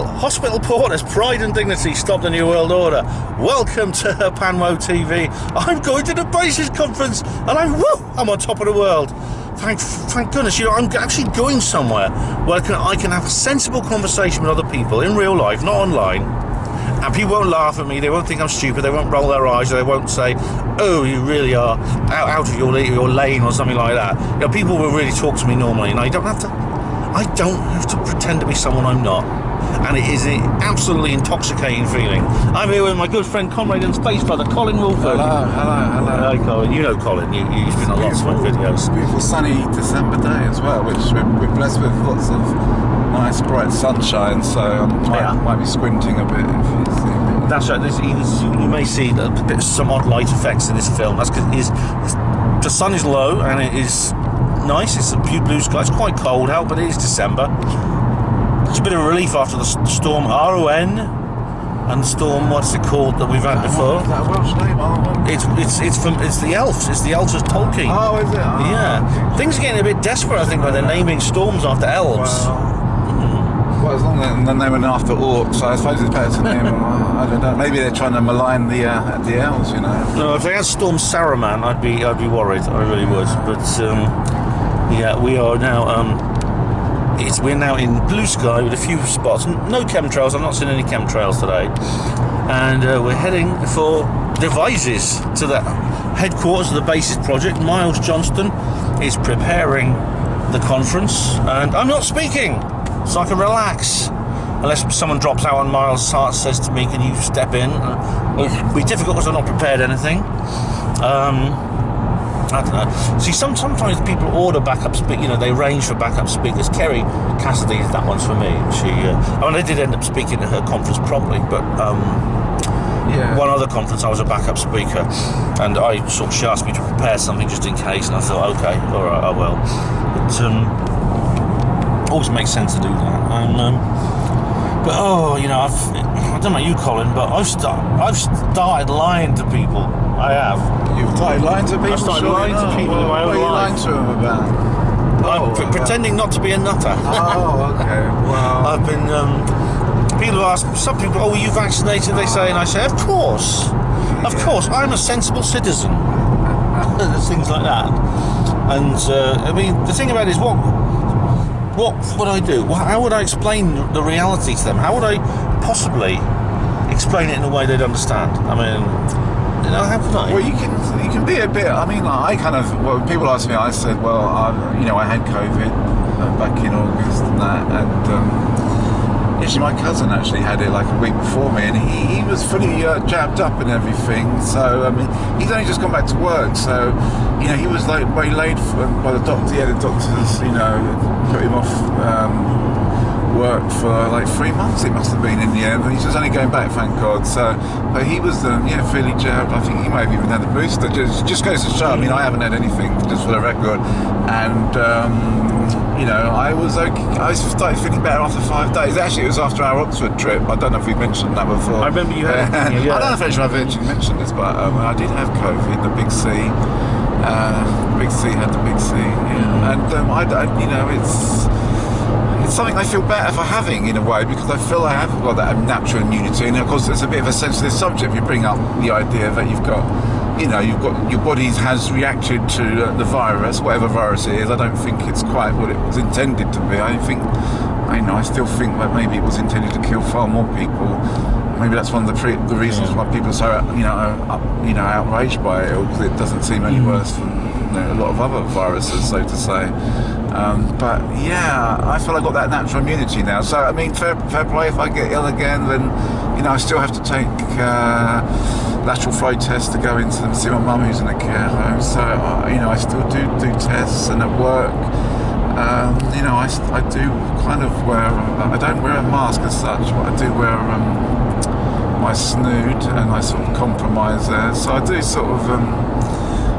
Well, hospital port as pride and dignity stop the New World Order. Welcome to Panwo TV. I'm going to the Bases Conference and I'm on top of the world. Thank goodness, I'm actually going somewhere where I can have a sensible conversation with other people in real life, not online. And people won't laugh at me, they won't think I'm stupid, they won't roll their eyes, or they won't say, oh, you really are out of your lane or something like that. People will really talk to me normally, and I don't have to pretend to be someone I'm not. And it is an absolutely intoxicating feeling. I'm here with my good friend, comrade and space brother, Colin Wolford. Hello. Hi, Colin. You know Colin. You've been on lots of my videos. Beautiful sunny December day as well, which we're blessed with lots of nice bright sunshine. So I might be squinting a bit if you see me. That's right. You may see some odd light effects in this film. That's because the sun is low and it is nice. It's a blue sky. It's quite cold out, but it is December. It's a bit of a relief after the storm RON and the storm, what's it called, that we've had before? Is that a Welsh name? It's the elves. It's the elves of Tolkien. Oh, is it? Oh, yeah. okay. Things are getting a bit desperate, I think, when they're naming storms after elves. Well, as long as they're naming after orcs, so I suppose it's better to name them. I don't know. Maybe they're trying to malign the elves, you know. No, if they had Storm Saruman, I'd be worried. I really would. But we are now. We're now in blue sky with a few spots. No chemtrails. I've not seen any chemtrails today. And we're heading for devices to the headquarters of the Bases Project. Miles Johnston is preparing the conference, and I'm not speaking, so I can relax. Unless someone drops out on Miles' heart, says to me, "Can you step in?" It'll be difficult because I've not prepared anything. I don't know. See, sometimes people order backup speakers. They arrange for backup speakers. Kerry Cassidy, that one's for me. I did end up speaking at her conference promptly, but one other conference I was a backup speaker, and she asked me to prepare something just in case, and I thought, okay, all right, I will. But always makes sense to do that. I don't know you, Colin, but I've started lying to people. I have. You've started lying to people? I've started lying to people in my own life. What are you lying to them about? I'm pretending not to be a nutter. Oh, okay. Well, I've been. People ask. Some people, "Oh, were you vaccinated?" They say, and I say, "Of course, of course. I'm a sensible citizen." Things like that. And the thing about it is, what would I do? How would I explain the reality to them? How would I possibly explain it in a way they'd understand? How can I? Well, you can be a bit. When people ask me, I said, well, I had COVID back in August and that, and actually my cousin actually had it like a week before me, and he was fully jabbed up and everything. So he's only just gone back to work, so he was like waylaid by the doctor. Yeah, the doctors, put him off work for like 3 months. It must have been in the end. He's just only going back, thank God. So, but he was fairly jabbed. I think he may have even had a booster. Just goes to show. I haven't had anything, just for the record. And I was okay. I started feeling better after 5 days. Actually, it was after our Oxford trip. I don't know if we mentioned that before. I remember you had. I don't know if I've actually mentioned this, but I did have COVID. The Big C. Big C had the Big C. Yeah. And it's something I feel better for having, in a way, because I feel I have got that natural immunity. And of course, it's a bit of a sensitive subject. You bring up the idea that you've got your body has reacted to the virus, whatever virus it is. I don't think it's quite what it was intended to be. I still think that maybe it was intended to kill far more people. Maybe that's one of the reasons why people are so outraged by it, because it doesn't seem any worse than a lot of other viruses, so to say. But yeah, I feel I got that natural immunity now. So fair play. If I get ill again, then I still have to take lateral flow tests to go into and see my mum who's in a care home. So I still do tests, and at work, I do kind of wear. I don't wear a mask as such, but I do wear my snood, and I sort of compromise there. So I do sort of.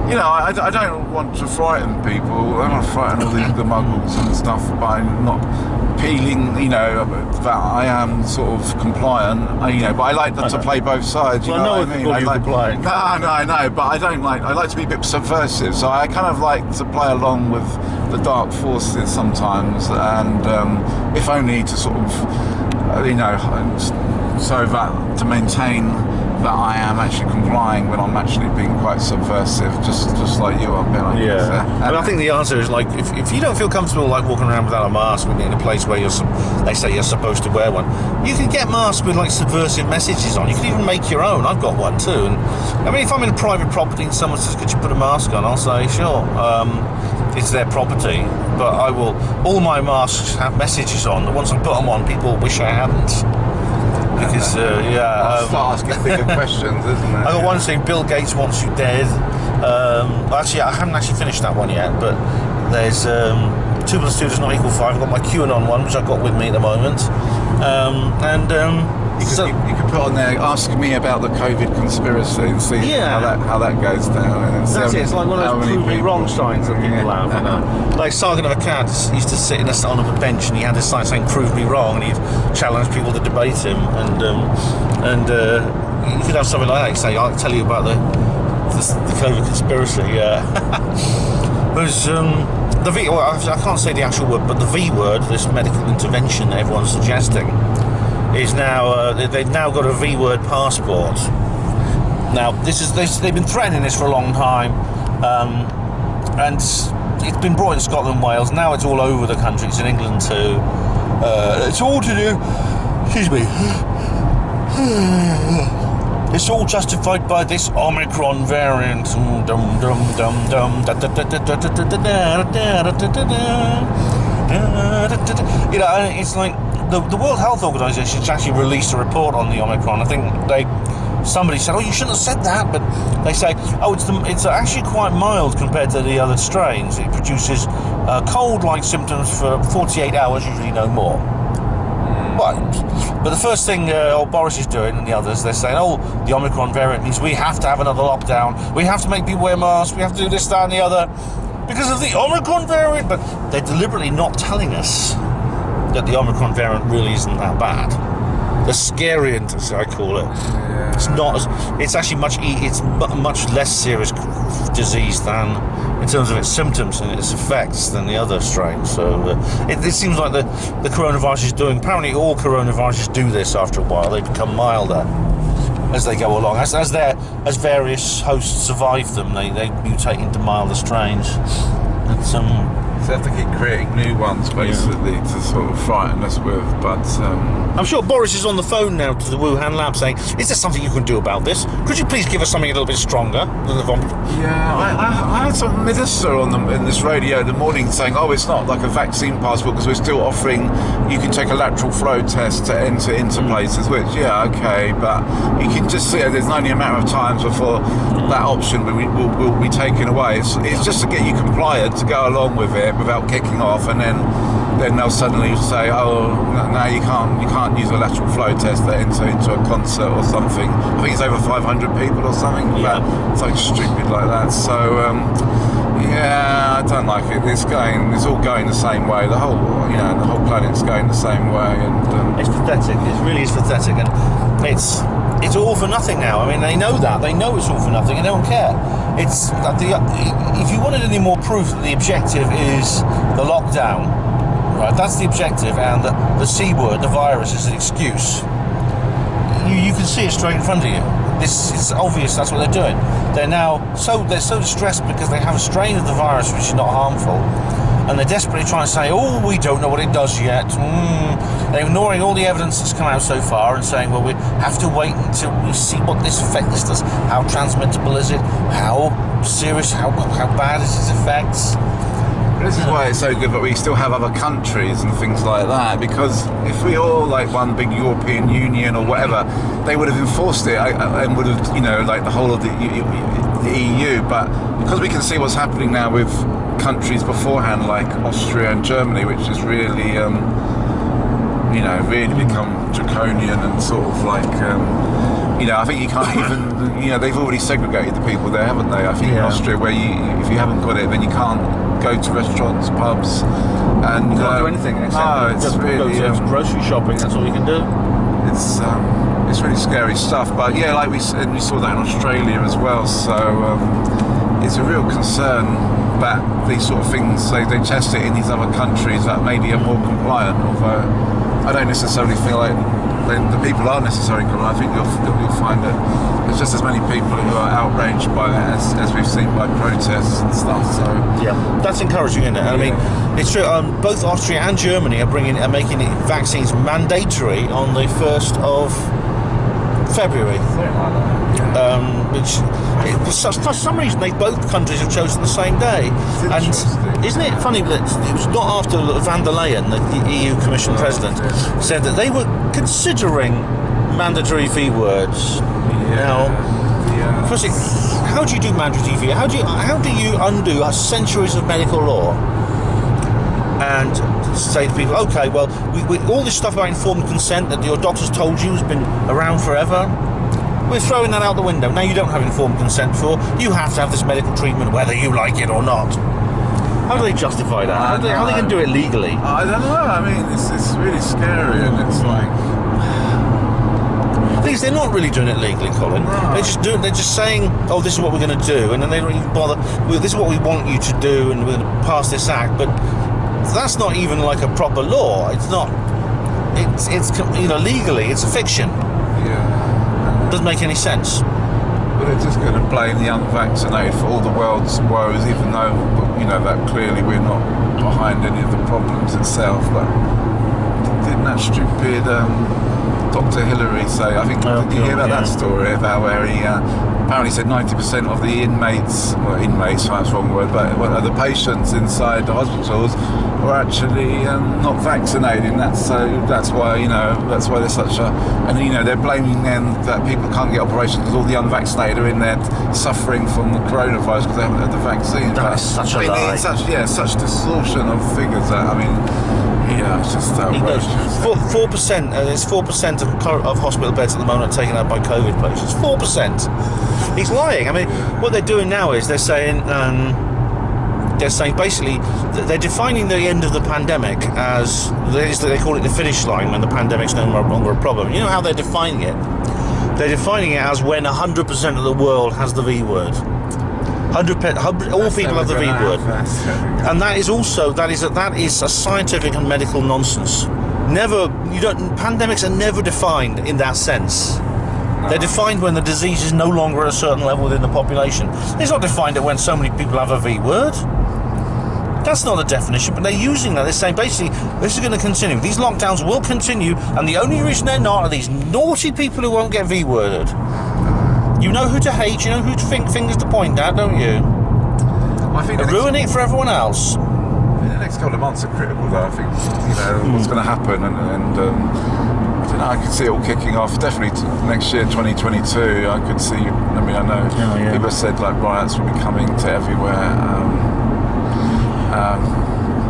I don't want to frighten people. I don't want to frighten all the muggles and stuff by not appealing, that I am sort of compliant, but I like to play both sides, I know what I mean? I like compliant. No, I know, but I like to be a bit subversive, so I kind of like to play along with the dark forces sometimes, and if only to sort of, so that to maintain that I am actually complying when I'm actually being quite subversive, just like you are, Ben. I think the answer is like if you don't feel comfortable like walking around without a mask in a place where they say you're supposed to wear one, you can get masks with like subversive messages on. You can even make your own. I've got one too. And I mean, if I'm in a private property and someone says, "Could you put a mask on?" I'll say, "Sure." It's their property, but I will. All my masks have messages on. Once I put them on, people wish I hadn't. Because start asking bigger questions, isn't it? I got one saying Bill Gates wants you dead. Actually, I haven't actually finished that one yet, but there's 2 + 2 does not equal 5. I've got my QAnon one, which I've got with me at the moment, you could put on there, ask me about the COVID conspiracy and see how that goes down. And that's it. It's like one of those prove me wrong signs that people have. Like Sergeant of a Cat used to sit on a bench, and he had this sign saying "Prove me wrong," and he'd challenge people to debate him. And you could have something like that. You say, "I'll tell you about the COVID conspiracy." There's the V. Well, I can't say the actual word, but the V word, this medical intervention that everyone's suggesting, is now they've now got a V-word passport. Now they've been threatening this for a long time, and it's been brought in Scotland and Wales. Now it's all over the country. It's in England too. It's all to do. Excuse me. It's all justified by this Omicron variant. It's like the World Health Organization has actually released a report on the Omicron. I think somebody said, "Oh, you shouldn't have said that," but they say, "Oh, it's actually quite mild compared to the other strains. It produces cold-like symptoms for 48 hours, usually no more." But the first thing old Boris is doing, and the others, they're saying, "Oh, the Omicron variant means we have to have another lockdown. We have to make people wear masks. We have to do this, that, and the other because of the Omicron variant." But they're deliberately not telling us that the Omicron variant really isn't that bad. The scariant, as I call it. Yeah. It's not. It's actually much less serious disease than, in terms of its symptoms and its effects, than the other strains. So it seems like the coronavirus is doing. Apparently, all coronaviruses do this after a while. They become milder as they go along. As various hosts survive them, they mutate into milder strains. It's So they have to keep creating new ones, basically, to sort of frighten us with. But I'm sure Boris is on the phone now to the Wuhan lab saying, "Is there something you can do about this? Could you please give us something a little bit stronger than the vomit?" Yeah, I had some minister in this radio in the morning saying, "Oh, it's not like a vaccine passport because we're still offering. You can take a lateral flow test to enter into places." Which, yeah, okay, but you can just see there's only a matter of times before that option will be taken away. It's just to get you compliant to go along with it without kicking off, and then they'll suddenly say, "Oh, no, you can't use a lateral flow test to enter into a concert or something." I think it's over 500 people or something. Yeah. Something stupid like that. So yeah, I don't like it. It's all going the same way. The whole planet's going the same way, and it's pathetic. It really is pathetic, and it's all for nothing now. I mean, they know that. They know it's all for nothing, and they don't care. It's if you wanted any more proof that the objective is the lockdown, right? That's the objective, and the C word, the virus, is an excuse. You can see it straight in front of you. It's obvious that's what they're doing. They're so distressed because they have a strain of the virus which is not harmful, and they're desperately trying to say, "Oh, we don't know what it does yet." They're ignoring all the evidence that's come out so far and saying, "Well, we have to wait until we see what this effect this does. How transmittable is it? How serious? How bad is its effects?" This is why it's so good that we still have other countries and things like that, because if we all like one big European Union or whatever, they would have enforced it and would have, like the whole of the EU. But because we can see what's happening now with countries beforehand, like Austria and Germany, which is really, really become draconian and sort of like, I think you can't even, they've already segregated the people there, haven't they? I think in Austria, where if you haven't got it, then you can't go to restaurants, pubs, and you can't do anything except just really go to grocery shopping. That's all you can do. It's really scary stuff. But yeah, like we saw that in Australia as well. So it's a real concern that these sort of things, they test it in these other countries that maybe are more compliant, although I don't necessarily feel like the people are necessarily compliant. I think you'll find that there's just as many people who are outraged by it as we've seen by protests and stuff. So yeah, that's encouraging, isn't it? I mean, it's true. Both Austria and Germany are making vaccines mandatory on the 1st of February. Which, for some reason, both countries have chosen the same day. And isn't it funny that it was not after van der Leyen, the EU Commission President, said that they were considering mandatory V words. Now, firstly, how do you do mandatory V? How do you undo centuries of medical law and say to people, okay, well, we all this stuff about informed consent that your doctor's told you has been around forever, we're throwing that out the window. Now you don't have informed consent for. You have to have this medical treatment whether you like it or not. How do they justify that? How are they going to do it legally? I don't know. I mean, it's really scary, and it's like... The thing is, they're not really doing it legally, Colin. No. They're just saying, oh, this is what we're going to do, and then they don't even bother. Well, this is what we want you to do, and we're going to pass this act, but that's not even like a proper law. It's not. It's legally, it's a fiction. Yeah. Doesn't make any sense. But they're just going to blame the unvaccinated for all the world's woes, even though, that clearly we're not behind any of the problems itself. But didn't that stupid Dr. Hillary say, I think, did you hear about that story about where he apparently said 90% of the inmates, that's the wrong word, but the patients inside the hospitals were actually not vaccinated, and that's why there's such a, and they're blaming then that people can't get operations because all the unvaccinated are in there suffering from the coronavirus because they haven't had the vaccine. That is such a lie. Such distortion of figures that, it's just outrageous. 4%. There's 4% of hospital beds at the moment taken up by COVID patients. 4%. He's lying. I mean, what they're doing now is they're saying basically they're defining the end of the pandemic as they call it the finish line when the pandemic's no longer a problem. You know how they're defining it? They're defining it as when 100% of the world has the V word. 100%, all people have the V word, and that is a scientific and medical nonsense. Pandemics are never defined in that sense. They're defined when the disease is no longer at a certain level within the population. It's not defined at when so many people have a V word. That's not a definition, but they're using that. They're saying basically this is going to continue. These lockdowns will continue, and the only reason they're not are these naughty people who won't get V worded. You know who to hate, you know who to fingers to point at, don't you? I think ruining it for everyone else. The next couple of months are critical, though. I think what's going to happen, and I don't know. I could see it all kicking off. Definitely next year, 2022. I could see. I know people have said like riots will be coming to everywhere.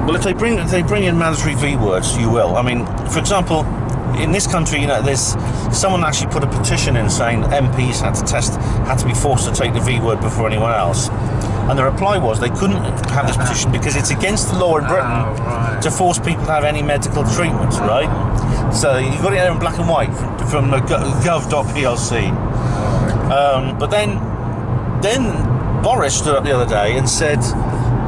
Well, if they bring in mandatory V words, you will. I mean, for example, in this country, there's someone actually put a petition in saying that MPs had to be forced to take the V word before anyone else. And the reply was they couldn't have this petition because it's against the law in Britain to force people to have any medical treatment, right? So you've got it there in black and white from gov.plc. But then Boris stood up the other day and said,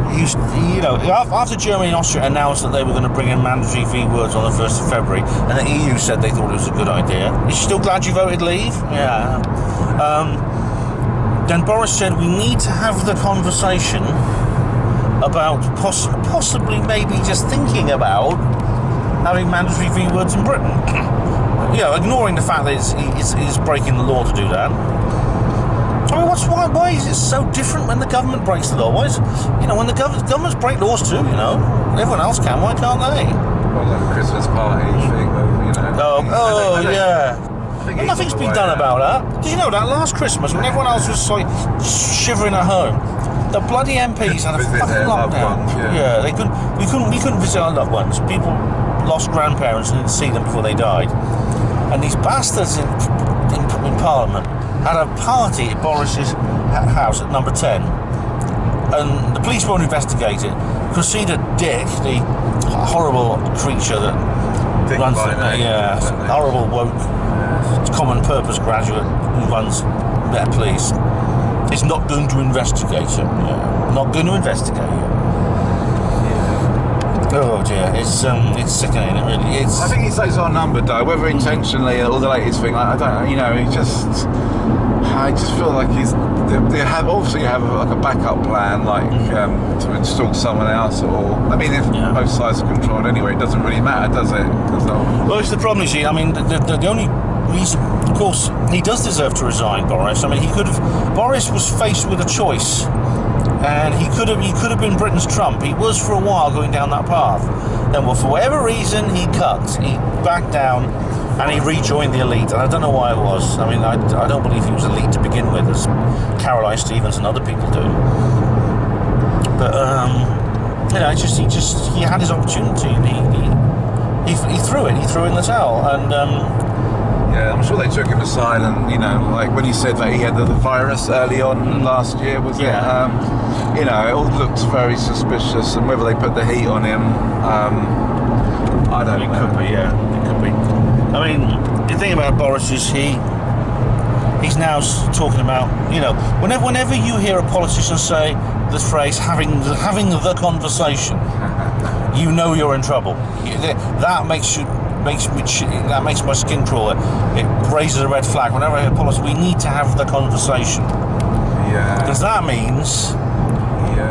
after Germany and Austria announced that they were going to bring in mandatory V words on the 1st of February, and the EU said they thought it was a good idea. Are you still glad you voted leave? Yeah. Then Boris said we need to have the conversation about possibly maybe just thinking about having mandatory V words in Britain. Ignoring the fact that he's breaking the law to do that. I mean, why is it so different when the government breaks the law? Why is when the governments break laws too? Everyone else can. Why can't they? Well, like the Christmas party thing, yeah. Well, nothing's been done about that. Did you know that last Christmas when everyone else was like shivering at home, the bloody MPs had a fucking lockdown. Yeah, we couldn't visit our loved ones. People lost grandparents and didn't see them before they died, and these bastards in Parliament had a party at Boris's house at number 10, and the police won't investigate it. Conceded Dick, the horrible creature that runs horrible woke common purpose graduate who runs Met Police, is not going to investigate him. Yeah. Not going to investigate him. Oh dear, it's sickening. It really is. I think he says our number though, whether intentionally or the latest thing. I don't know. You know, I just feel like they have obviously have like a backup plan, like to install someone else, or I mean, if both sides are controlled anyway, it doesn't really matter, does it? Well, it's the problem, you see. I mean, the only reason, of course, he does deserve to resign, Boris. I mean, he could have. Boris was faced with a choice. And he could have been Britain's Trump. He was for a while going down that path. Then, well, for whatever reason, he backed down, and he rejoined the elite. And I don't know why it was. I mean, I don't believe he was elite to begin with, as Caroline Stevens and other people do. But you know, he had his opportunity, and he threw it. He threw in the towel, and. Yeah, I'm sure they took him aside, and you know, like when he said that he had the virus early on last year, was it? You know, it all looked very suspicious, and whether they put the heat on him, I don't know. It could be, it could be. I mean, the thing about Boris is he's now talking about, you know, whenever you hear a politician say the phrase having the conversation, you know you're in trouble. That makes my skin crawl. It raises a red flag. Whenever I hear politics, we need to have the conversation. Yeah. Because that means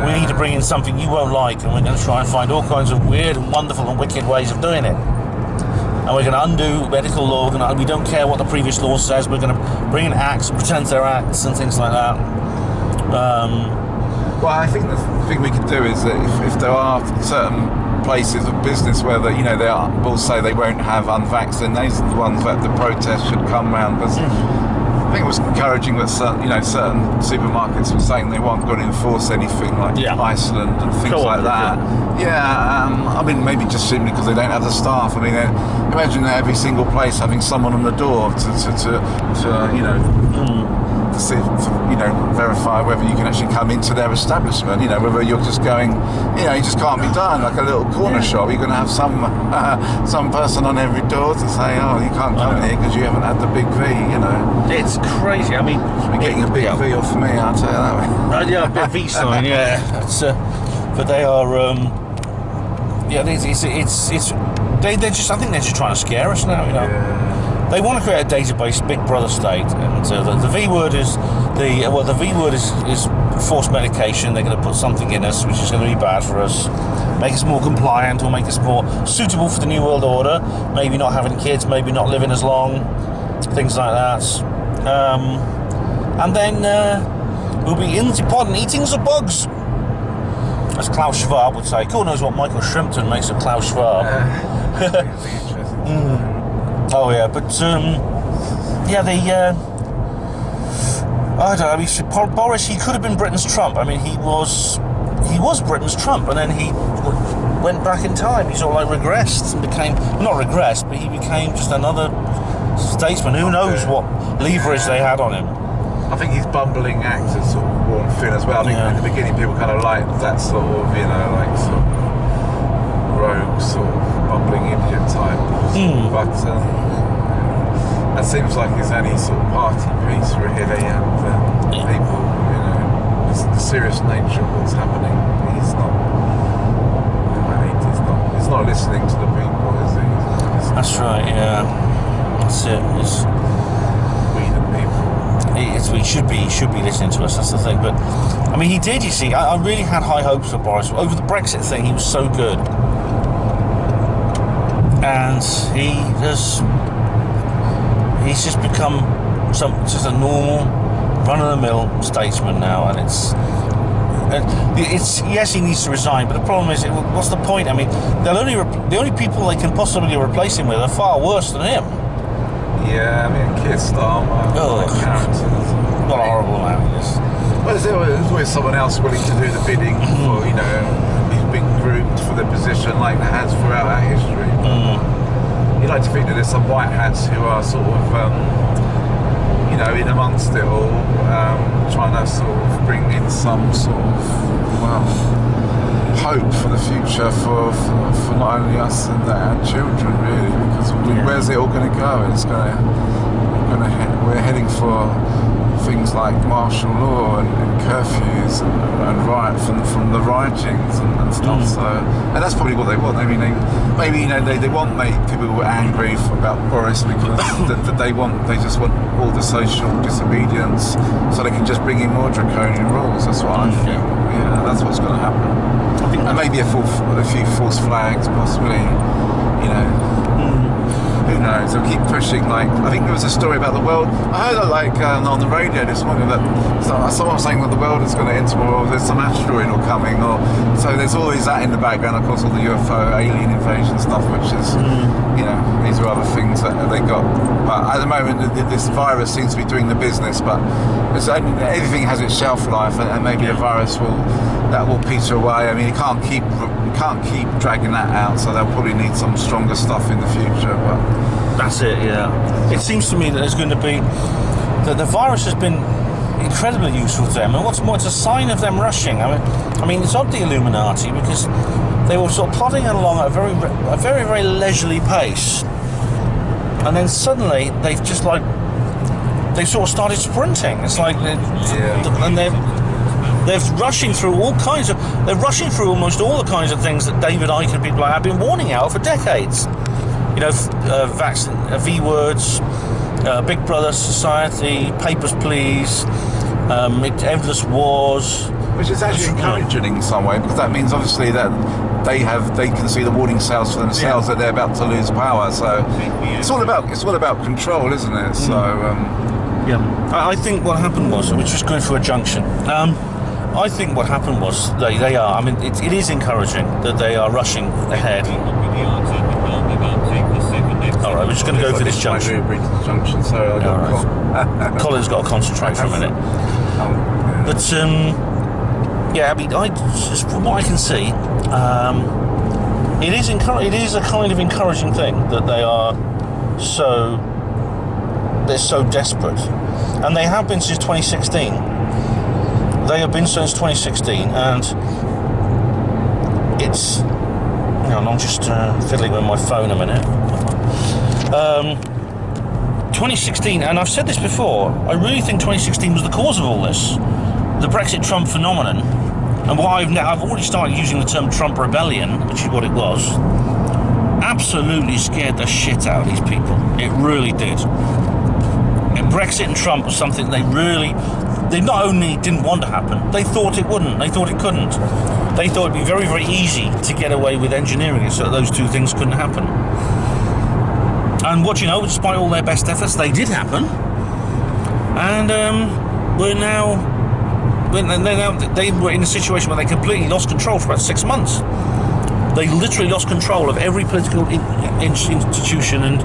we need to bring in something you won't like, and we're going to try and find all kinds of weird and wonderful and wicked ways of doing it. And we're going to undo medical law, and we don't care what the previous law says. We're going to bring in acts, pretend they're acts, and things like that. Well, I think the thing we can do is that if there are certain places of business where they will say they won't have unvaccinated, these are the ones that the protest should come round. Because I think it was encouraging that certain supermarkets were saying they weren't going to enforce anything like Iceland and things like that. I mean, maybe just simply because they don't have the staff. I mean, imagine every single place having someone on the door to verify whether you can actually come into their establishment. You know, whether you're just going, you just can't be done like a little corner shop. You're going to have some person on every door to say, oh, you can't come here because you haven't had the big V. You know, it's crazy. I mean, you're getting a big V off me. I'll tell you that way. A big V sign. It's, but they are. They're just. I think they're just trying to scare us now. You know. Yeah. They want to create a database, Big Brother state, and the V word is the V word is forced medication. They're going to put something in us which is going to be bad for us, make us more compliant, or make us more suitable for the New World Order. Maybe not having kids, maybe not living as long, things like that. And then we'll be in the pod and eating the bugs, as Klaus Schwab would say. God knows what Michael Shrimpton makes of Klaus Schwab. Oh yeah, but I don't know. I mean, Boris, he could have been Britain's Trump. I mean, he was Britain's Trump, and then he went back in time. He sort of like regressed and became but he became just another statesman. Who knows what leverage they had on him? I think his bumbling act has sort of worn thin as well. I think in the beginning people kind of liked that sort of, like sort of rogue sort of bumbling idiot type. But that seems like it's only sort of party piece really, and people, the serious nature of what's happening. He's not listening to the people, is he? That's right. Yeah, that's it. It's we the people. We should be listening to us. That's the thing. But I mean, he did. You see, I really had high hopes for Boris over the Brexit thing. He was so good. And he's just become just a normal, run-of-the-mill statesman now, and it's yes, he needs to resign, but the problem is, what's the point? I mean, the only people they can possibly replace him with are far worse than him. Yeah, I mean, Keir Starmer, characters. What a horrible man he is. Well, there's always someone else willing to do the bidding for, he's been groomed for the position like there has throughout our history. You'd like to think that there's some white hats who are sort of, in amongst it all, trying to sort of bring in some sort of, hope for the future for not only us and our children, really, because where's it all going to go? It's going we're heading for things like martial law and curfews and riots from the riotings and stuff. So, and that's probably what they want. I mean, they want people angry about Boris because they just want all the social disobedience, so they can just bring in more draconian rules. That's what I feel. Yeah, that's what's going to happen. I think, and maybe a few false flags, possibly. You know. Who knows? They'll keep pushing. Like, I think there was a story about the world. I heard it on the radio this morning that someone was saying that the world is going to enter war, or there's some asteroid or coming, or so there's always that in the background. Of course, all the UFO, alien invasion stuff, which is, these are other things that they got. But at the moment, this virus seems to be doing the business. But everything has its shelf life, and maybe a virus will peter away. I mean, you can't keep dragging that out, so they'll probably need some stronger stuff in the future. But that's it, yeah. It seems to me that there's going to be that the virus has been incredibly useful to them, and what's more, it's a sign of them rushing. I mean, it's odd, the Illuminati, because they were sort of plodding along at a very, very leisurely pace, and then suddenly they've sort of started sprinting. It's like, and they're rushing through almost all the kinds of things that David Icke and people like have been warning out for decades. Vaccine, V words, Big Brother Society, Papers Please, endless wars. Which is actually encouraging in some way, because that means obviously that they can see the warning signs for themselves that they're about to lose power. So it's all about control, isn't it? So I think what happened was, which was going through a junction. I think what happened was they are. I mean, it is encouraging that they are rushing ahead. All right, we're just going to go through this junction. Sorry, Colin's got to concentrate for a minute. But I mean, from what I can see, it is a kind of encouraging thing that they're so desperate, and they have been since 2016. They have been since 2016, and it's. I'm just fiddling with my phone a minute. 2016, and I've said this before, I really think 2016 was the cause of all this. The Brexit-Trump phenomenon, and why I've already started using the term Trump rebellion, which is what it was, absolutely scared the shit out of these people. It really did. And Brexit and Trump was something they not only didn't want to happen, they thought it wouldn't, they thought it couldn't. They thought it'd be very, very easy to get away with engineering it so that those two things couldn't happen. And what you know, despite all their best efforts, they did happen. And they were in a situation where they completely lost control for about 6 months. They literally lost control of every political institution and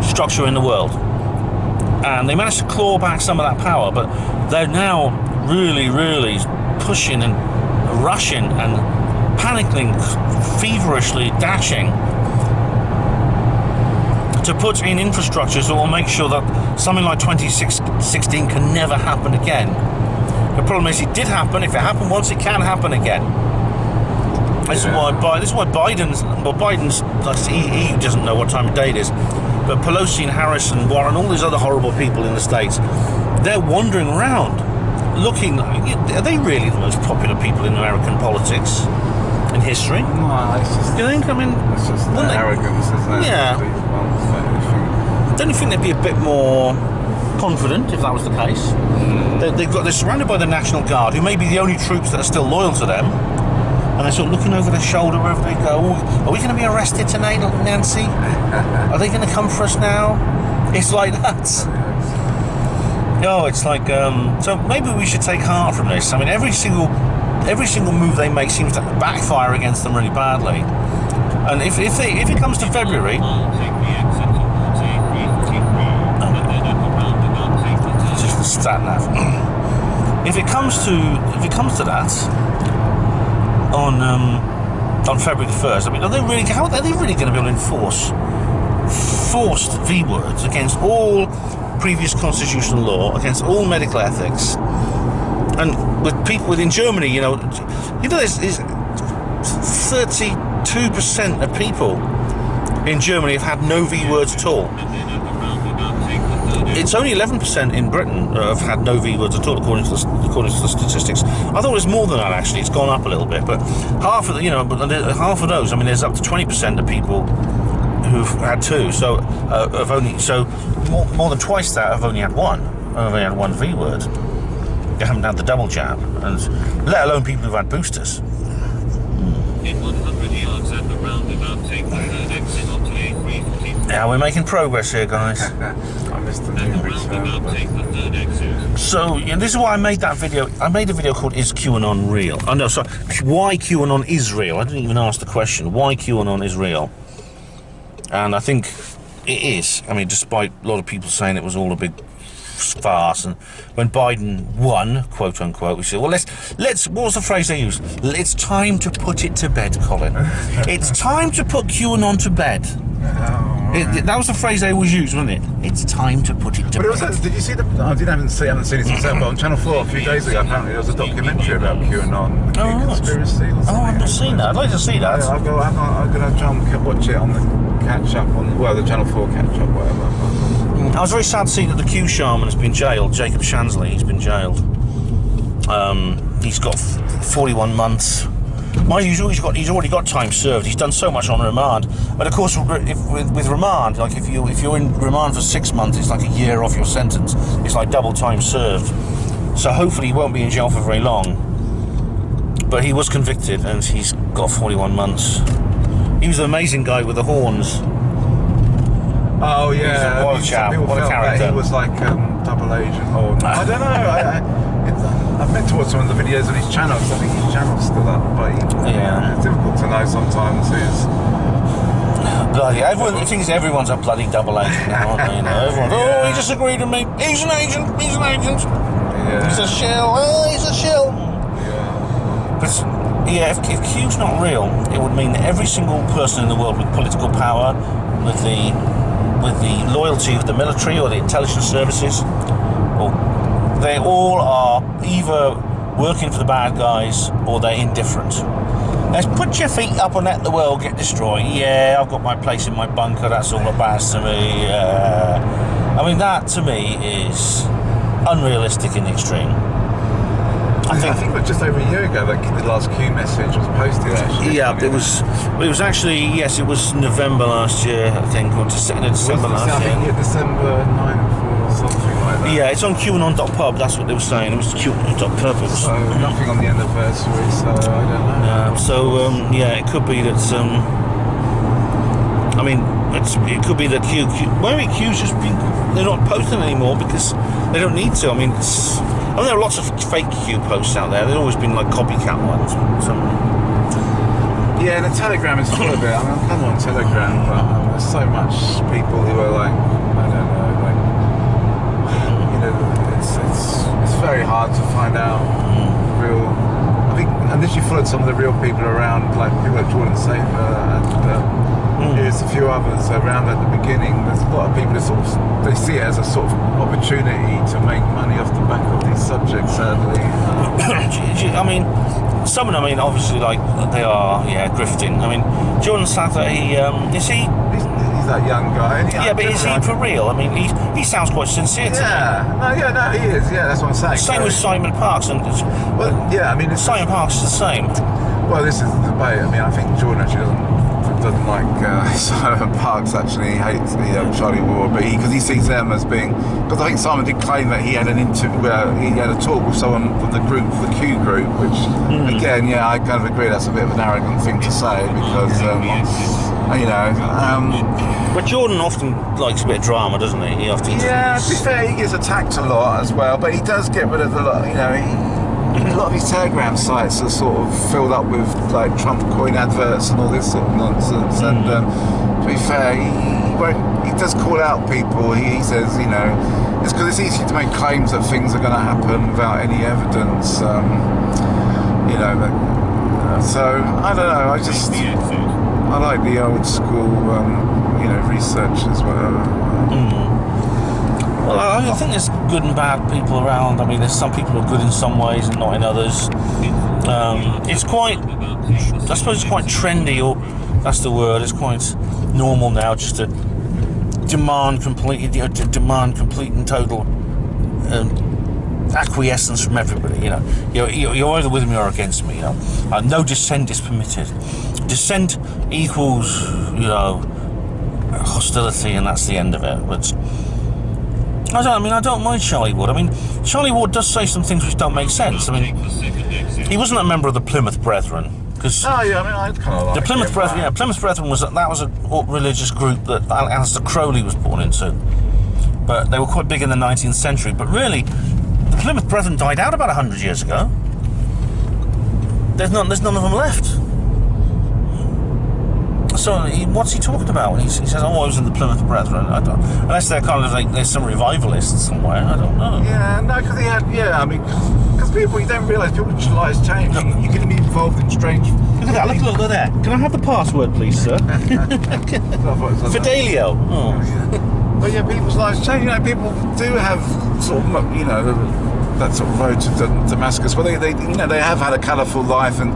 structure in the world. And they managed to claw back some of that power, but they're now really, really pushing and rushing and panicking, feverishly dashing to put in infrastructures that will make sure that something like 2016 can never happen again. The problem is, it did happen. If it happened once, it can happen again. This is why Biden's he doesn't know what time of day it is, but Pelosi and Harris and Warren, all these other horrible people in the States, they're wandering around looking. Are they really the most popular people in American politics in history? No, it's just, you think? I mean, it's just the arrogance, isn't it? Yeah. Don't you think they'd be a bit more confident if that was the case? They're surrounded by the National Guard, who may be the only troops that are still loyal to them, and they're sort of looking over their shoulder wherever they go. Are we going to be arrested tonight, Nancy? Are they going to come for us now? It's like that. It's like so maybe we should take heart from this. I mean, every single move they make seems to backfire against them really badly. And if it comes to February, just the stat nav. If it comes to that on February the 1st, I mean, are they really going to be able to enforce forced V words against all previous constitutional law, against all medical ethics, and with people within Germany, there's 32% of people in Germany have had no V words at all. it's only 11% in Britain have had no V words at all, according to the statistics. I thought it was more than that actually. It's gone up a little bit, but half of half of those. I mean, there's up to 20% of people who've had two. So more than twice that have only had one. Have only had one V word. They haven't had the double jab, and let alone people who've had boosters. In 100 yards at the roundabout, take the third exit onto A340. Yeah, we're making progress here, guys. I missed the At new the roundabout, take the third exit. So this is why I made that video. I made a video called "Is QAnon Real?" Oh no, sorry. Why QAnon is real? I didn't even ask the question. Why QAnon is real? And I think it is. I mean, despite a lot of people saying it was all a big farce, and when Biden won, quote unquote, we said, well, let's what was the phrase they used? It's time to put it to bed, Colin. It's time to put QAnon to bed. That was the phrase they always used, wasn't it? It's time to put it to bed. Did you see the? I haven't seen it myself, but on Channel 4 a few days ago, apparently there was a documentary about QAnon, the conspiracy. I've not seen that. I'd like to see that. I'm going to try and watch it on the catch-up, the Channel 4 catch-up, whatever. I was very sad to see that the Q shaman has been jailed. Jacob Shansley, he's been jailed. He's got 41 months. Mind you, he's already got time served. He's done so much on remand. But of course, with remand, like if you're in remand for 6 months, it's like a year off your sentence. It's like double time served. So hopefully he won't be in jail for very long. But he was convicted, and he's got 41 months. He was an amazing guy with the horns. Oh yeah, what a chap, what a character. He was like double agent, or I don't know. I've meant to watch some of the videos on his channel, because I think his channel's still up, but it's difficult to know sometimes who's... Bloody, the thing is, everyone's a bloody double agent now, aren't they? You know, everyone's, oh, he disagreed with me, he's an agent, Yeah. He's a shill, he's a shill. Yeah. But yeah, if Q's not real, it would mean that every single person in the world with political power, with the loyalty of the military or the intelligence services, or they all are either working for the bad guys or they're indifferent. Let's put your feet up and let the world get destroyed. Yeah, I've got my place in my bunker, that's all that matters to me. I mean, that to me is unrealistic in the extreme. I think it was just over a year ago that the last Q message was posted, actually. Yeah, it was actually, yes, it was November last year, I think, or December last year. I think December 9th or something like that. Yeah, it's on QAnon.pub, that's what they were saying. It was QAnon.pub. So nothing on the anniversary, so I don't know. Yeah, so, it could be that, it could be that maybe Q's just been, they're not posting anymore because they don't need to. I mean, there are lots of fake Q posts out there. There's always been like copycat ones. Yeah, the Telegram is full of it. I mean, I'm kind of on Telegram, but there's so much people who are like, I don't know, like, you know, it's very hard to find out real. I think unless you followed some of the real people around, like people like Jordan Safer and there's a few others around at the beginning. There's a lot of people that they see it as a sort of opportunity to make money off the back of these subjects, sadly. I mean, some of them, obviously, like, they are, grifting. I mean, Jordan Sather, is he? He's that young guy. But is he for real? I mean, he sounds quite sincere to me. He is. Yeah, that's what I'm saying. Same with Simon Parkes. Simon Parkes is the same. Well, this is the debate. I mean, I think Jordan actually doesn't like Simon Parkes. Actually hates the Charlie Ward, but because he sees them as being, because I think Simon did claim that he had an interview where he had a talk with someone from the Q group, which again, I kind of agree that's a bit of an arrogant thing to say because but Jordan often likes a bit of drama, doesn't he? He often to be fair, he gets attacked a lot as well, but he does get rid of a lot. A lot of his Telegram sites are sort of filled up with like Trump coin adverts and all this sort of nonsense. And to be fair, he does call out people. He says, it's because it's easy to make claims that things are going to happen without any evidence. So I don't know. I like the old school, research as well. Well, I think there's good and bad people around. I mean, there's some people who are good in some ways and not in others. It's quite, I suppose it's quite trendy, or that's the word, it's quite normal now just to demand complete and total acquiescence from everybody. You're either with me or against me. No dissent is permitted. Dissent equals hostility, and that's the end of it. But I don't mind Charlie Wood. Charlie Wood does say some things which don't make sense. He wasn't a member of the Plymouth Brethren, because I kind of like the Plymouth him, Brethren. right? Yeah, Plymouth Brethren was a religious group that Alistair Crowley was born into. But they were quite big in the 19th century. But really, the Plymouth Brethren died out about 100 years ago. There's none of them left. So what's he talking about when he says, "Oh, I was in the Plymouth Brethren"? I don't, unless they're kind of like there's some revivalists somewhere. I don't know. Yeah, no, because he had. Yeah, because people, you don't realise people's lives change. You can be involved in strange. Look at that! Look there. Can I have the password, please, sir? Fidelio. Oh. But yeah, people's lives change. People do have sort of, that sort of road to Damascus. Well, they have had a colourful life, and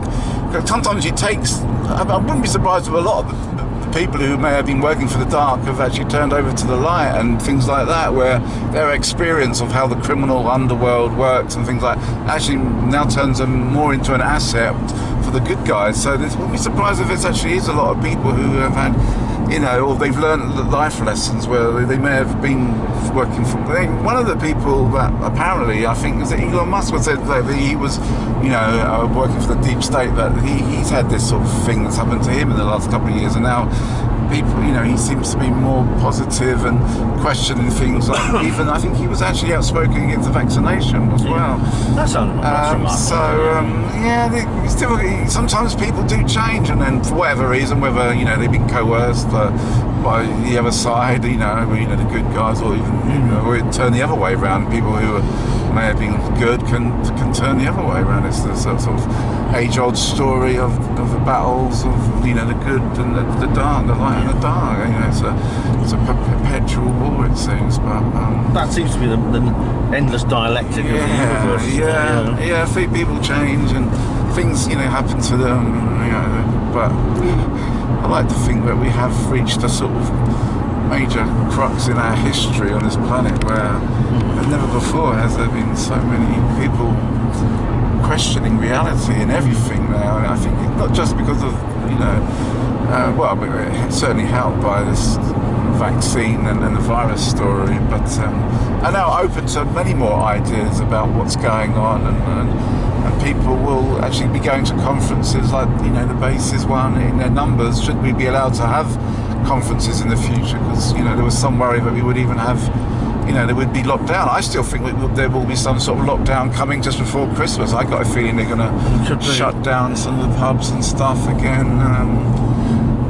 sometimes it takes. I wouldn't be surprised if a lot of the people who may have been working for the dark have actually turned over to the light and things like that, where their experience of how the criminal underworld works and things like actually now turns them more into an asset for the good guys. So this wouldn't be surprised if this actually is a lot of people who have had, or they've learned life lessons where they may have been working for. One of the people that apparently, I think, is Elon Musk, said that he was, working for the deep state, that he's had this sort of thing that's happened to him in the last couple of years, and now people, he seems to be more positive and questioning things. Like even I think he was actually outspoken against the vaccination as well. That's remarkable. Still, sometimes people do change, and then for whatever reason, whether they've been coerced by the other side, the good guys, or even or it turn the other way around. People who may have been good can turn the other way around. It's the sort of age-old story of the battles of the good and the dark, the light and the dark. It's a perpetual war, it seems. But that seems to be the endless dialectic of the universe. Yeah. People change and things happen to them. But I like to think that we have reached a sort of major crux in our history on this planet where never before has there been so many people questioning reality and everything now. And I think not just because of it's certainly helped by this vaccine and the virus story, but are now open to many more ideas about what's going on, and people will actually be going to conferences like the bases one in their numbers. Should we be allowed to have conferences in the future? Because there was some worry that we would even have they would be locked down. I still think there will be some sort of lockdown coming just before Christmas. I got a feeling they're going to shut down some of the pubs and stuff again.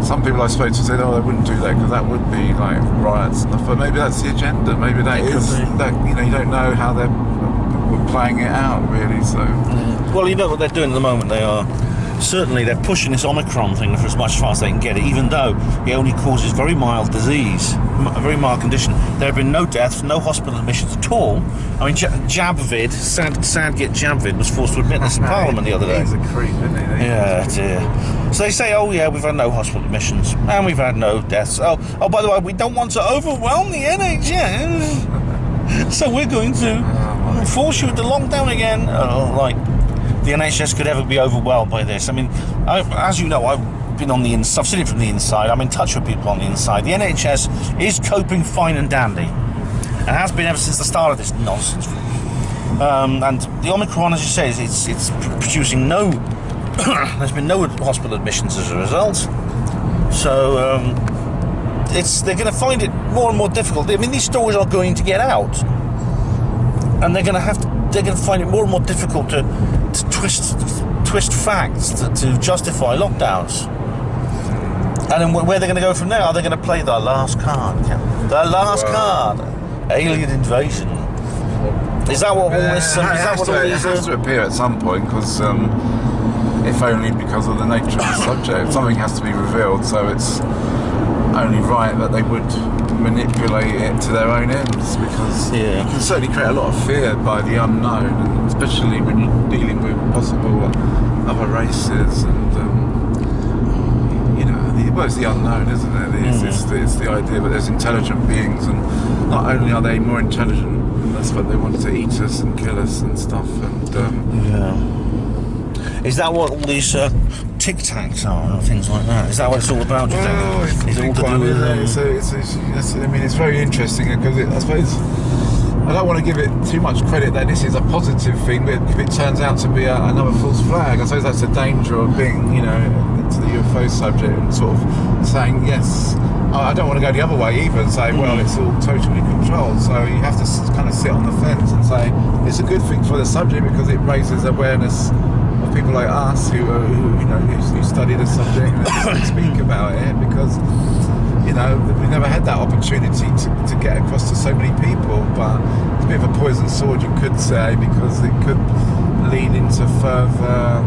Some people I spoke to said, they wouldn't do that because that would be like riots and stuff. But maybe that's the agenda. Maybe that is that. You don't know how they're playing it out really. So well, what they're doing at the moment. They're pushing this Omicron thing for as much as fast as they can get it, even though it only causes very mild disease, a very mild condition. There have been no deaths, no hospital admissions at all. Jabvid, Sadgit Jabvid was forced to admit this in Parliament the other day. He's a creep, isn't he? Yeah, dear. So they say, we've had no hospital admissions and we've had no deaths. Oh, by the way, we don't want to overwhelm the NHS, so we're going to force you into lockdown again. The NHS could ever be overwhelmed by this. As you know, I've been on the inside. I've seen it from the inside. I'm in touch with people on the inside. The NHS is coping fine and dandy, and has been ever since the start of this nonsense. And the Omicron, as you say, it's producing no. There's been no hospital admissions as a result. So they're going to find it more and more difficult. These stories are going to get out, and they're going to find it more and more difficult to twist facts to justify lockdowns. And then where they're going to go from there? Are they going to play their last card? Their last card, alien invasion. Is that what all this? It has to appear at some point, because if only because of the nature of the subject, something has to be revealed. So it's only right that they would manipulate it to their own ends, because you can certainly create a lot of fear by the unknown, and especially when you're dealing with possible other races and well, it's the unknown, isn't it? It's the idea that there's intelligent beings, and not only are they more intelligent, and that's what they want to eat us and kill us and stuff. And Is that what all these Tic Tacs are and things like that? Is that what it's all about? Do you think? Is it all to do with? I mean, it's very interesting because I suppose I don't want to give it too much credit that this is a positive thing, but if it turns out to be another false flag, I suppose that's the danger of being, into the UFO subject and sort of saying yes. I don't want to go the other way either and say, well, it's all totally controlled. So you have to kind of sit on the fence and say it's a good thing for the subject because it raises awareness of people like us who study the subject and speak about it, because we never had that opportunity to get across to so many people. But it's a bit of a poison sword, you could say, because it could lead into further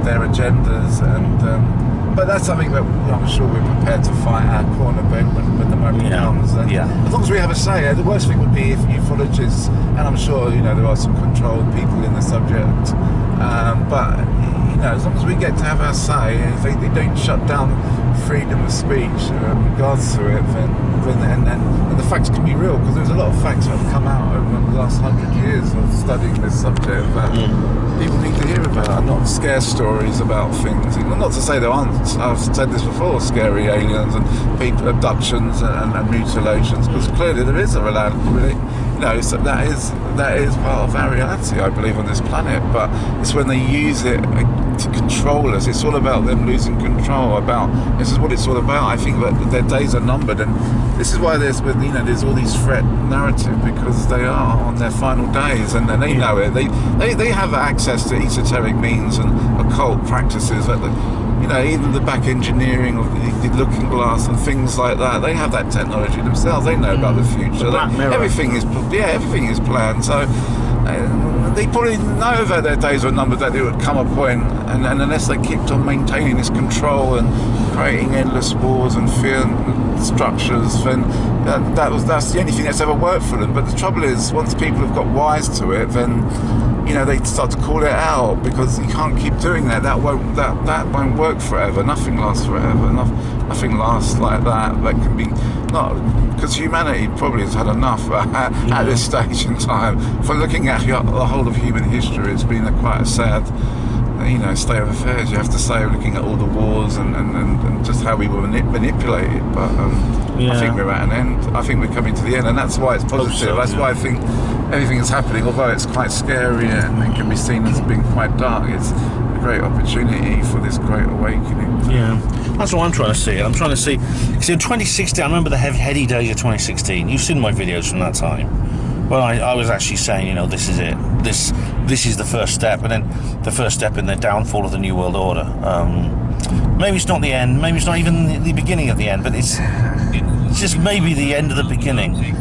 their agendas, and but that's something that I'm sure we're prepared to fight our corner when the moment comes. And as long as we have a say. The worst thing would be if ufologists, and I'm sure there are some controlled people in the subject, but as long as we get to have our say, and if they don't shut down freedom of speech in regards to it, then and the facts can be real, because there's a lot of facts that have come out over the last 100 years of studying this subject that people need to hear about, and not scare stories about things. Not to say there aren't, I've said this before, scary aliens and people abductions and mutilations, because clearly there is a reality. So that is part of our reality, I believe, on this planet. But it's when they use it to control us. It's all about them losing control. This is what it's all about. I think that their days are numbered, and this is why there's all these threat narrative, because they are on their final days, and they know it. They have access to esoteric means and occult practices that even the back engineering of the looking glass and things like that, they have that technology themselves. They know about the future. Everything is planned. So they probably know that their days were numbered, that there would come a point, and unless they kept on maintaining this control and creating endless wars and fear structures, then that's the only thing that's ever worked for them. But the trouble is, once people have got wise to it, then they start to call it out, because you can't keep doing that. That won't work forever. Nothing lasts forever. Nothing lasts like that. That can be not, because humanity probably has had enough at this stage in time. For looking at the whole of human history, it's been quite a sad state of affairs, you have to say, looking at all the wars and just how we were manipulated. But I think we're at an end. I think we're coming to the end, and that's why it's positive. That's why I think everything is happening, although it's quite scary and it can be seen as being quite dark. It's a great opportunity for this great awakening. Yeah, that's what I'm trying to see. I'm trying to see, because in 2016, I remember the heady days of 2016. You've seen my videos from that time. Well, I was actually saying, this is it. This is the first step, and then the first step in the downfall of the New World Order. Maybe it's not the end. Maybe it's not even the beginning of the end, but it's just maybe the end of the beginning.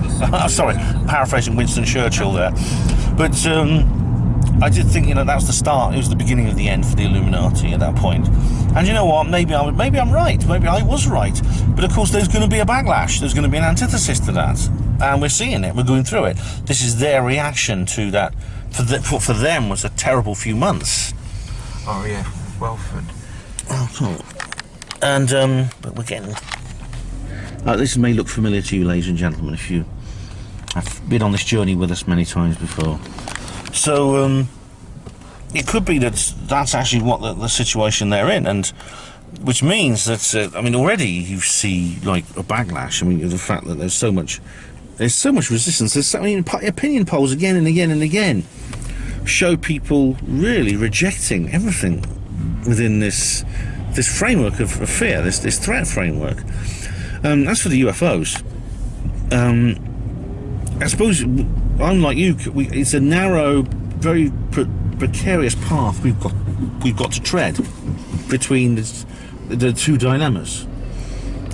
Sorry, paraphrasing Winston Churchill there. But I did think, that was the start. It was the beginning of the end for the Illuminati at that point. And you know what? Maybe I'm right. Maybe I was right. But of course, there's going to be a backlash. There's going to be an antithesis to that. And we're seeing it. We're going through it. This is their reaction to that. For them, was a terrible few months. Oh yeah, Welford. And but we're getting. This may look familiar to you, ladies and gentlemen, if you have been on this journey with us many times before. So it could be that that's actually what the situation they're in, and which means that already you see like a backlash. The fact that there's so much resistance. There's opinion polls again and again and again show people really rejecting everything within this framework of fear, this threat framework. As for the UFOs, I suppose I'm like you. It's a narrow, very precarious path we've got to tread between the two dilemmas.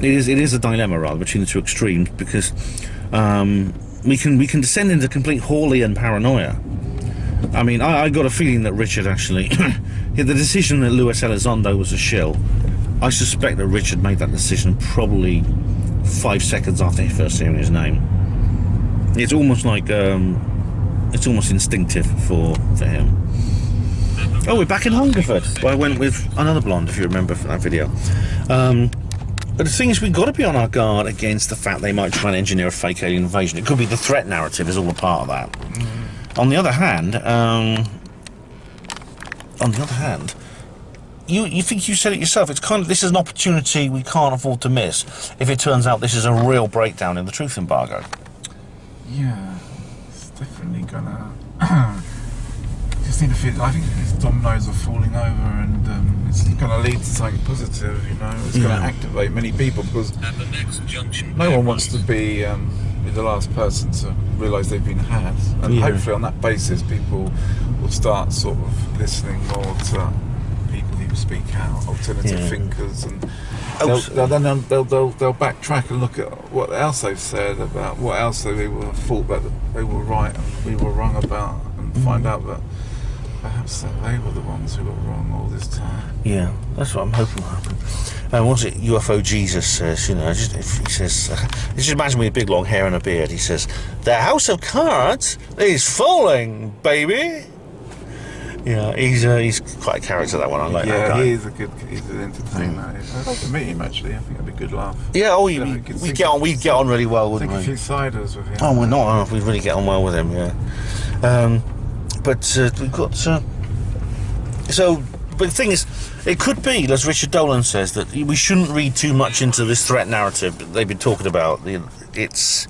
It is a dilemma rather between the two extremes, because we can descend into complete Hawleyan paranoia. I got a feeling that Richard actually the decision that Luis Elizondo was a shill. I suspect that Richard made that decision probably 5 seconds after first hearing his name. It's almost like it's almost instinctive for him. Oh, we're back in Hungerford. Well, I went with another blonde, if you remember, from that video. But the thing is, we've got to be on our guard against the fact they might try and engineer a fake alien invasion. It could be the threat narrative is all a part of that. On the other hand, you think you said it yourself. It's kind of, this is an opportunity we can't afford to miss. If it turns out this is a real breakdown in the truth embargo. Yeah, it's definitely gonna. Just need to feel. I think these dominoes are falling over, and it's going to lead to something positive. You know, it's going to activate many people because At the next junction, no one wants to be the last person to realise they've been had, and hopefully on that basis, people will start sort of listening more to people who speak out, alternative thinkers, and they'll backtrack and look at what else they've said about what else they were thought that they were right and we were wrong about, and find out that perhaps that they were the ones who were wrong all this time. Yeah, that's what I'm hoping will happen. What's it? UFO Jesus says, you know, he says, just imagine with big long hair and a beard. He says, "The house of cards is falling, baby." Yeah, he's quite a character, that one. I like that guy. He's an entertainer. I'd like to meet him actually. I think it'd be a good laugh. Yeah, we get on really well, wouldn't we? Take a few ciders with him. Oh, we're not. We really get on well with him. Yeah. But we've got. But the thing is, it could be, as Richard Dolan says, that we shouldn't read too much into this threat narrative that they've been talking about. It's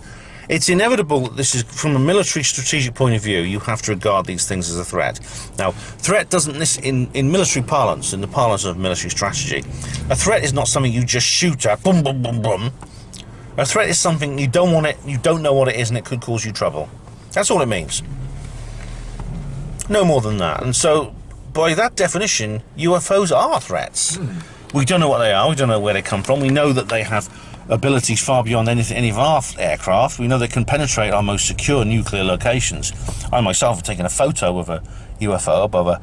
inevitable that this is, from a military strategic point of view, you have to regard these things as a threat. Now, threat doesn't, in military parlance, in the parlance of military strategy, a threat is not something you just shoot at, boom, boom, boom, boom. A threat is something you don't know what it is, and it could cause you trouble. That's all it means. No more than that. And so, by that definition, UFOs are threats. We don't know what they are, we don't know where they come from, we know that they have abilities far beyond any of our aircraft. We know they can penetrate our most secure nuclear locations. I myself have taken a photo of a UFO above a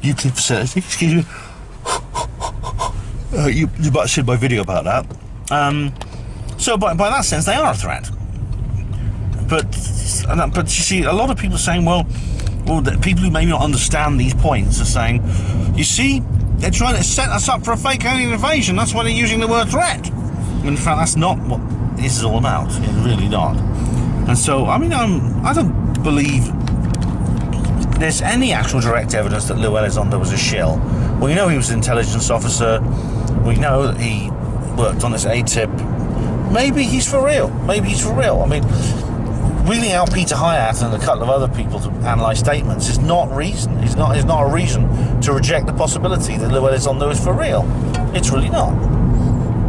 nuclear facility. Excuse me. You might have seen my video about that. So by that sense, they are a threat. But you see, a lot of people are saying, well, the people who maybe not understand these points are saying, you see, they're trying to set us up for a fake alien invasion. That's why they're using the word threat. In fact, that's not what this is all about. It's really not. And so, I mean, I don't believe there's any actual direct evidence that Lou Elizondo was a shill. We know he was an intelligence officer. We know that he worked on this ATIP. Maybe he's for real. I mean, wheeling out Peter Hyatt and a couple of other people to analyse statements is not reason. It's not a reason to reject the possibility that Lou Elizondo is for real. It's really not.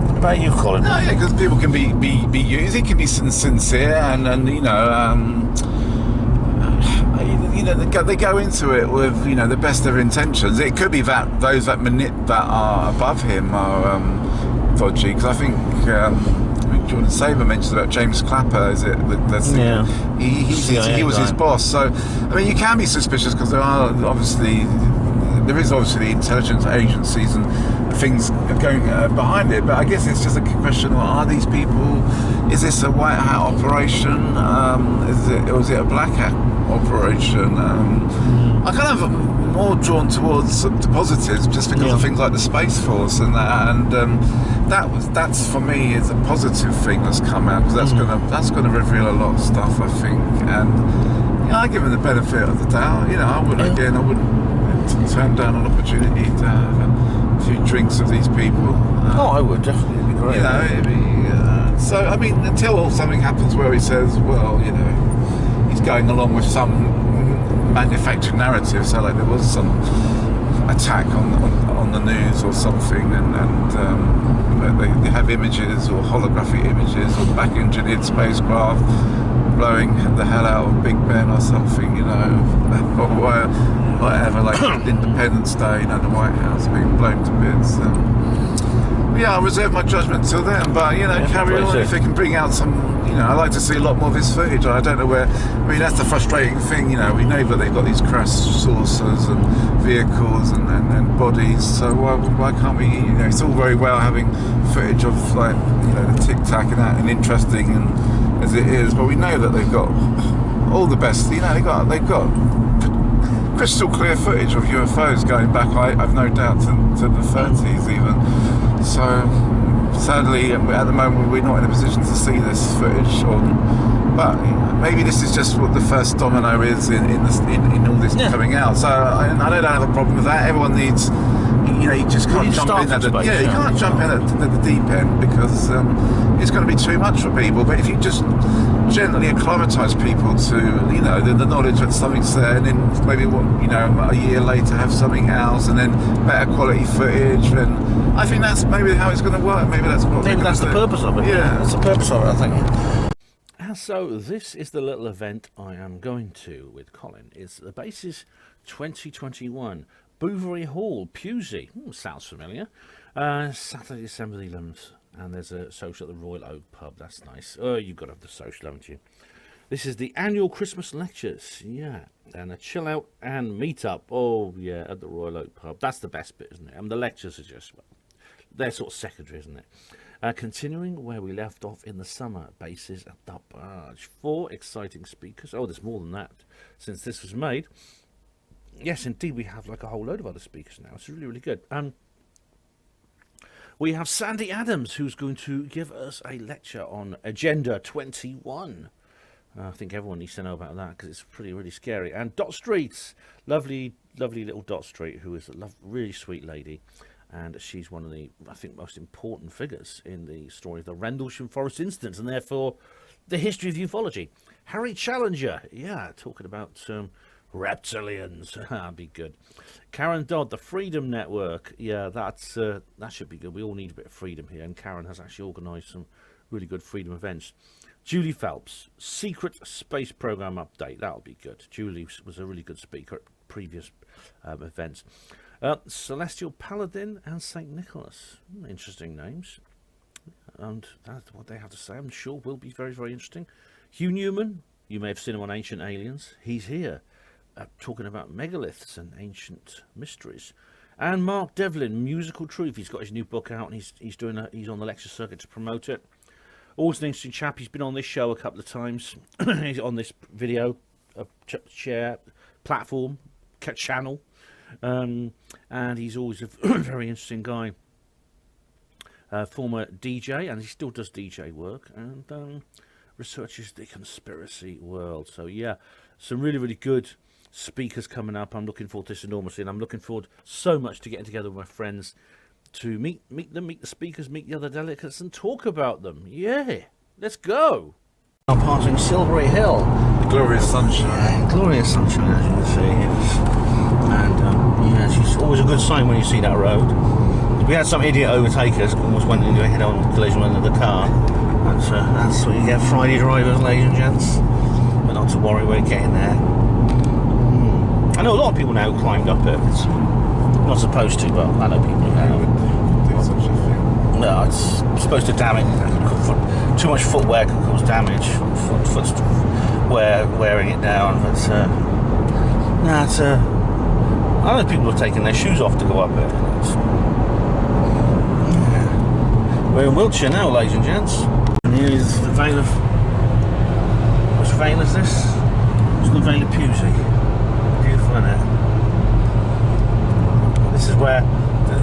What about you, Colin? No, yeah, because people can be used. He can be sincere, and they go into it with the best of intentions. It could be that those that are above him are dodgy. Because I think Jordan Saber mentions about James Clapper. Is it? He was his boss. So I mean, you can be suspicious because there is obviously intelligence agencies and things going behind it, but I guess it's just a question of, are these people, is this a white hat operation, is it a black hat operation? I kind of more drawn towards the positives just because of things like the Space Force and that, and that's for me is a positive thing that's come out, because that's gonna reveal a lot of stuff, I think, and I give them the benefit of the doubt. I wouldn't turn down an opportunity to have a few drinks with these people. I would definitely. It'd be great. So I mean, until something happens where he says, well, he's going along with some manufactured narrative, so like there was some attack on the news or something, and they have images or holographic images or back engineered spacecraft blowing the hell out of Big Ben or something, or whatever, like Independence Day, the White House being blown to bits. I'll reserve my judgment till then, but carry on if they can bring out some. I like to see a lot more of his footage. I don't know where. I mean, that's the frustrating thing. We know that they've got these crash saucers and vehicles and bodies. So why can't we? It's all very well having footage of the tic tac and that, and interesting and as it is, but we know that they've got all the best. They've got crystal clear footage of UFOs going back, I've no doubt, to the 30s even. So sadly, at the moment, we're not in a position to see this footage but maybe this is just what the first domino is in all this coming out. So I don't have a problem with that. Everyone needs, you just can't jump in at the you can't jump in at the deep end, because it's going to be too much for people. But if you just gently acclimatise people to the knowledge that something's there, and then maybe a year later have something else, and then better quality footage, then I think that's maybe how it's going to work. Maybe that's the purpose of it. Yeah, that's the purpose of it, I think. And so this is the little event I am going to with Colin. It's the Bases 2021, Bouverie Hall, Pewsey. Sounds familiar. Saturday, December the 11th, and there's a social at the Royal Oak Pub. That's nice. Oh, you've got to have the social, haven't you? This is the annual Christmas lectures, yeah, and a chill out and meet up. Oh yeah, at the Royal Oak Pub. That's the best bit, isn't it? And the lectures are just, they're sort of secondary, isn't it? Continuing where we left off in the summer, Bases at the Barge. 4 exciting speakers. Oh, there's more than that since this was made. Yes, indeed, we have like a whole load of other speakers now. It's really, really good. We have Sandy Adams, who's going to give us a lecture on Agenda 21. I think everyone needs to know about that because it's really scary. And Dot Street, lovely little Dot Street, who is a really sweet lady. And she's one of the, I think, most important figures in the story of the Rendlesham Forest incident, and therefore the history of ufology. Harry Challenger, yeah, talking about reptilians. That'd be good. Karen Dodd, the Freedom Network, yeah, that should be good. We all need a bit of freedom here, and Karen has actually organised some really good freedom events. Julie Phelps, Secret Space Program update. That'll be good. Julie was a really good speaker at previous events. Celestial Paladin and St. Nicholas. Interesting names. And that's what they have to say, I'm sure, will be very, very interesting. Hugh Newman, you may have seen him on Ancient Aliens. He's here talking about megaliths and ancient mysteries. And Mark Devlin, Musical Truth. He's got his new book out, and he's on the lecture circuit to promote it. Always an interesting chap. He's been on this show a couple of times. He's on this video, share, platform, channel. And he's always a very interesting guy. Former DJ, and he still does DJ work, and researches the conspiracy world. So yeah, some really good speakers coming up. I'm looking forward to this enormously, and I'm looking forward so much to getting together with my friends to meet them, meet the speakers, meet the other delegates, and talk about them. Yeah, let's go. I'm passing Silbury Hill. Glorious sunshine. Yeah, glorious sunshine, as you can see. And yeah, it's always a good sign when you see that road. We had some idiot overtake us, almost went into a head-on collision with the car. That's what you get, Friday drivers, ladies and gents. But not to worry, we're getting there. I know a lot of people now climbed up it. It's not supposed to, but I know people who have. Do such a thing. No, it's supposed to damage. Too much footwear can cause damage. Foot's wearing it down. But I know people have taken their shoes off to go up it. We're in Wiltshire now, ladies and gents. And here's the Vale of... Which Vale is this? It's the Vale of Pewsey. Beautiful, isn't it? This is where,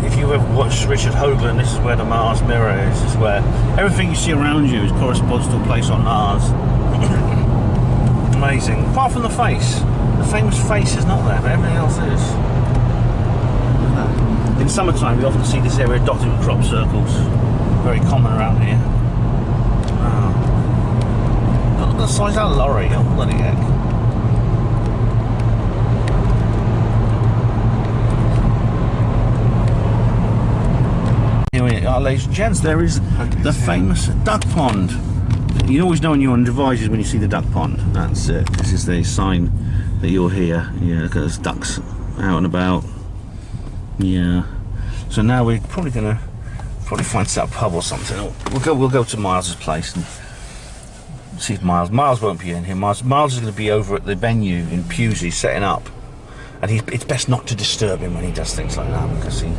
if you've ever watched Richard Hoagland, this is where the Mars mirror is. This is where everything you see around you corresponds to a place on Mars. Amazing. Apart from the face. The famous face is not there, but everything else is. In summertime, we often see this area dotted with crop circles. Very common around here. Oh. Look at the size of that lorry. Oh, bloody heck. Here we are, ladies and gents. There is the famous duck pond. You always know when you're on devices when you see the duck pond. That's it. This is the sign that you're here. Yeah, look at those ducks out and about. Yeah. So now we're probably gonna find a pub or something. We'll go to Miles's place and see if Miles won't be in here. Miles is going to be over at the venue in Pewsey setting up, and it's best not to disturb him when he does things like that because he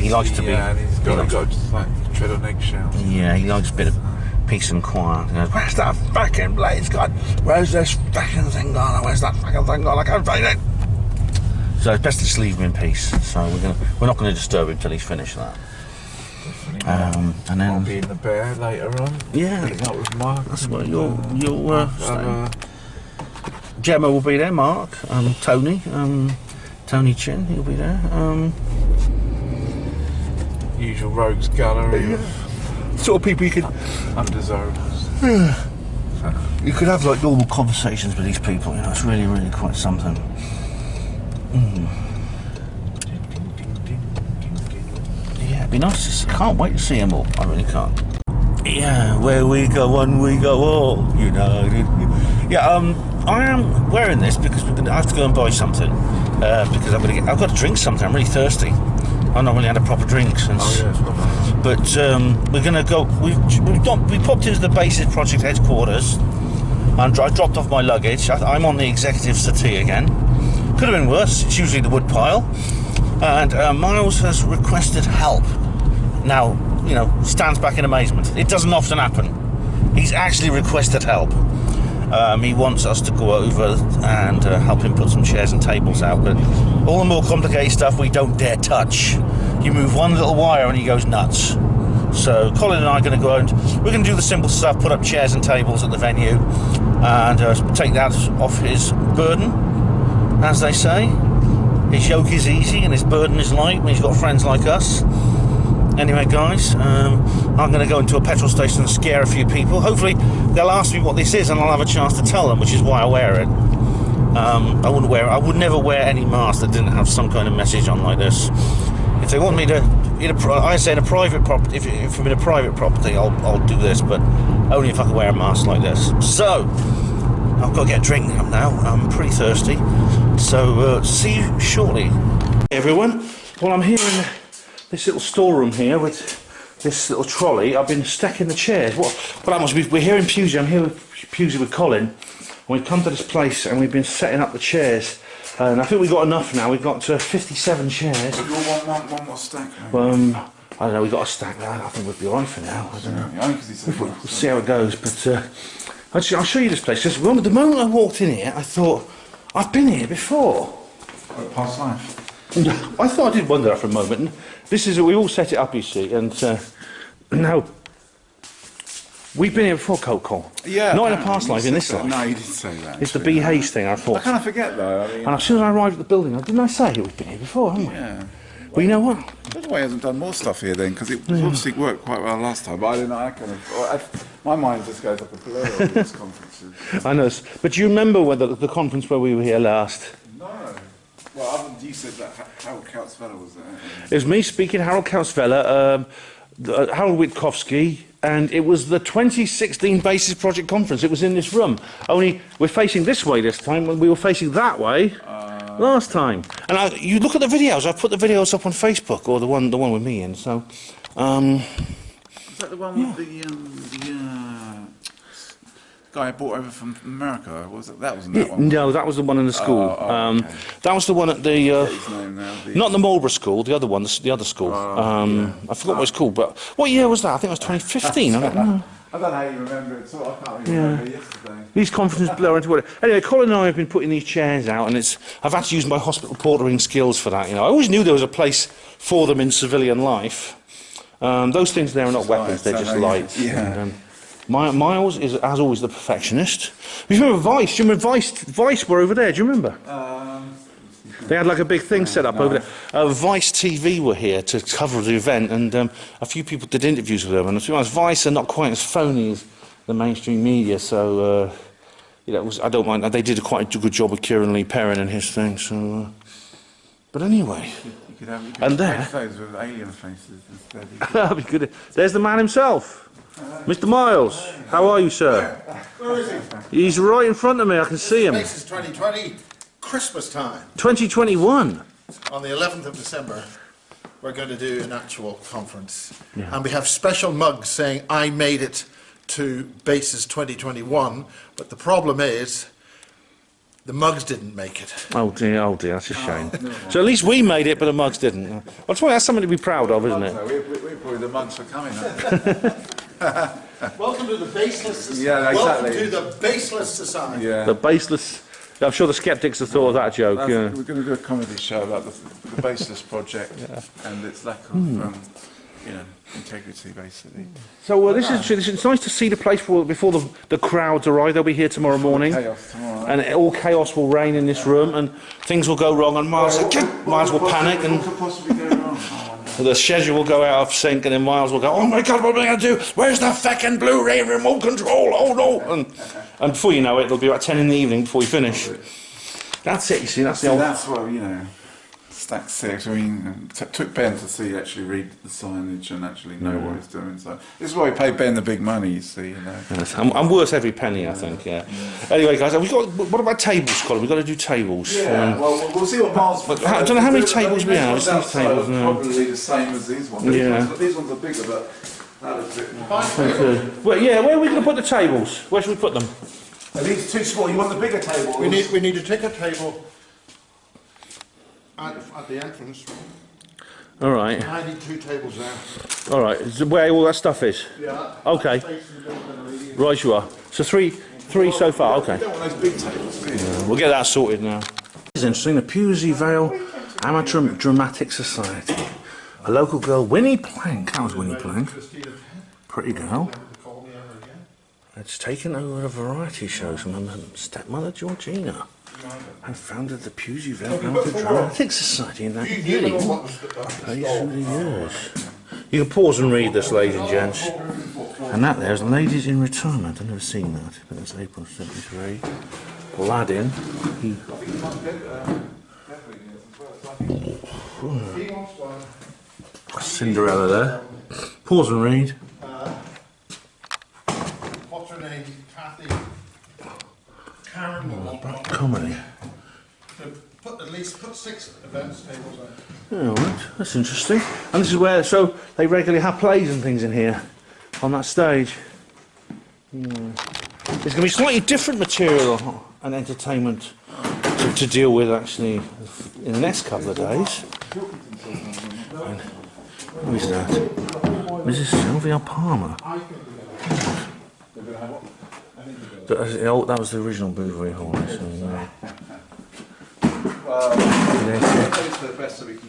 likes to be. Yeah, and he's got to like tread on eggshells. Yeah, he likes a bit of peace and quiet. He goes, where's that fucking blaze gone? Where's this fucking thing gone? Where's that fucking thing gone? I can't find it. So it's best to just leave him in peace. So we're not going to disturb him until he's finished that. And I'll then be in the bear later on. yeah, Meeting up with Mark. that's what you'll Gemma will be there. Mark, Tony, Tony Chin, he'll be there. Usual rogues gallery Sort of people you could of undesirables. you could have like normal conversations with these people. You know, it's really, really quite something. Yeah, it'd be nice to see. Can't wait to see them all. I really can't. Yeah, where we go, one we go all united. Yeah, I am wearing this because I have to go and buy something because I've got to drink something. I'm really thirsty. I've not really had a proper drink since. But we're gonna go. We popped into the Basis Project headquarters, and I dropped off my luggage. I'm on the executive settee again. Could have been worse. It's usually the wood pile. And Miles has requested help. Now, you know, stands back in amazement. It doesn't often happen. He's actually requested help. He wants us to go over and help him put some chairs and tables out, but all the more complicated stuff we don't dare touch. You move one little wire and he goes nuts. So Colin and I are going to go out and we're going to do the simple stuff, put up chairs and tables at the venue and take that off his burden, as they say. His yoke is easy and his burden is light when he's got friends like us. Anyway, guys, I'm going to go into a petrol station and scare a few people. Hopefully, they'll ask me what this is, and I'll have a chance to tell them, which is why I wear it. I would never wear any mask that didn't have some kind of message on like this. If they want me to, I say in a private property. If I'm in a private property, I'll do this, but only if I can wear a mask like this. So, I've got to get a drink now. I'm pretty thirsty. So, see you shortly, everyone. Well, I'm here in this little storeroom here with this little trolley. I've been stacking the chairs. What that must be. We're here in Pewsey. I'm here with Pewsey with Colin. And we've come to this place and we've been setting up the chairs. And I think we've got enough now. We've got 57 chairs. We've got one more stack. I don't know. We've got a stack now. I think we'll be alright for now. I don't know. We'll see how it goes. But actually, I'll show you this place. Because the moment I walked in here, I thought I've been here before. Past life. I thought I did wonder that for a moment. This is we all set it up, you see, and now we've been here before, Cole. Yeah. Not in a past life, in this life. No, you didn't say that. It's the B Hayes thing. I thought. I kind of forget though. I mean, and as soon as I arrived at the building, didn't I say we've been here before, haven't we? yeah. Well, you know what? I don't know why he hasn't done more stuff here then, because it obviously worked quite well last time. But I don't know. My mind just goes like a blur of these conferences. I know, but do you remember the conference where we were here last? No. Well, other than you said that Harold Kautzvella was there. It was me speaking, Harold Kautzvella, Harold Witkowski, and it was the 2016 Basis Project Conference. It was in this room. Only we're facing this way this time, when we were facing that way last time. And you look at the videos. I've put the videos up on Facebook, or the one with me in. So, Is that the one with the guy I brought over from America? That wasn't that one? No, that was the one in the school. Okay. That was the one at the His name now, not the Marlborough school, the other one, the other school. Yeah. I forgot what it's called, but what year was that? I think it was 2015. I don't know. I don't know how you remember it, so I can't really remember yesterday. These conferences blur into what. Anyway, Colin and I have been putting these chairs out, and I've had to use my hospital portering skills for that. You know, I always knew there was a place for them in civilian life. Those things there are not weapons; they're just lights. Yeah. And, Miles is, as always, the perfectionist. You remember Vice? Do you remember Vice were over there? Do you remember? They had like a big thing set up over there. Vice TV were here to cover the event, and a few people did interviews with them. And to be honest, Vice are not quite as phony as the mainstream media, so you know, I don't mind. They did quite a good job with Kieran Lee Perrin and his thing. So, but anyway, You could have and there, those with alien faces instead. that'd be good. There's the man himself. Mr. Miles, how are you, sir? Where is he? He's right in front of me, I can see him. This is 2020, Christmas time. 2021. On the 11th of December, we're going to do an actual conference. And we have special mugs saying, I made it to Basis 2021. But the problem is, the mugs didn't make it. Oh dear, that's a shame. So at least we made it, but the mugs didn't. That's something to be proud of, isn't it? We're probably the monks for coming. Welcome to the Baseless Society. Yeah, exactly. Welcome to the Baseless Society. Yeah. The baseless. I'm sure the skeptics have thought of that joke. Yeah. We're going to do a comedy show about the Baseless Project and its lack of you know, integrity basically. So this is it's nice to see the place before the crowds arrive. They'll be here tomorrow morning, Chaos tomorrow. and all chaos will reign in this room, and things will go wrong, and Miles will panic, and What could possibly go wrong? the schedule will go out of sync, and then Miles will go, "Oh my God, what am I going to do? Where's the fucking Blu-ray remote control? Oh no!" And before you know it, it'll be about 10 in the evening before we finish. That's it. You see, that's the old. That's what, you know. Stack 6. I mean, took Ben to actually read the signage and actually know what he's doing. So this is why we pay Ben the big money. You see, you know. Yes, I'm worth every penny, I think. Yeah. Anyway, guys, what about tables, Colin? We've got to do tables. Yeah. Well, we'll see what Miles. But I don't know how many tables we have. It's these tables now. Probably the same as these ones. These ones are bigger, but that looks a bit more. Well, yeah. Where are we going to put the tables? Where should we put them? Are these too small? You want the bigger table? We need a ticket table at the entrance. All right. I need 2 tables there. All right. Is it where all that stuff is? Yeah. Okay. Right, you are. So three so far. Okay. You don't want those big tables, do you? We'll get that sorted now. This is interesting. The Pewsey Vale Amateur Dramatic Society. A local girl, Winnie Plank. That was Winnie Plank. Pretty girl. It's taken over a variety shows from her stepmother Georgina, and founded the Pewsey Vale Amateur Dramatic Society in that year. Through the years. You can pause and read this, ladies and gents. And that there's Ladies in Retirement. I've never seen that, but that's April 73. Aladdin. Cinderella there. Pause and read. What's her name? Kathy. Karen. Comedy. At least put 6 events tables there. Oh, right. That's interesting. And this is where, so they regularly have plays and things in here, on that stage. There's going to be slightly different material and entertainment to deal with actually in the next couple of days. And who is that? Mrs. Sylvia Palmer. That was the original Bouverie Hall.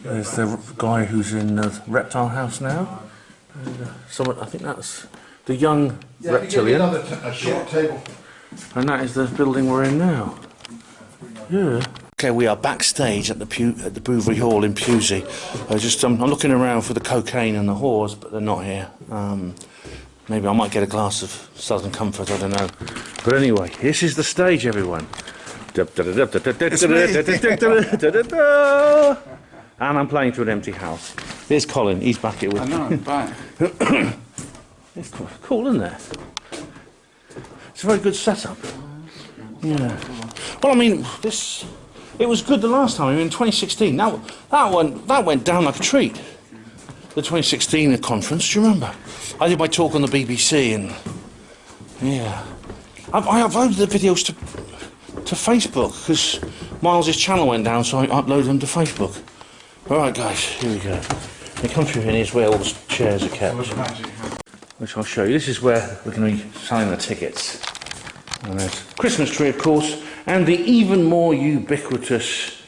There's the guy who's in the reptile house now. Someone, I think that's the young reptilian. A short table. And that is the building we're in now. Yeah. Okay, we are backstage at the Bouverie Hall in Pewsey. I'm looking around for the cocaine and the whores, but they're not here. Maybe I might get a glass of Southern Comfort, I don't know. But anyway, this is the stage, everyone. And I'm playing to an empty house. Here's Colin, he's back here with me. I know, I'm back. It's cool, isn't it? It's a very good setup. Yeah. Well, I mean, it was good the last time. I mean, in 2016. That went down like a treat. The 2016 conference. Do you remember? I did my talk on the BBC, and yeah, I uploaded the videos to Facebook because Miles' channel went down, so I uploaded them to Facebook. All right, guys, here we go. The country in is where all the chairs are kept, which I'll show you. This is where we're going to be selling the tickets. And there's Christmas tree, of course, and the even more ubiquitous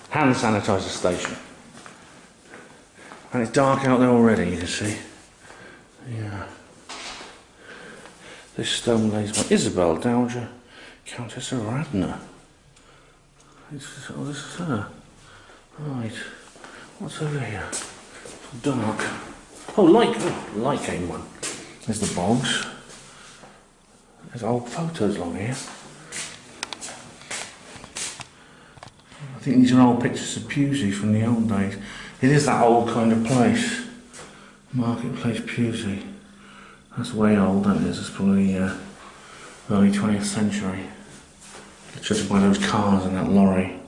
hand sanitizer station. And it's dark out there already, you can see. Yeah. This stone lays by Isabel, Dowager, Countess of Radnor. This is her. Right. What's over here? It's dark. Oh, light came one. There's the bogs. There's old photos along here. I think these are old pictures of Pewsey from the old days. It is that old kind of place. Marketplace Pewsey. That's way old, that is. It's probably early 20th century. Just by those cars and that lorry.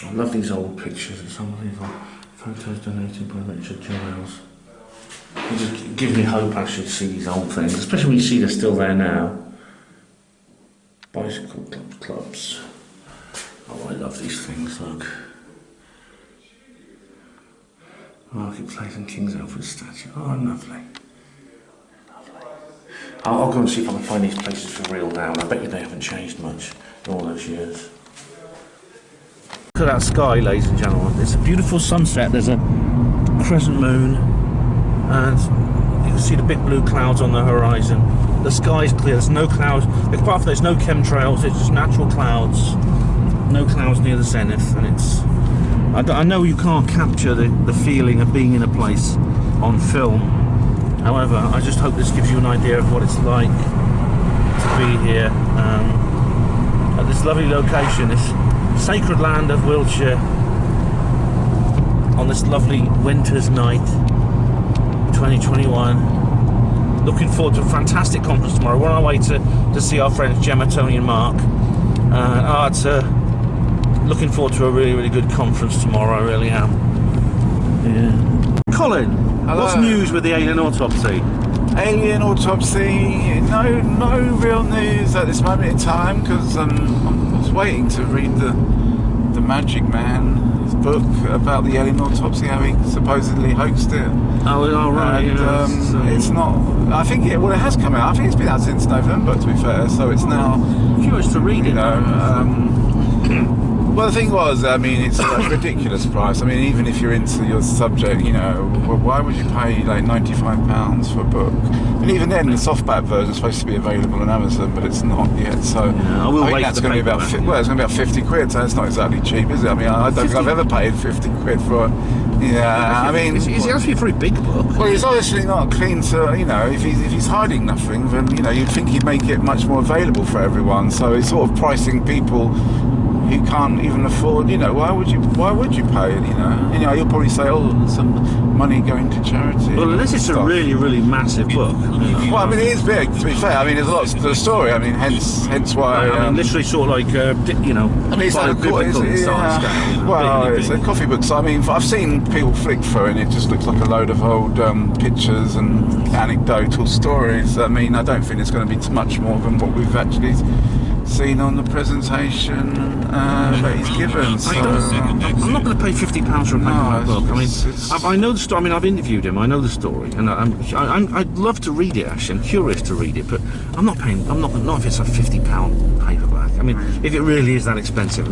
I love these old pictures. It's unbelievable. Photos donated by Richard Giles. It just gives me hope actually to see these old things, especially when you see they're still there now. Bicycle clubs. Oh, I love these things, look. Marketplace and King's Alfred statue. Oh, lovely. Lovely. I'll go and see if I can find these places for real now. I bet you they haven't changed much in all those years. Look at that sky, ladies and gentlemen. It's a beautiful sunset. There's a crescent moon, and you can see the big blue clouds on the horizon. The sky's clear. There's no clouds. Apart from there's no chemtrails. It's just natural clouds. No clouds near the zenith, and it's. I know you can't capture the feeling of being in a place on film. However, I just hope this gives you an idea of what it's like to be here at this lovely location, this sacred land of Wiltshire, on this lovely winter's night, 2021. Looking forward to a fantastic conference tomorrow. We're on our way to see our friends Gemma, Tony and Mark. Looking forward to a really, really good conference tomorrow, I really am. Yeah. Colin, Hello. What's news with the alien autopsy? Alien autopsy, no real news at this moment in time, because I was waiting to read the Magic Man's book about the alien autopsy, how he supposedly hoaxed it. Oh right. And, it's not. I think it has come out. I think it's been out since November, to be fair. So it's now. Curious to read it. Well, the thing was, I mean, it's a ridiculous price. I mean, even if you're into your subject, well, why would you pay like £95 for a book? And even then, the softback version is supposed to be available on Amazon, but it's not yet. So I think that's going to be about it's going to be about 50 quid. So it's not exactly cheap, is it? I mean, I don't think I've ever paid 50 quid for. Yeah, I mean, is it actually a very big book? Well, he's obviously not keen to, if he's hiding nothing, then you'd think he'd make it much more available for everyone. So he's sort of pricing people who can't even afford. Why would you pay it? You'll probably say, oh, some money going to charity. Well, unless it's a really, really massive book. Well, I mean, it is big. To be fair, I mean, there's a lot to the story. I mean, hence why. I mean, literally sort of like I mean, it's like biblical in size scale. Well, really it's big. a coffee book. So I mean, I've seen people flick through, and it just looks like a load of old pictures and anecdotal stories. I mean, I don't think it's going to be much more than what we've actually seen on the presentation that he's given. So, I'm not going to pay £50 for a paperback book. I mean, I know the story. I mean, I've interviewed him. I know the story, and I'd love to read it. Actually, I'm curious to read it, but I'm not paying. I'm not if it's a £50 paperback. I mean, if it really is that expensive,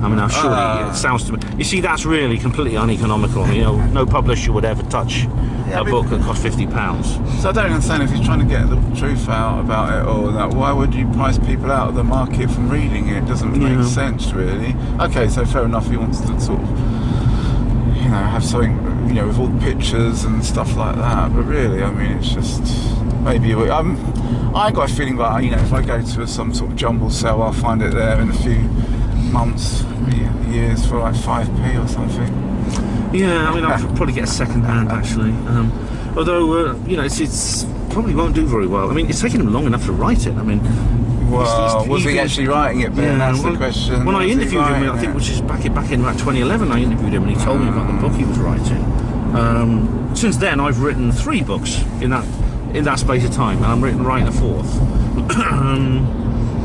I'm sure it sounds to me. You see, that's really completely uneconomical. No publisher would ever touch a book that costs £50. So I don't understand if he's trying to get the truth out about it or that. Why would you price people out of the market from reading it? It doesn't make sense, really. Okay, so fair enough. He wants to sort of, have something, with all the pictures and stuff like that. But really, I mean, it's just maybe. I got a feeling that if I go to some sort of jumble sale, I'll find it there in a few months, years for like 5p or something. Yeah, I mean, I'll probably get a second hand actually. Although, it's probably won't do very well. I mean, it's taken him long enough to write it. I mean, well, was he actually writing it, Ben? That's the question. When I interviewed him, I think, which is back in about 2011, I interviewed him and he told me about the book he was writing. Since then, I've written 3 books in that space of time, and I'm writing a 4th.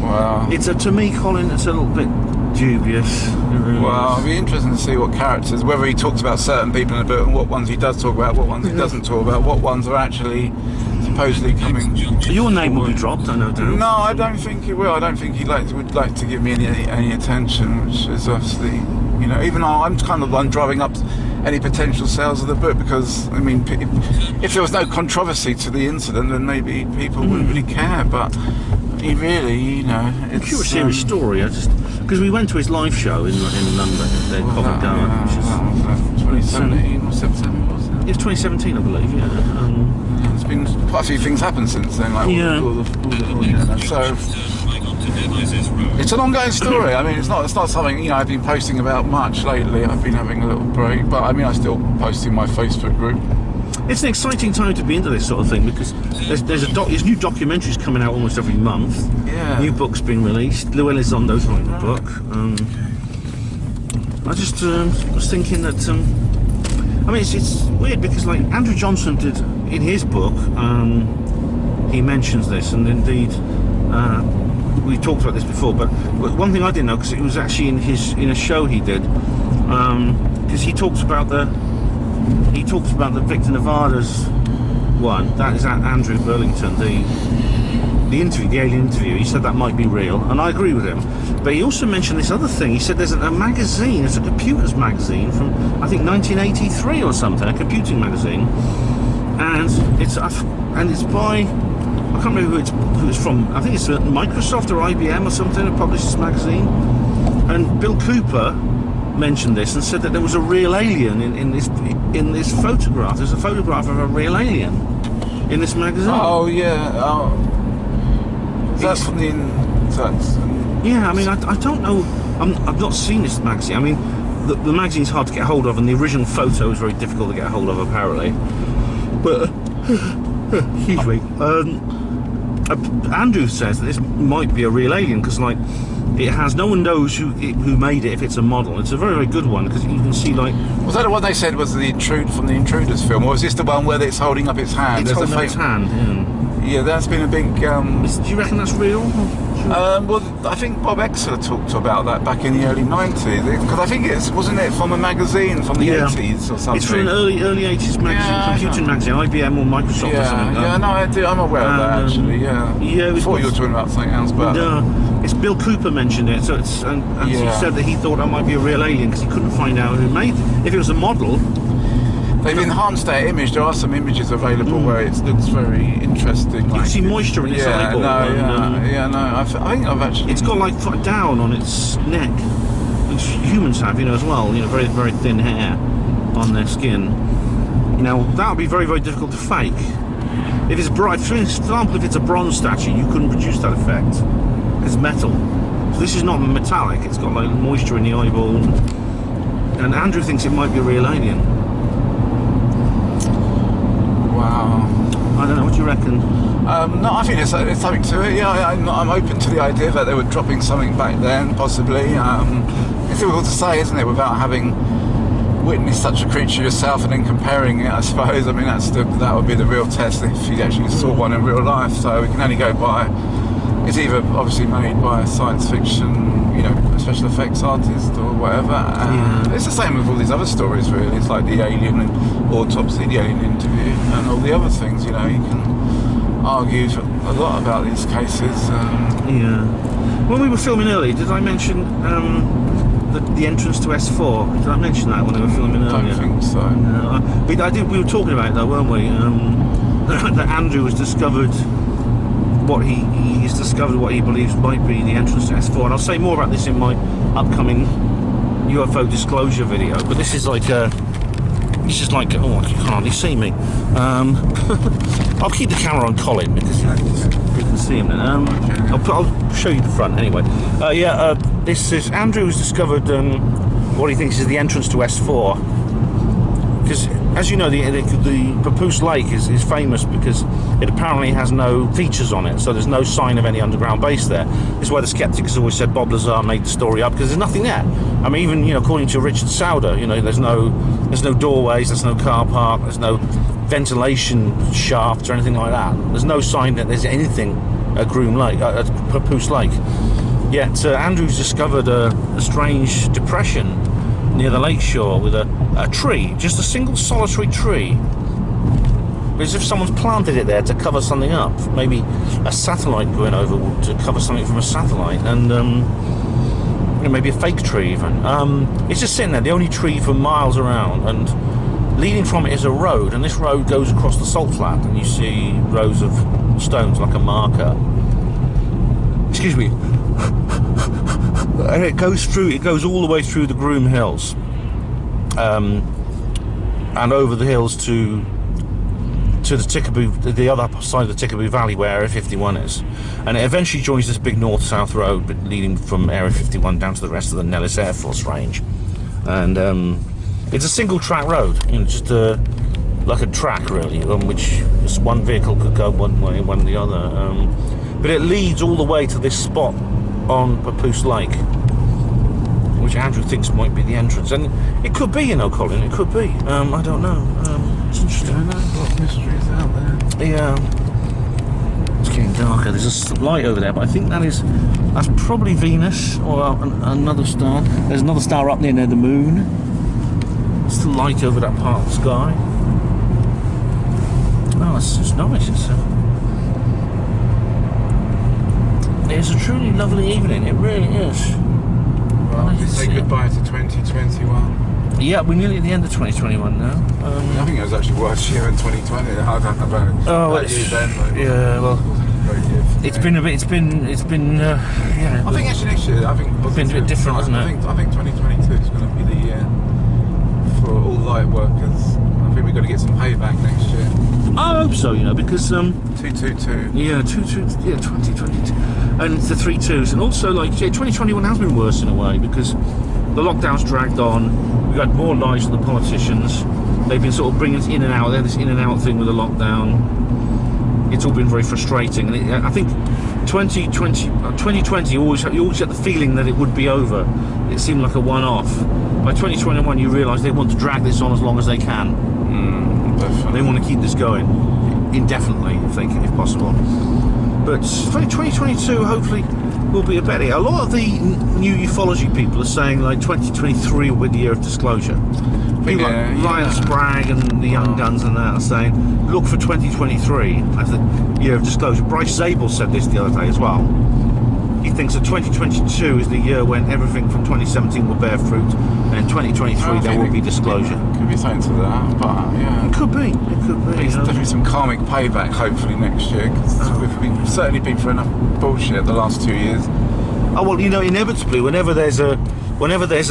Wow. To me, Colin, it's a little bit dubious. Well, it'll be interesting to see what characters, whether he talks about certain people in the book and what ones he does talk about, what ones he doesn't talk about, what ones are actually supposedly coming. Your name will be dropped, I know. No, I don't think he will. I don't think he would like to give me any attention, which is obviously, even though I'm driving up any potential sales of the book, because I mean, if there was no controversy to the incident, then maybe people wouldn't really care. But he really, it's a pure serious story. Because we went to his live show in London, at Covent Garden, which is 2017 or September, wasn't it? It's 2017, I believe. Yeah. There's been quite a few things happened since then, like so. It's an ongoing story. I mean, it's not something I've been posting about much lately. I've been having a little break, but I mean, I still post in my Facebook group. It's an exciting time to be into this sort of thing because there's new documentaries coming out almost every month. Yeah. New books being released. Lou Elizondo's writing a book. I just was thinking that. I mean, it's weird because like Andrew Johnson did in his book. He mentions this, and indeed. We talked about this before, but one thing I didn't know, because it was actually in a show he did, because he talks about the Victor Nevada's one. That is Andrew Burlington, the interview, the alien interview, he said that might be real, and I agree with him. But he also mentioned this other thing. He said there's a magazine, it's a computers magazine from, I think, 1983 or something, a computing magazine, and it's by, I can't remember who it's from. I think it's Microsoft or IBM or something that published this magazine. And Bill Cooper mentioned this and said that there was a real alien in this photograph. There's a photograph of a real alien in this magazine. Oh yeah. Oh. That's from the. Yeah, I mean, I don't know. I've not seen this magazine. I mean, the magazine's hard to get hold of, and the original photo is very difficult to get hold of, apparently. But excuse me. Andrew says that this might be a real alien because, like, it has, no one knows who made it if it's a model. It's a very, very good one because you can see, like... Was that the one they said was the from the Intruders film, or was this the one where it's holding up its hand? It's holding up its hand, yeah. Yeah, that's been a big... Do you reckon that's real? Well, I think Bob Exler talked about that back in the early 90s, because I think wasn't it from a magazine from the 80s or something? It's from an early 80s magazine, computing magazine, IBM or Microsoft or something. No, I'm aware of that, actually, yeah. Yeah, I thought you were talking about something else, but... No, it's Bill Cooper mentioned it, so it's, and he said that he thought that might be a real alien because he couldn't find out who made it. If it was a model... They've enhanced that image. There are some images available where it looks very interesting. You can see moisture in its eyeball. I think I've actually... It's got, like, down on its neck, which humans have, as well. Very, very thin hair on their skin. Now, that would be very, very difficult to fake. If it's bright, for example, if it's a bronze statue, you couldn't produce that effect. It's metal. So this is not metallic. It's got, like, moisture in the eyeball. And Andrew thinks it might be a real alien. Wow. I don't know, what do you reckon? No, I think there's something to it. Yeah, I'm open to the idea that they were dropping something back then, possibly. It's difficult to say, isn't it, without having witnessed such a creature yourself and then comparing it, I suppose. I mean, that would be the real test if you actually saw one in real life. So we can only go by... It's either obviously made by a science fiction, a special effects artist or whatever. It's the same with all these other stories, really. It's like the alien autopsy, the alien interview, and all the other things. You can argue a lot about these cases. When we were filming earlier, did I mention the entrance to S4? Did I mention that when we were filming earlier? I don't think so. We were talking about it though, weren't we? That Andrew has discovered he's discovered what he believes might be the entrance to S4, and I'll say more about this in my upcoming UFO disclosure video. But this is like oh, you can hardly see me. I'll keep the camera on Colin because you can see him then. I'll show you the front anyway. This is Andrew's discovered what he thinks is the entrance to S4, because as you know, the Papoose Lake is famous because it apparently has no features on it, so there's no sign of any underground base there. This is why the skeptics always said Bob Lazar made the story up, because there's nothing there. I mean, even according to Richard Sauder, there's no doorways, there's no car park, there's no ventilation shafts or anything like that. There's no sign that there's anything at Groom Lake, at Papoose Lake. Yet Andrew's discovered a strange depression near the lake shore with a tree, just a single solitary tree, as if someone's planted it there to cover something up, maybe a satellite going over to cover something from a satellite, and maybe a fake tree even. It's just sitting there, the only tree for miles around, and leading from it is a road, and this road goes across the salt flat, and you see rows of stones like a marker. Excuse me. And it goes all the way through the Groom Hills, and over the hills to the Tickaboo, the other side of the Tickaboo Valley where Area 51 is, and it eventually joins this big north-south road leading from Area 51 down to the rest of the Nellis Air Force Range, and it's a single-track road, just like a track really, on which just one vehicle could go one way, one the other, but it leads all the way to this spot on Papoose Lake, which Andrew thinks might be the entrance, and it could be, Colin. It could be. I don't know. It's interesting. I know what mysteries out there. Yeah. It's getting darker. There's a light over there, but I think that's probably Venus or another star. There's another star up near the moon. It's the light over that part of the sky. Oh, it's nice. It's a truly lovely evening. It really is. Well, we say goodbye to 2021. Yeah, we're nearly at the end of 2021 now. I think it was actually worse year in 2020. I don't know about that year then. But yeah, well, great year. it's been a bit. It's been. Yeah. I think actually next year, I think It's been a bit different, hasn't it? I think 2022 is going to be the year for all light workers. I think we've got to get some payback next year. I hope so, because 222. yeah, 2022, and it's the 3-2s, and also 2021 has been worse in a way because the lockdown's dragged on. We've had more lies from the politicians. They've been sort of bringing us in and out. They had this in and out thing with the lockdown. It's all been very frustrating, and I think 2020 you always get the feeling that it would be over. It seemed like a one-off. By 2021 you realise they want to drag this on as long as they can. They want to keep this going indefinitely if possible. But 2022 hopefully will be a better year. A lot of the new ufology people are saying 2023 will be the year of disclosure. People like Ryan Sprague and the Young Guns and that are saying look for 2023 as the year of disclosure. Bryce Zabel said this the other day as well. He thinks that 2022 is the year when everything from 2017 will bear fruit, and in 2023 there will be disclosure. Could be something to that, but yeah. It could be. There's definitely some karmic payback hopefully next year, because we've certainly been through enough bullshit the last 2 years. Oh well, inevitably, whenever there's a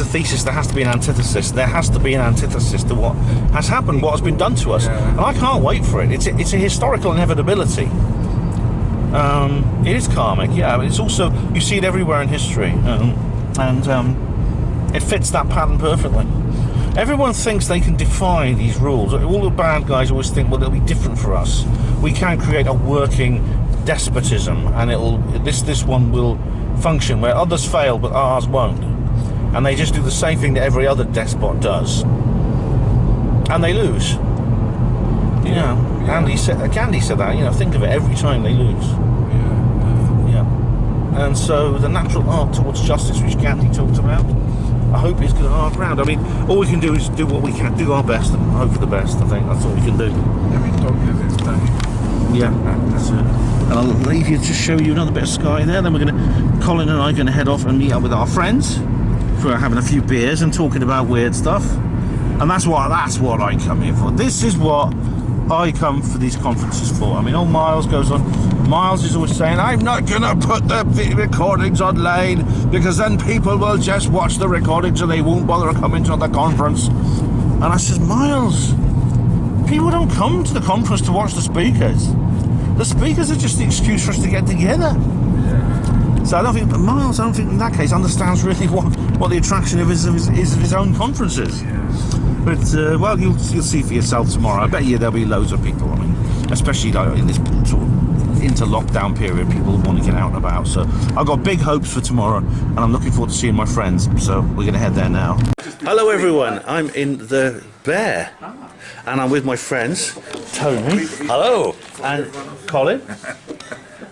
thesis, there has to be an antithesis. There has to be an antithesis to what has happened, what has been done to us, and I can't wait for it. It's a historical inevitability. It is karmic, yeah, but it's also, you see it everywhere in history, and it fits that pattern perfectly. Everyone thinks they can defy these rules. All the bad guys always think, well, they'll be different for us. We can create a working despotism, and this one will function where others fail, but ours won't. And they just do the same thing that every other despot does, and they lose. Gandhi said that. Think of it, every time they lose. Yeah. And so the natural arc towards justice, which Gandhi talked about, I hope is good hard ground. I mean, all we can do is do what we can, do our best, and hope for the best. I think that's all we can do. Every dog has its day. Yeah, that's it. And I'll leave you to show you another bit of sky there. Then Colin and I are going to head off and meet up with our friends for having a few beers and talking about weird stuff. And that's what I come here for. This is what I come for these conferences for. I mean, old Miles goes on. Miles is always saying, I'm not going to put the recordings online because then people will just watch the recordings and they won't bother coming to the conference. And I says, Miles, people don't come to the conference to watch the speakers. The speakers are just the excuse for us to get together. So I don't think in that case understands really what the attraction of his own conferences. But well, you'll see for yourself tomorrow. I bet you there'll be loads of people. I mean, especially in this sort of into lockdown period, people want to get out and about. So I've got big hopes for tomorrow, and I'm looking forward to seeing my friends. So we're going to head there now. Hello, everyone. I'm in the Bear, and I'm with my friends Tony. Hello, and Colin.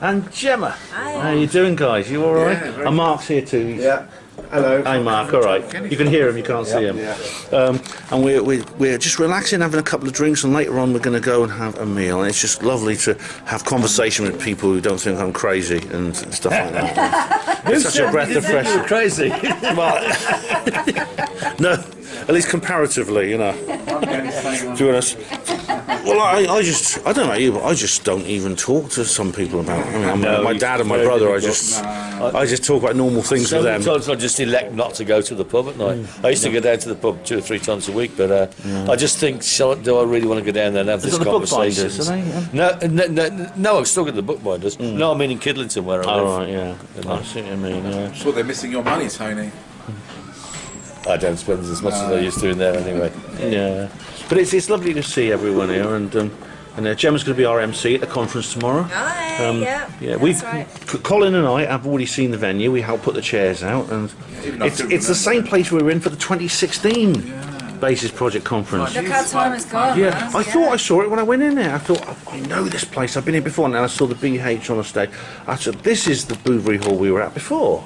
And Gemma. Hi. How you doing, guys? You all right? Yeah, and Mark's here too. Yeah. Hello. Hi, Mark. All right. You can hear him. You can't see him. Yeah. And we're just relaxing, having a couple of drinks, and later on we're going to go and have a meal. And it's just lovely to have conversation with people who don't think I'm crazy and stuff like that. It's such a breath of fresh air. Crazy. Well, no, at least comparatively, To be honest. Well, I don't know you, but I just don't even talk to some people about. I mean, my dad and my brother. I just talk about normal things with them. Sometimes I just elect not to go to the pub at night. I used to go down to the pub 2 or 3 times a week, but I just think, do I really want to go down there and have this conversation? No, I'm still at the bookbinders. No, I mean in Kidlington where I live. Oh, right, yeah. I see what you mean. Yeah. Sure, they're missing your money, Tony. I don't spend as much as I used to in there anyway. Yeah, but it's lovely to see everyone here, and Gemma's going to be our MC at the conference tomorrow. Hi, yeah. Colin and I have already seen the venue. We helped put the chairs out, and it's the same place we were in for the 2016 Basis Project Conference. Look how time has gone. Yeah, I thought I saw it when I went in there. I thought, I know this place. I've been here before, and then I saw the BH on the stage. I said, this is the Bouverie Hall we were at before.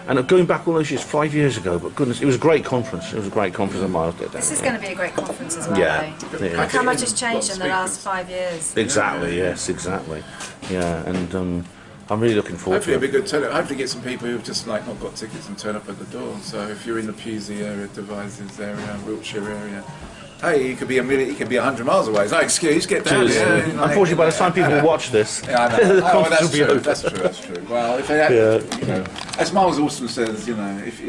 And going back all those years, 5 years ago, but goodness, it was a great conference. It was a great conference at Miles did. This is going to be a great conference as well, yeah. though. Look how much has changed in the last 5 years. Exactly, yes, exactly. Yeah, and I'm really looking forward Hopefully to it'll it. be good. Hopefully get some people who've just like not got tickets and turn up at the door. So if you're in the Pusey area, Devizes area, Wiltshire area, hey, you could be a million, you could be 100 miles away. It's no excuse. Get down here. Unfortunately, by the time people watch this, Yeah, I know. the Oh, conference will be over. That's true. Well, if they have, you know, as Miles Austin says, you know, if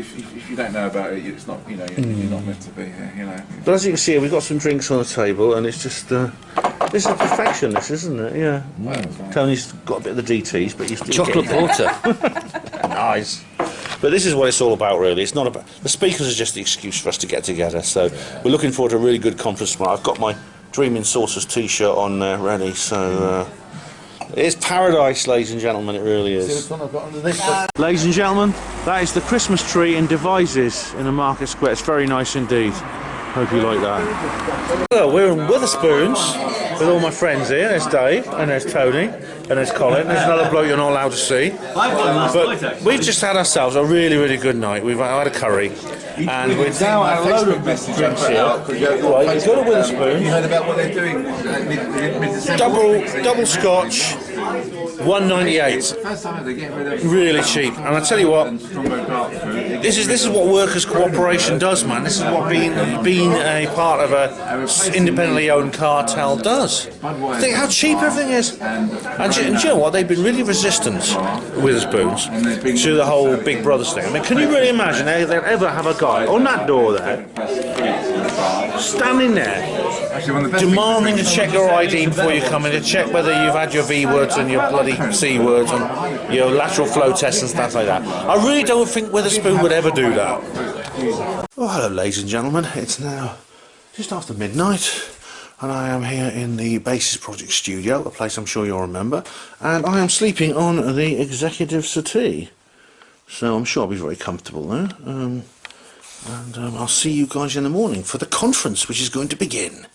you don't know about it, it's not, you know, you're not meant to be here. You know. But as you can see, we've got some drinks on the table, and it's just this is perfection, this, isn't it? Yeah. Tony's got a bit of the DTs, but he's still Chocolate porter. nice. But this is what it's all about, really. It's not about the speakers are just the excuse for us to get together. So we're looking forward to a really good conference tomorrow. I've got my Dreaming Saucers T-shirt on there ready. So it's paradise, ladies and gentlemen. It really is. See this one I've got underneath? Ladies and gentlemen, that is the Christmas tree in Devizes in the Market Square. It's very nice indeed. Hope you like that. Well, we're in Witherspoons with all my friends here. There's Dave, and there's Tony, and there's Colin. There's another bloke you're not allowed to see. But we've just had ourselves a really, really good night. We've had a curry, and we're now at a load of drinks here. Right, you've got a Witherspoon. You heard about what they're doing? Double Scotch, $1.98. First time they're getting rid of Really cheap. And I tell you what, this is what workers' cooperation does, man. This is what being a part of a independently owned cartel does. Think how cheap everything is. And do you know what? They've been really resistant, Witherspoons, to the whole Big Brothers thing. I mean, can you really imagine they'll ever have a guy on that door there, standing there, demanding to check your ID before you come in, to check whether you've had your V words and your bloody C words and your lateral flow tests and stuff like that. I really don't think Witherspoon would ever do that. Oh, hello, ladies and gentlemen. It's now just after midnight, and I am here in the Basis Project studio, a place I'm sure you'll remember, and I am sleeping on the executive settee. So I'm sure I'll be very comfortable there. I'll see you guys in the morning for the conference, which is going to begin.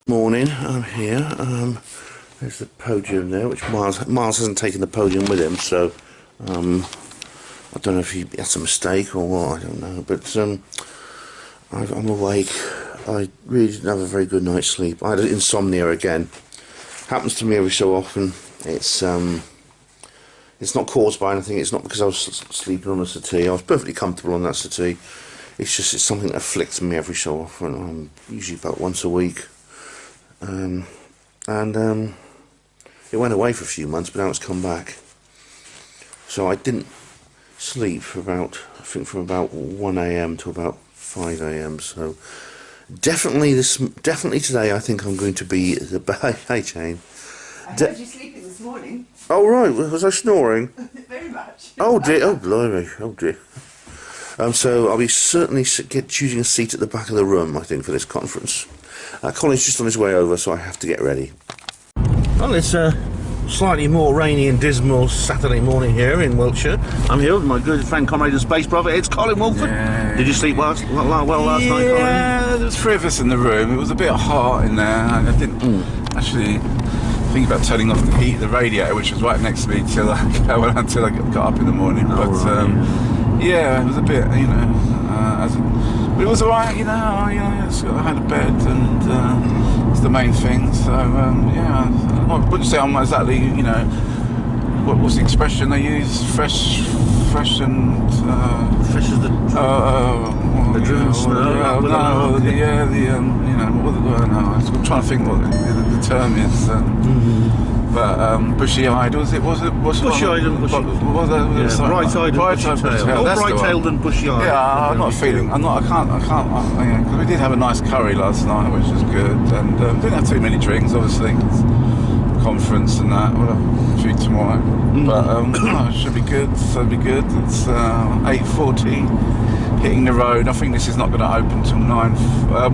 Morning, I'm here. There's the podium there, which Miles hasn't taken the podium with him, so I don't know if that's a mistake or what, I don't know. But I'm awake. I really didn't have a very good night's sleep. I had insomnia again. Happens to me every so often. It's not caused by anything. It's not because I was sleeping on a settee. I was perfectly comfortable on that settee. It's something that afflicts me every so often. Usually about once a week. It went away for a few months, but now it's come back. So I didn't sleep for about 1 a.m. to about 5 a.m. So definitely today I think I'm going to be the hey Jane. I heard you sleeping this morning. Oh right, was I snoring? Very much. Oh dear, oh blimey, oh dear. So I'll be certainly choosing a seat at the back of the room, I think, for this conference. Colin's just on his way over, so I have to get ready. Well, it's a slightly more rainy and dismal Saturday morning here in Wiltshire. I'm here with my good friend, comrade and space brother. It's Colin Wolford. Yeah. Did you sleep well last night, Colin? Yeah, there was 3 of us in the room. It was a bit hot in there. I didn't actually think about turning off the heat of the radiator, which was right next to me until I got up in the morning. Yeah, it was a bit, you know, but it was alright, you know. I had a bed, and it's the main thing. So yeah, I wouldn't say I'm exactly, you know, what's the expression they use? Fresh and Fresh as the driven snow. I'm trying to think what the term is. But bushy-eyed, was it? Bushy-eyed and bushy. Bright-eyed and bushy-tailed. More bright-tailed than bushy-eyed. Yeah, I can't. Because we did have a nice curry last night, which was good, and didn't have too many drinks, obviously. Conference and that. We'll have a few tomorrow, but it should be good. So it'll be good. It's 8:40. Hitting the road. I think this is not going to open till 9.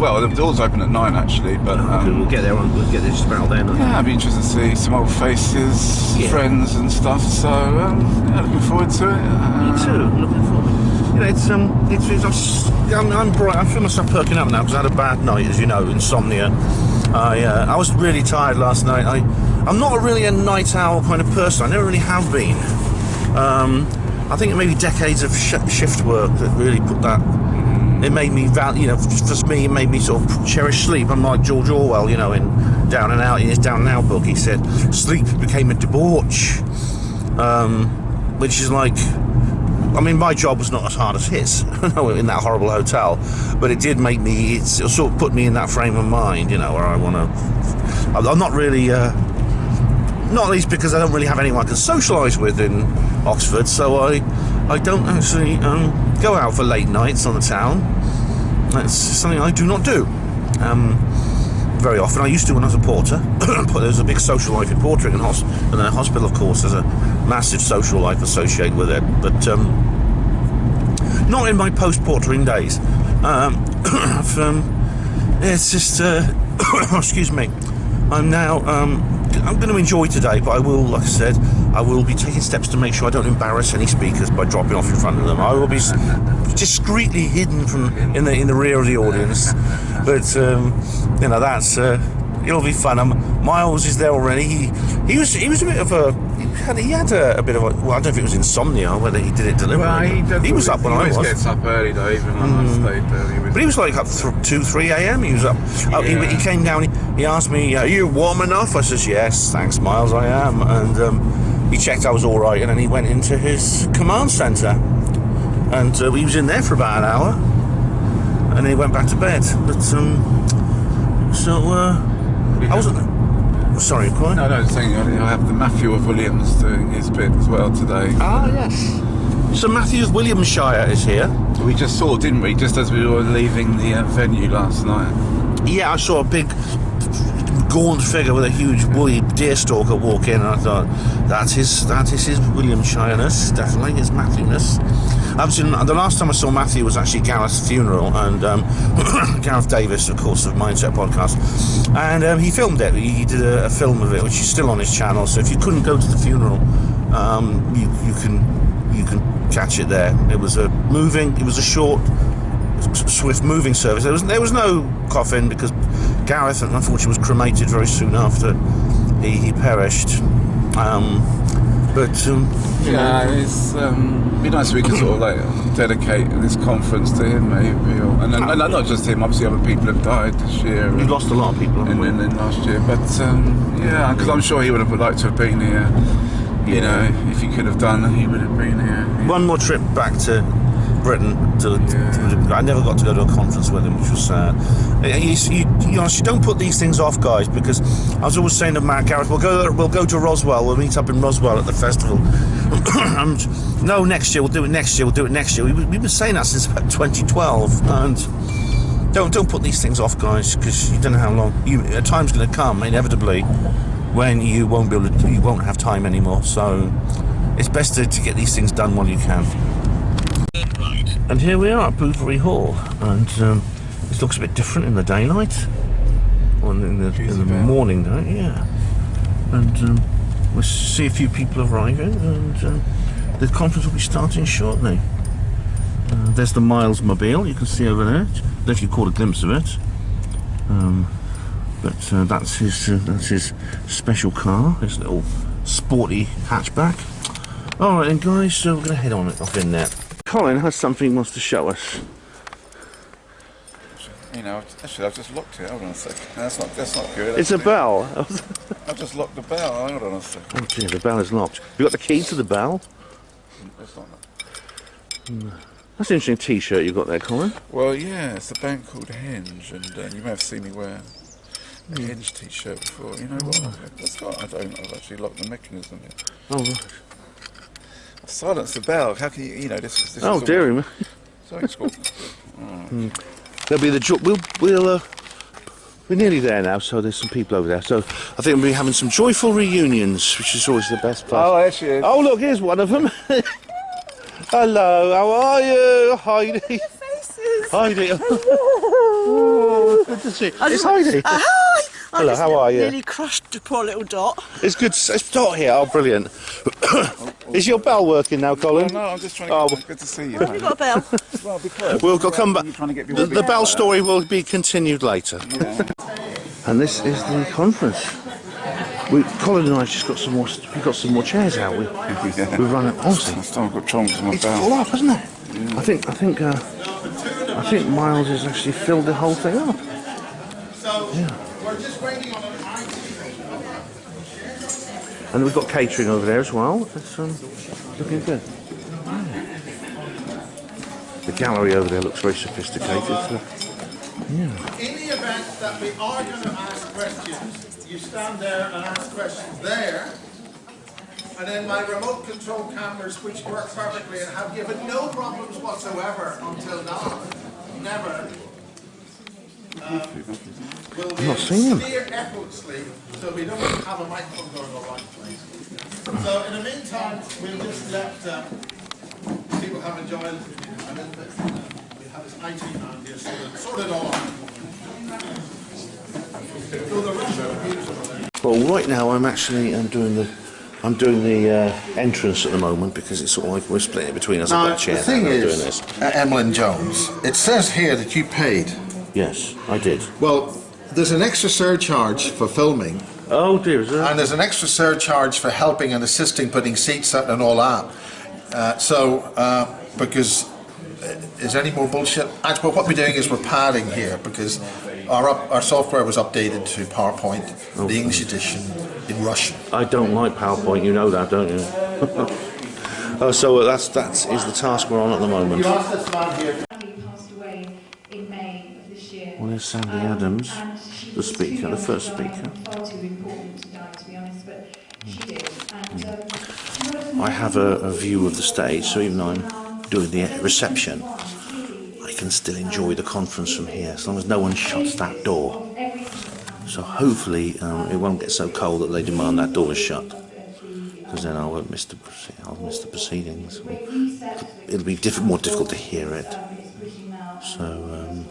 Well, the doors open at 9 actually, but we'll get there. We'll get this about then. Yeah, I'd be interested to see some old faces, friends and stuff. So yeah, looking forward to it. Me too. Looking forward. You know, I'm bright. I feel myself perking up now because I had a bad night, as you know, insomnia. I was really tired last night. I'm not really a night owl kind of person. I never really have been. I think it may be decades of shift work that really put that. It made me for me, it made me sort of cherish sleep. I'm like George Orwell, you know, in his Down and Out book. He said sleep became a debauch. which is like, I mean, my job was not as hard as his in that horrible hotel, but it did make me, it sort of put me in that frame of mind, you know, where I want to, I'm not really, not least because I don't really have anyone I can socialise with in Oxford, so I don't actually go out for late nights on the town. That's something I do not do very often. I used to when I was a porter. There's a big social life in portering, and the hospital, of course, there's a massive social life associated with it, but not in my post-portering days. It's just, excuse me, I'm now, I'm going to enjoy today, but I will, like I said, I will be taking steps to make sure I don't embarrass any speakers by dropping off in front of them. I will be discreetly hidden from in the rear of the audience, but you know, that's it'll be fun. Miles is there already. He was a bit of a he had a bit of a, well, I don't know if it was insomnia or whether he did it deliberately. Well, he was up when I was. He always gets up early though, even when I stayed there. But he was like up 2-3 a.m. He was up. He came down. He asked me, "Are you warm enough?" I says, "Yes, thanks, Miles, I am." And he checked I was all right, and then he went into his command centre, and he was in there for about an hour, and then he went back to bed. But I wasn't. Sorry, quiet. No, saying I have the Matthew of Williams doing his bit as well today. Ah, yes. So Matthew of Williamshire is here. We just saw, didn't we, just as we were leaving the venue last night. Yeah, I saw a big gaunt figure with a huge woolly deerstalker walk in, and I thought, that is his Williamshireness, definitely his Matthewness. The last time I saw Matthew was actually Gareth's funeral, and Gareth Davis, of course, of Mindset Podcast, and he filmed it. He did a film of it, which is still on his channel. So if you couldn't go to the funeral, you can catch it there. It was a short, swift moving service. There was no coffin because Gareth, unfortunately, was cremated very soon after he perished. Yeah, it's be nice if we could sort of like dedicate this conference to him, maybe, and not just him. Obviously, other people have died this year. We've lost a lot of people in last year, but yeah, because I'm sure he would have liked to have been here. You know, if he could have done, he would have been here. One more trip back to Britain. I never got to go to a conference with him, which was sad. You honestly don't put these things off, guys, because I was always saying to Matt, Gareth, we'll go to Roswell. We'll meet up in Roswell at the festival. And no, next year we'll do it. Next year we'll do it. Next year. We've been saying that since about 2012, and don't put these things off, guys, because you don't know how long. A time's going to come inevitably when you won't have time anymore. So it's best to get these things done while you can. And here we are at Bouverie Hall, and this looks a bit different in the daylight, or in the morning light, yeah. And we'll see a few people arriving, and the conference will be starting shortly. There's the Miles Mobile, you can see over there. I don't know if you caught a glimpse of it, but that's his special car, his little sporty hatchback. All right, then, guys. So we're going to head on off in there. Colin has something he wants to show us. You know, actually, I've just locked it. Hold on a second. That's not good. It's a bell. I've just locked the bell. Hold on a second. Oh dear, the bell is locked. You got the key to the bell? It's not. That's an interesting T-shirt you got there, Colin. Well, yeah, it's a band called Hinge, and you may have seen me wear a Hinge T-shirt before. You know what? I've actually locked the mechanism here. Oh right. Silence the bell. How can you know this? Oh dear me. Sorry, school. There'll be the we're nearly there now. So there's some people over there. So I think we'll be having some joyful reunions, which is always the best part. Oh, actually. Oh look, here's one of them. Hello, how are you, Heidi? Faces. Heidi. Oh, good to see you. It's Heidi. Hi. Hello, how are you? Nearly crushed the poor little Dot. It's good. It's Dot here. Oh, brilliant. Is your bell working now, Colin? No, I'm just trying to good to see you. Have you got a bell? Well, because We'll come back. The bell story will be continued later. Yeah. And this is the conference. Colin and I just got some more. We got some more chairs out. We've run it. Honestly, I've got troubles with my it's bell. full up, isn't it? Yeah. I think Miles has actually filled the whole thing up. Yeah. And we've got catering over there as well. That's looking good. The gallery over there looks very sophisticated. So, yeah. In the event that we are going to ask questions, you stand there and ask questions there, and then my remote control cameras, which work perfectly and have given no problems whatsoever until now, never, will be clear effortlessly, so we don't have a microphone going all right place. So in the meantime, we'll just let people have enjoyed a little bit. We have this IT man here sort it all out. So the rest of the music. Well, right now I'm actually doing the entrance at the moment because it's sort of like we're splitting it between us. Now, I've got a chair the thing and I'm is, doing this. Emlyn-Jones, it says here that you paid. Yes, I did. Well, there's an extra surcharge for filming, Oh dear, is there? and there's an extra surcharge for helping and assisting, putting seats up and all that. Because is there any more bullshit? Well, what we're doing is we're padding here because our software was updated to PowerPoint, the English edition in Russian. I don't like PowerPoint, you know that, don't you? Oh, so that's is the task we're on at the moment. You asked this man here. Passed away in May of this year. Well, there's Sandy Adams, and she the was speaker, too the first young to die, speaker. Far too important to die, to be honest, but she did. And I have a view of the stage, so even though I'm doing the reception, I can still enjoy the conference from here, as long as no one shuts that door. So hopefully it won't get so cold that they demand that door is shut, because then I won't miss the proceedings. It'll be more difficult to hear it. So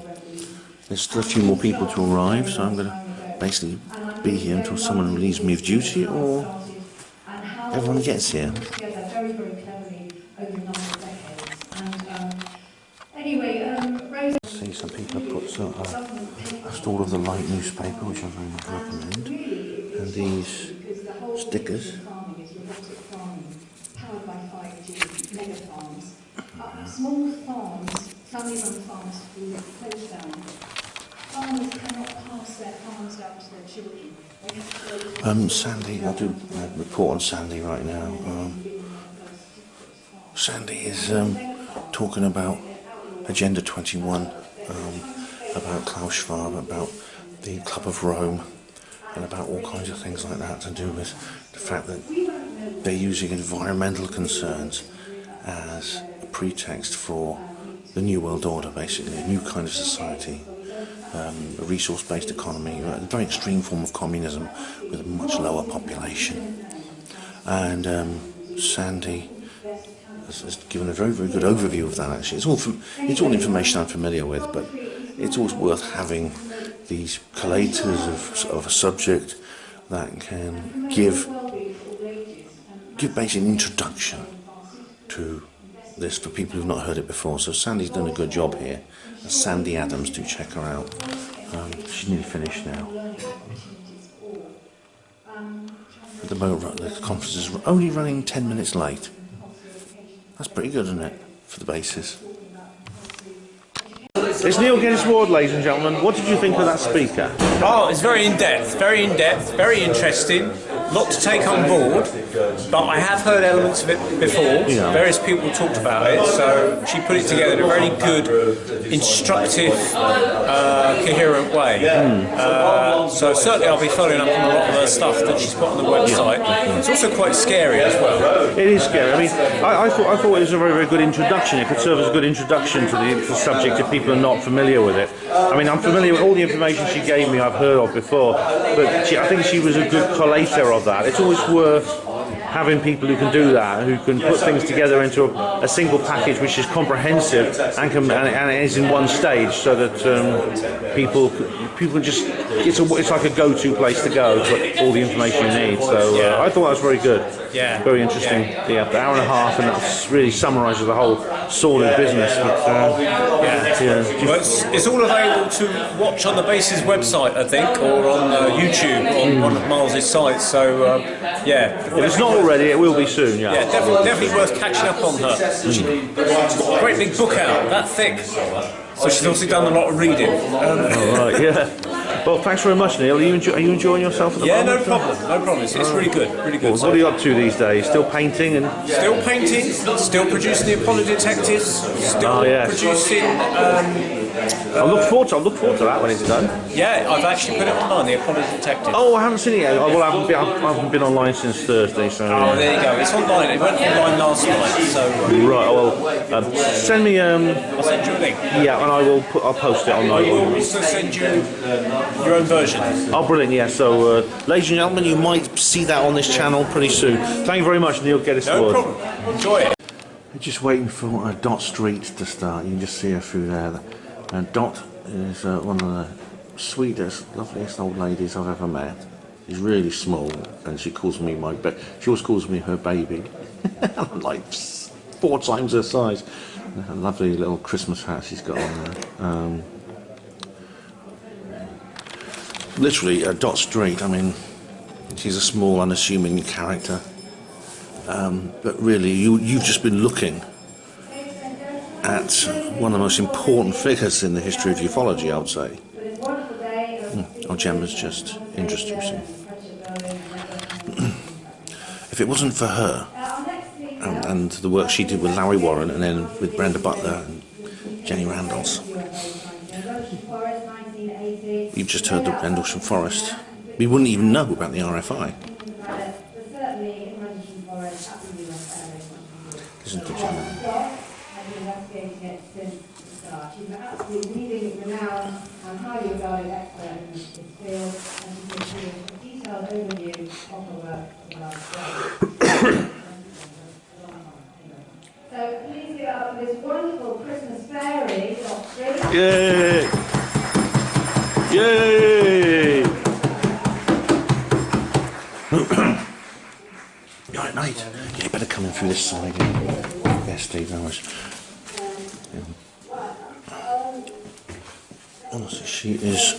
there's still a few more people to arrive, so I'm going to basically be here until someone relieves me of duty or everyone gets here. very, very cleverly over a number of decades. And anyway, Rose. See, some people have put Store of the Light newspaper, which I very much recommend, and these stickers. Farming is robotic farming, powered by 5G mega farms. Small farms, family-run farms, will close down. Farmers cannot pass their farms down to their children. Sandy, I'll do a report on Sandy right now. Sandy is talking about Agenda 21, about Klaus Schwab, about the Club of Rome, and about all kinds of things like that to do with the fact that they're using environmental concerns as a pretext for the New World Order, basically, a new kind of society. A resource-based economy, a very extreme form of communism with a much lower population. And Sandy has given a very, very good overview of that. Actually, it's all information I'm familiar with, but it's always worth having these collators of a subject that can give basically an introduction to this for people who've not heard it before. So Sandy's done a good job here. Sandy Adams, do check her out. She's nearly finished now. At the moment, the conference is only running 10 minutes late. That's pretty good, isn't it, for the basis? It's Neil Guinness Ward, ladies and gentlemen. What did you think of that speaker? Oh, it's very in-depth, very interesting. Lot to take on board, but I have heard elements of it before. Yeah. Various people talked about it, so she put it together in a very good, instructive, coherent way. So certainly I'll be following up on a lot of the stuff that she's put on the website. It's also quite scary as well. It is scary. I mean, I thought it was a very, very good introduction. It could serve as a good introduction to the subject if people are not familiar with it. I mean, I'm familiar with all the information she gave me, I've heard of before, but I think she was a good collator of that. It's always worth having people who can do that, who can put things together into a single package which is comprehensive and it is in one stage, so that people just it's like a go-to place to go to put all the information you need. So I thought that was very good. Yeah. Very interesting. The hour and a half, and that really summarises the whole sordid business. But, Well, it's all available to watch on the Base's website, I think, or on YouTube on one of Miles's sites. So, if it's not already, it will be soon. Yeah. Yeah, definitely worth catching up on her. She's got a great big book out, that thick. So she's obviously done a lot of reading. Right. Yeah. Well, thanks very much, Neil. Are you enjoying yourself at the Yeah, moment? no problem, no problem. It's really good, really good. Well, what are you up to these days? Still painting and... Still painting, still producing the Apollo Detectives, still producing... I'll look forward to that when it's done. Yeah, I've actually put it online, the Apollo Detectives. Oh, I haven't seen it yet. Well, I haven't been online since Thursday, so... Oh, there you go. It's online. It went online last night, so... Right, well, send me... I'll send you a link. Yeah, and I'll post it I online. will also send you your own version. Oh, brilliant, yeah. So, ladies and gentlemen, you might see that on this channel pretty soon. Thank you very much, Neil. Get us No forward. problem. Enjoy it. Just waiting for Dot Street to start. You can just see her through there. And Dot is one of the sweetest, loveliest old ladies I've ever met. She's really small, and she calls me she always calls me her baby. I'm like 4 times her size. A lovely little Christmas hat she's got on there. Literally, Dot Street, I mean, she's a small, unassuming character. But really, you've just been looking at one of the most important figures in the history of ufology, I would say. Oh, Gemma's just introducing. If it wasn't for her and the work she did with Larry Warren and then with Brenda Butler and Jenny Randalls, you've just heard the Rendlesham Forest. We wouldn't even know about the RFI. Listen to Gemma. She's an absolutely leading, renowned and highly regarded expert in this field, and she gives you a detailed overview of her work for the last day. So please give it up for this wonderful Christmas fairy, Dot Street. Yay! Yay! You alright, mate? Yeah, you better come in through this side. Yes, Steve, no worries. Honestly, she is,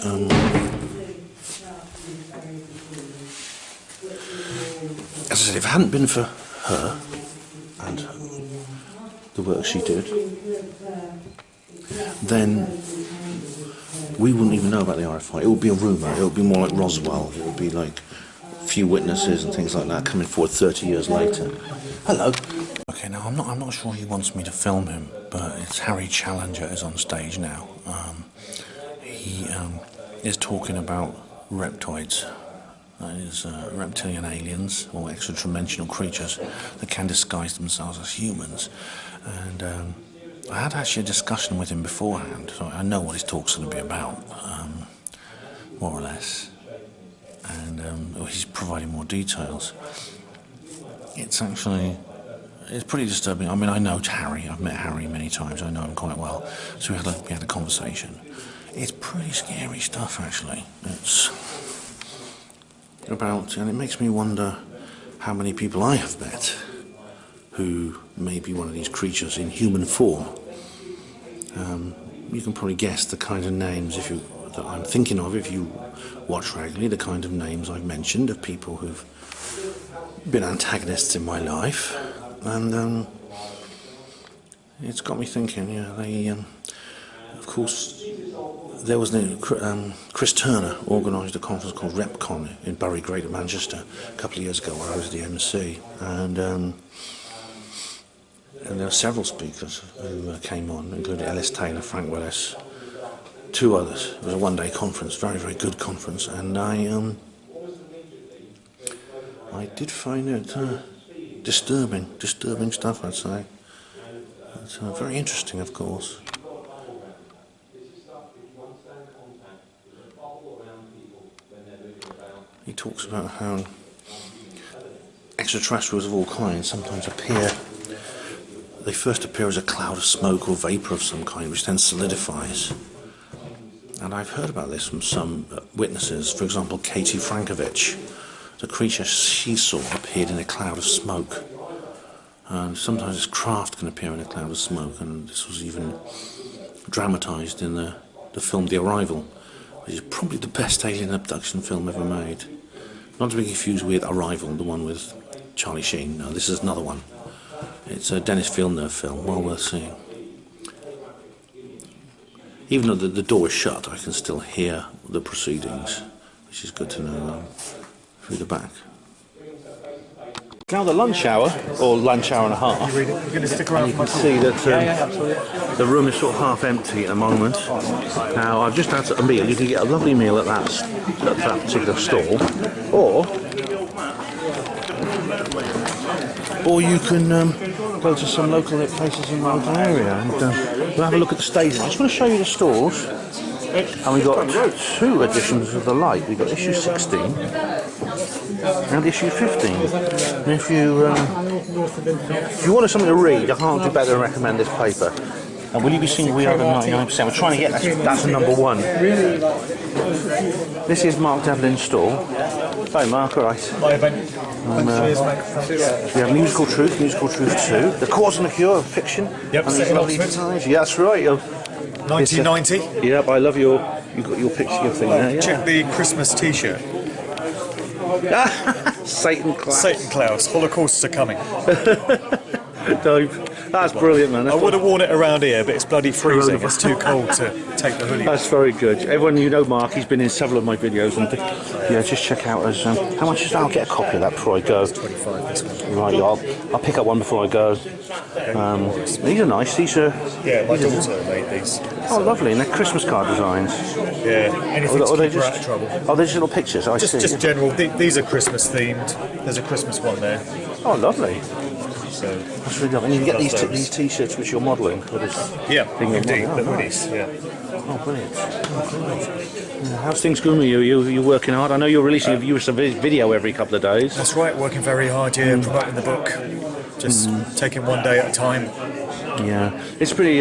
as I said, if it hadn't been for her and the work she did, then we wouldn't even know about the RFI. It would be a rumour. It would be more like Roswell. It would be like a few witnesses and things like that coming forward 30 years later. Hello. Okay, now I'm not sure he wants me to film him, but it's Harry Challenger is on stage now. He is talking about reptoids, that is reptilian aliens or extra-dimensional creatures that can disguise themselves as humans. And I had actually a discussion with him beforehand, so I know what his talk's going to be about, more or less. And he's providing more details. It's pretty disturbing. I mean, I know Harry. I've met Harry many times. I know him quite well. So we had a conversation. It's pretty scary stuff, actually. It's about, and it makes me wonder how many people I have met who may be one of these creatures in human form. You can probably guess the kind of names that I'm thinking of if you watch regularly, the kind of names I've mentioned of people who've been antagonists in my life. And it's got me thinking, of course, there was Chris Turner organised a conference called RepCon in Bury, Greater Manchester, a couple of years ago where I was the MC, and there were several speakers who came on, including Ellis Taylor, Frank Willis, 2 others. It was a one-day conference, very, very good conference, and I did find it disturbing stuff, I'd say. It's very interesting, of course. He talks about how extraterrestrials of all kinds sometimes they first appear as a cloud of smoke or vapour of some kind, which then solidifies. And I've heard about this from some witnesses. For example, Katie Frankovich. The creature she saw appeared in a cloud of smoke. And sometimes this craft can appear in a cloud of smoke, and this was even dramatised in the film The Arrival, which is probably the best alien abduction film ever made. Not to be confused with Arrival, the one with Charlie Sheen. No, this is another one. It's a Dennis Villeneuve film, well worth seeing. even though the door is shut, I can still hear the proceedings, which is good to know through the back. Now the lunch hour, or lunch hour and a half, You're going to stick around and you for can my see that the room is sort of half empty at the moment. Now I've just had a meal. You can get a lovely meal at that particular stall, or you can go to some local places in the local area and we'll have a look at the staging. I just want to show you the stalls, and we've got 2 editions of the Light. We've got issue 16 and issue 15. And if you wanted something to read, I can't do better than recommend this paper. And will you be seeing We Are the 99%? We're trying to get that's number 1. This is Mark Devlin's stall. Hi Mark, alright. Bye, Ben. We have Musical Truth 2, The Cause and the Cure of Fiction. Yep, and these set in lovely Oxford. designs. Yeah, that's right. 1990. Yep, I love you've got your picture, your thing there. Yeah. Check the Christmas T-shirt. Satan Cloud. Satan Clouds. Holocausts are coming. No, that's brilliant, man. I would have worn it around here, but it's bloody freezing. It's too cold to take the hoodie. That's very good. Everyone, you know Mark, he's been in several of my videos, and yeah, just check out his. How much is that? I'll get a copy of that before I go. 25 this one. Right, yeah, I'll pick up one before I go. These are nice. These are. Yeah, my daughter made these. Oh, lovely, and they're Christmas card designs. Yeah, anything to keep her out of trouble. Oh, they're just little pictures. I see. Just general. These are Christmas themed. There's a Christmas one there. Oh, lovely. So that's really lovely. And you get these T-shirts which you're modelling. yeah, indeed, the hoodies. Yeah. Oh, brilliant. How's things going with you? You're working hard. I know you're releasing a video every couple of days. That's right. Working very hard. Yeah, promoting the book. Just taking one day at a time. Yeah, it's pretty.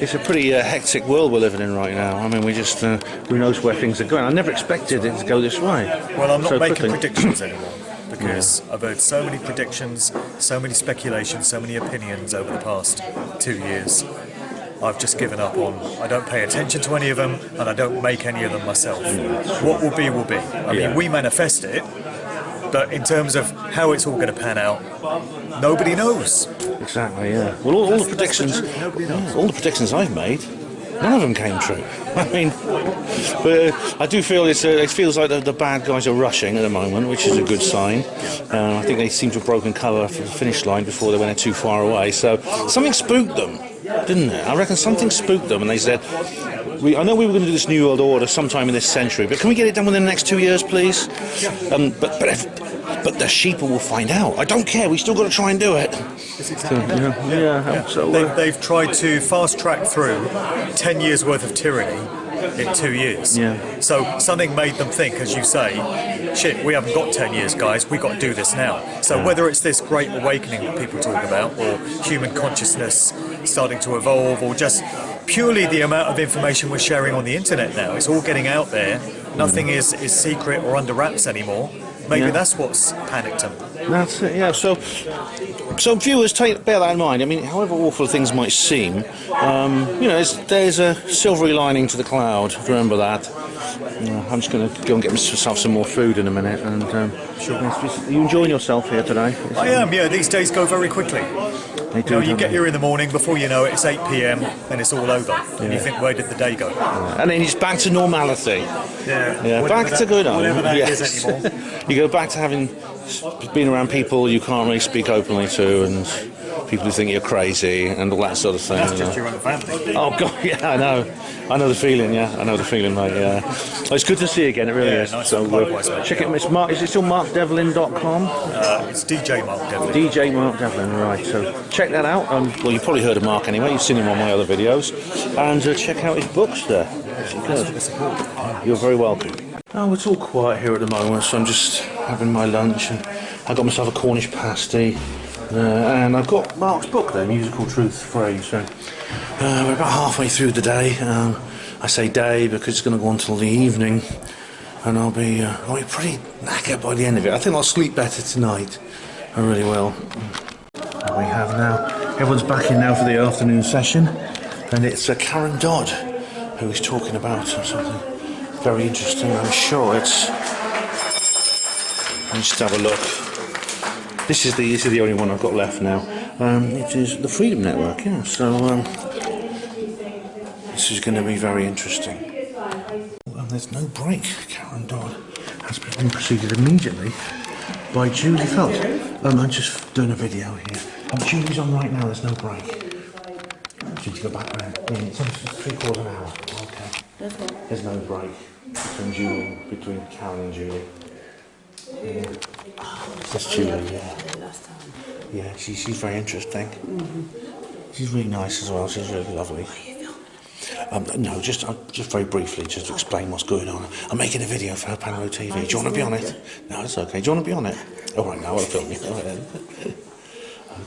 It's a pretty hectic world we're living in right now. I mean, we just who knows where things are going. I never expected it to go this way. Well, I'm not making quickly. predictions anymore because I've heard so many predictions, so many speculations, so many opinions over the past 2 years. I've just given up on. I don't pay attention to any of them, and I don't make any of them myself. What will be, will be. I mean, we manifest it, but in terms of how it's all going to pan out, nobody knows. Exactly. Yeah. Well, all the predictions, all the predictions I've made, none of them came true. I mean, but I do feel it feels like the bad guys are rushing at the moment, which is a good sign. I think they seem to have broken colour for the finish line before they went too far away. So something spooked them, didn't it? I reckon something spooked them, and they said, I know we were going to do this New World Order sometime in this century, but can we get it done within the next 2 years, please? But the sheeple will find out. I don't care. We still got to try and do it. They've tried to fast track through 10 years worth of tyranny in 2 years. Yeah. So something made them think, as you say, shit, we haven't got 10 years, guys. We've got to do this now. So whether it's this great awakening that people talk about, or human consciousness starting to evolve, or just purely the amount of information we're sharing on the internet now, it's all getting out there. Nothing is secret or under wraps anymore. Maybe that's what's panicked them. That's it, yeah. So viewers, bear that in mind. I mean, however awful things might seem, there's a silvery lining to the cloud. Remember that. I'm just going to go and get myself some more food in a minute. And sure. Are you enjoying yourself here today? I am. Yeah, these days go very quickly. They do, you get here in the morning, before you know it, it's 8 p.m. and it's all over. And you think, where did the day go? And then it's back to normality. Yeah. Back to good home. Whatever that is anymore. You go back to having been around people you can't really speak openly to, and people who think you're crazy, and all that sort of thing. That's just your own family. Oh God, yeah, I know the feeling. Yeah, I know the feeling, mate. Yeah, well, it's good to see you again. It really is. Nice. So Likewise, mate. check it. It's Mark. Is it still markdevlin.com? It's DJ Mark Devlin. DJ Mark Devlin, right. So check that out. Well, you've probably heard of Mark anyway. You've seen him on my other videos, and check out his books there. You're very welcome. Oh, it's all quiet here at the moment, so I'm just having my lunch, and I got myself a Cornish pasty, and I've got Mark's book there, Musical Truth Phrase. So, we're about halfway through the day. I say day because it's going to go on till the evening, and I'll be pretty knackered by the end of it. I think I'll sleep better tonight. I really will. And we have now, everyone's back in now for the afternoon session, and it's Karen Dodd who is talking about something very interesting. I'm sure it's. Let's just have a look. This is the only one I've got left now. It is the Freedom Network. Yeah. So it's this is going to be very interesting. And there's no break. Karen Dodd has been preceded immediately by Julie Phelps. I'm just doing a video here. Julie's on right now, there's no break. Should you go back there? Yeah, it's only 3/4 an hour. Okay. There's no break between Karen and Julie. Yeah. That's Julie, yeah. Yeah, she's very interesting. She's really nice as well, she's really lovely. No, just very briefly, just to explain what's going on. I'm making a video for Panmo TV. Do you want to be on it? No, it's okay. Do you want to be on it? All right, now I'll film you.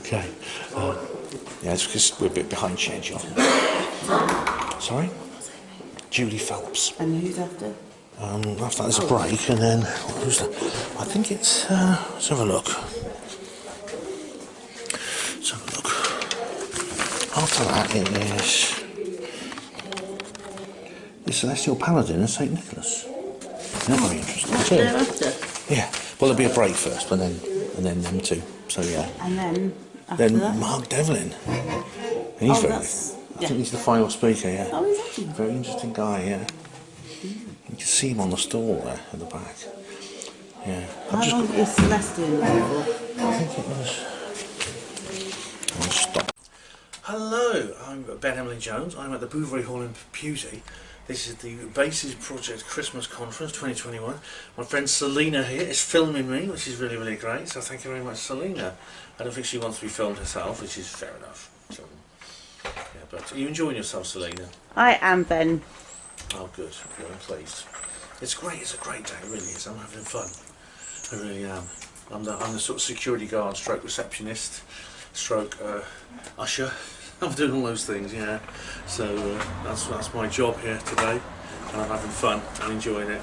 Okay. Yeah, it's because we're a bit behind schedule. Sorry? Julie Phelps. And who's after? After that there's a break, and then who's that? I think it's let's have a look. Let's have a look. After that it is the Celestial Paladin and St. Nicholas. They're very interesting too. They're after? Yeah. Well, there'll be a break first, and then them two. So yeah. And then after Then that? Mark Devlin. He's very. I think he's the final speaker. Yeah. Oh, is he? Very interesting guy. Yeah. You can see him on the stall there at the back. Yeah. How long is Celestial for? I think it was. I'll stop. Hello, I'm Ben Emlyn-Jones. I'm at the Bouverie Hall in Pusey. This is the Bases Project Christmas Conference 2021. My friend Selena here is filming me, which is really, really great. So thank you very much, Selena. I don't think she wants to be filmed herself, which is fair enough. So, yeah, but are you enjoying yourself, Selena? I am, Ben. Oh, good. Good, I'm pleased. It's great. It's a great day. It really is. I'm having fun. I really am. I'm the sort of security guard, stroke receptionist, stroke usher. I'm doing all those things, yeah. So that's my job here today, and I'm having fun and enjoying it.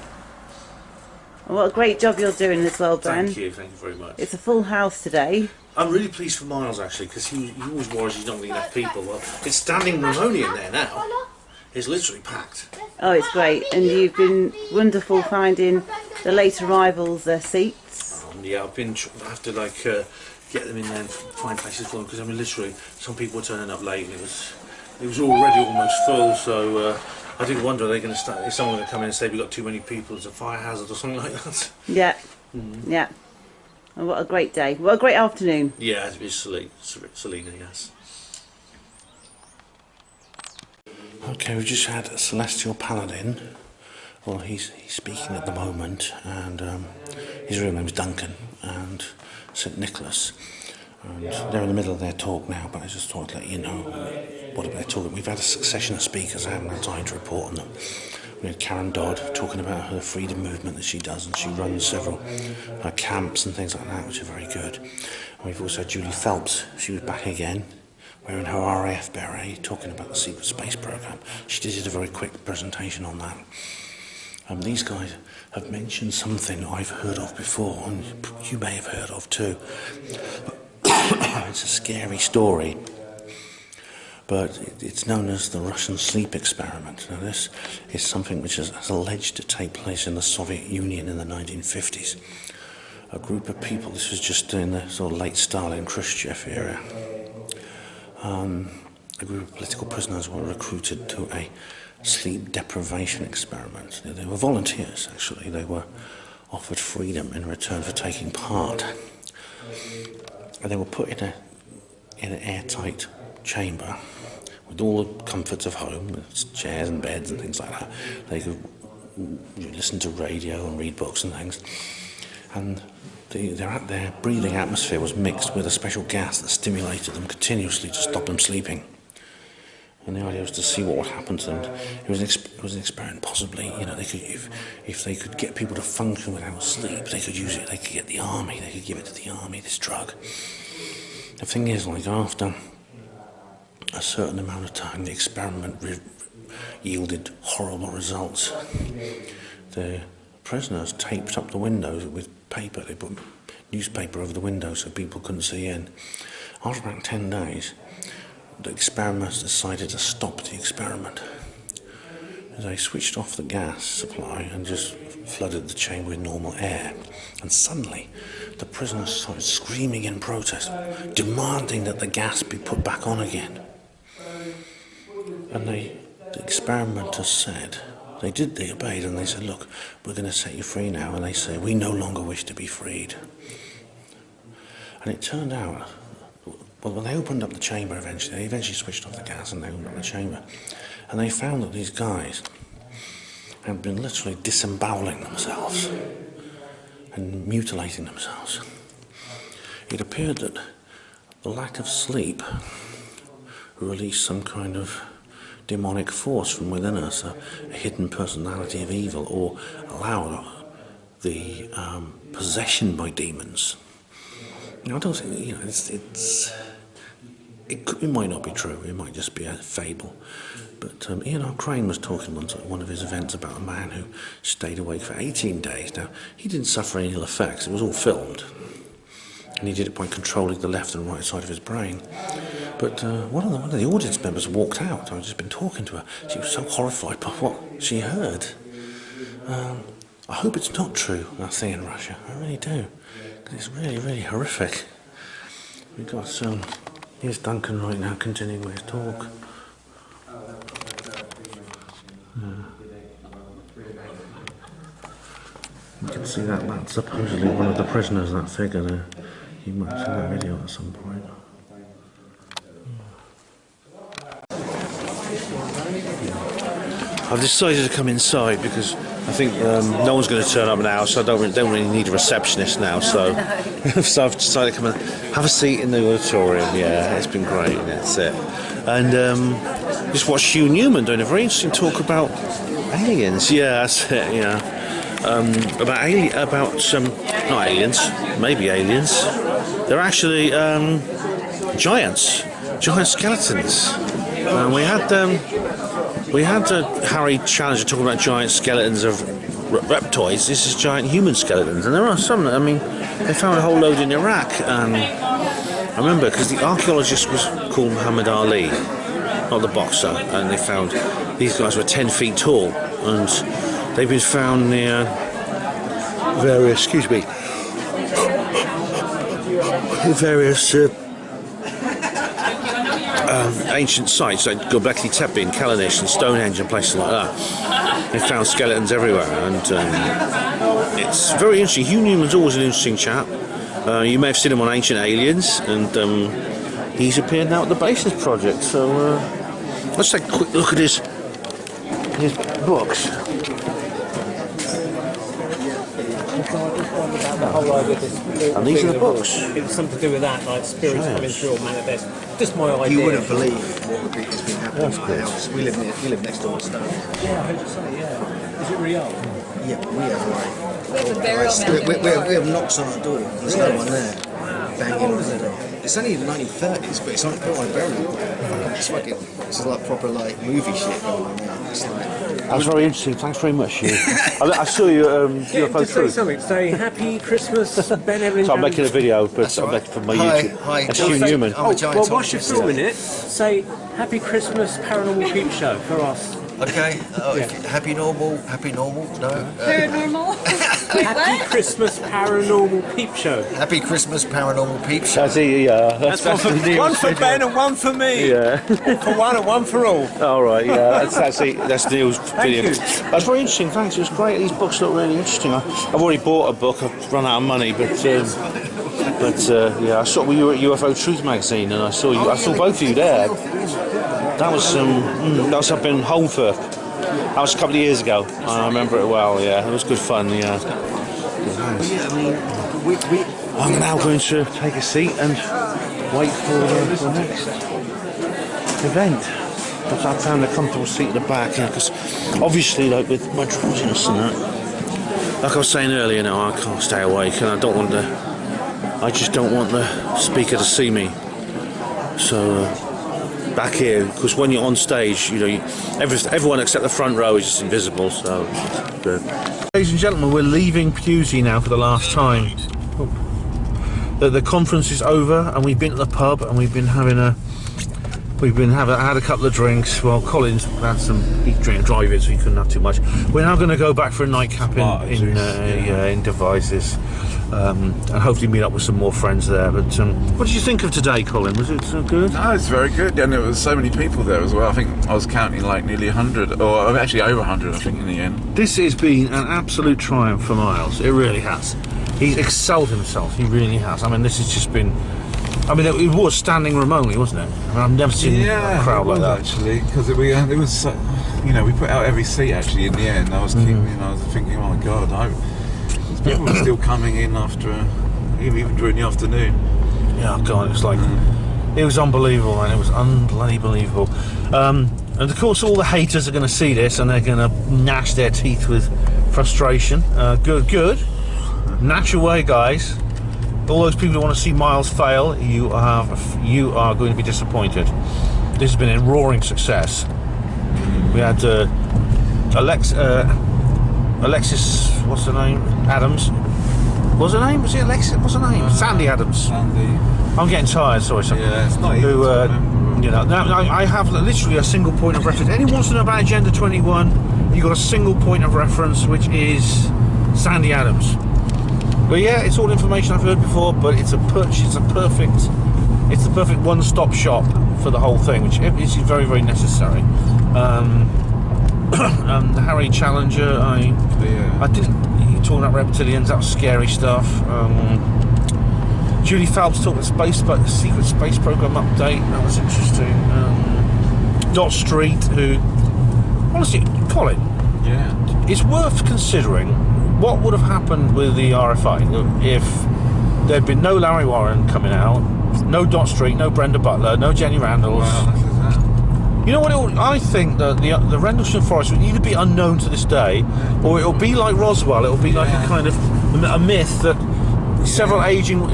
And what a great job you're doing as well, Ben. Thank you very much. It's a full house today. I'm really pleased for Miles actually, because he always worries he's not going to get enough people. Well, it's standing room only in there now. It's literally packed. Oh, it's great. And you've been wonderful finding the late arrivals their seats. Yeah, I have to like get them in there and find places for them, because I mean literally some people were turning up late and it was already almost full. So I did wonder, are they going to start? Is someone going to come in and say we've got too many people? It's a fire hazard or something like that? Yeah. Yeah. And what a great day. What a great afternoon. Yeah, it's Selena, yes. Okay, we've just had Celestial Paladin. Well, he's speaking at the moment, and his real name's Duncan, and St. Nicholas. And they're in the middle of their talk now, but I just thought I'd let you know what they're talking. We've had a succession of speakers, I haven't had time to report on them. We had Karen Dodd talking about her freedom movement that she does, and she runs several camps and things like that, which are very good. And we've also had Julie Phelps. She was back again, wearing her RAF beret, talking about the secret space program. She did a very quick presentation on that. These guys have mentioned something I've heard of before, and you may have heard of too. It's a scary story, but it's known as the Russian sleep experiment. Now, this is something which is alleged to take place in the Soviet Union in the 1950s. A group of people, this was just in the sort of late Stalin Khrushchev era, a group of political prisoners were recruited to a sleep deprivation experiment. They were volunteers, actually. They were offered freedom in return for taking part. And they were put in an airtight chamber with all the comforts of home, with chairs and beds and things like that. They could listen to radio and read books and things. And their breathing atmosphere was mixed with a special gas that stimulated them continuously to stop them sleeping. And the idea was to see what would happen to them. It was an experiment. Possibly, they could, if they could get people to function without sleep, they could use it. They could get the army. They could give it to the army. This drug. The thing is, like after a certain amount of time, the experiment yielded horrible results. The prisoners taped up the windows with paper. They put newspaper over the windows so people couldn't see in. After about 10 days. The experiments decided to stop the experiment. They switched off the gas supply and just flooded the chamber with normal air. And suddenly, the prisoners started screaming in protest, demanding that the gas be put back on again. And they the experimenters said, they obeyed, and they said, look, we're going to set you free now, and they say, we no longer wish to be freed. And it turned out, well, when they opened up the chamber eventually, they eventually switched off the gas and they opened up the chamber, and they found that these guys had been literally disemboweling themselves and mutilating themselves. It appeared that the lack of sleep released some kind of demonic force from within us, a hidden personality of evil, or allowed the possession by demons. Now, I don't think, you know, it might not be true, it might just be a fable. But Ian R. Crane was talking once at one of his events about a man who stayed awake for 18 days. Now, he didn't suffer any ill effects, it was all filmed. And he did it by controlling the left and right side of his brain. But one of the audience members walked out. I'd just been talking to her. She was so horrified by what she heard. I hope it's not true, that thing in Russia. I really do. Because it's really, really horrific. We've got here's Duncan right now continuing with his talk. You can see that's supposedly one of the prisoners, that figure there. You might have seen that video at some point. I've decided to come inside because I think no one's going to turn up now, so I don't really need a receptionist now. So, so I've decided to come and have a seat in the auditorium. Yeah, it's been great. That's it. And just watch Hugh Newman doing a very interesting talk about aliens. Yeah, that's it. Yeah, about not aliens, maybe aliens. They're actually giant skeletons. We had Harry Challenger talking about giant skeletons of reptoids. This is giant human skeletons, and there are some. I mean, they found a whole load in Iraq, and I remember because the archaeologist was called Muhammad Ali, not the boxer, and they found these guys were 10 feet tall, and they've been found near various, ancient sites like Göbekli Tepe in Kalanish and Stonehenge and places like that. They found skeletons everywhere, and it's very interesting. Hugh Newman's always an interesting chap. You may have seen him on Ancient Aliens, and he's appeared now at the Basis Project. So let's take a quick look at his books. And these are the books. It was something to do with that, like spirits coming through or manifest. Just my idea. You wouldn't believe what would be has been happening in my house. We live next door to Stone. Yeah, I heard you say, yeah. Is it real? Yeah, but we have like... We have knocks on our door. There's no one there. Banging on the door. It's only in the 1930s, but it's like built on a burial ground. It's fucking... This is like proper like movie shit going on now. It's like... That's very interesting. Thanks very much, Hugh. I saw you UFO Just say something. Say Happy Christmas, Ben Emlyn-Jones. So I'm making a video, but I'm making for my YouTube. Hi. That's Hugh Newman. Well, whilst you're filming it, say Happy Christmas Paranormal Peep Show for us. Okay. Happy normal. No. Paranormal? Happy Christmas Paranormal Peep Show. Happy Christmas Paranormal Peep Show. That's one for Ben and one for me. Yeah. For one and one for all. All right. Yeah. That's Neil's video. That's very interesting. Thanks. It was great. These books look really interesting. I've already bought a book. I've run out of money, but yeah, I saw you were at UFO Truth magazine, and I saw you. I saw both of you there. That was I've been home for. That was a couple of years ago. I remember it well. Yeah, it was good fun. Yeah. I'm now going to take a seat and wait for the next event. Because I found a comfortable seat at the back. Because obviously, like with my drowsiness and that, like I was saying earlier, I can't stay awake, and I just don't want the speaker to see me. So. Back here, because when you're on stage, everyone except the front row is just invisible, so good. Ladies and gentlemen, we're leaving Pewsey now for the last time. The conference is over, and we've been at the pub, and we've been having a We've had a couple of drinks. Well, Colin's had he drank driving, so he couldn't have too much. We're now going to go back for a nightcap in Devizes, and hopefully meet up with some more friends there. But what did you think of today, Colin? Was it good? No, it's very good, and there was so many people there as well. I think I was counting like nearly 100, or actually over 100, I think, in the end. This has been an absolute triumph for Miles. It really has. He's excelled himself. He really has. I mean, this has just been. I mean, it was standing room only, wasn't it? I mean, I've never seen a crowd like that. Actually, because it was, we put out every seat actually in the end. I was I was thinking, oh my God, people were still coming in after, even during the afternoon. Yeah, God, it was like, it was unbelievable, man. It was unbelievable. And of course, all the haters are going to see this and they're going to gnash their teeth with frustration. Good. Gnash away, guys. All those people who want to see Miles fail, you are going to be disappointed. This has been a roaring success. We had Alexis, what's her name? Adams. What's her name? Was it Alexis? What's her name? Sandy Adams. Sandy. I'm getting tired. Sorry. Yeah, it's not easy. Now I have literally a single point of reference. Anyone wants to know about Agenda 21? You got a single point of reference, which is Sandy Adams. But yeah, it's all information I've heard before, but it's the perfect one-stop shop for the whole thing, which is very, very necessary. The Harry Challenger, I didn't. You talking about reptilians? That was scary stuff. Julie Phelps talking about secret space program update. That was interesting. Dot Street, who honestly, Colin, it's worth considering. What would have happened with the RFI if there'd been no Larry Warren coming out, no Dot Street, no Brenda Butler, no Jenny Randalls? You know what? I think that the Rendlesham Forest would either be unknown to this day, or it'll be like Roswell. It'll be like a kind of a myth that several aging,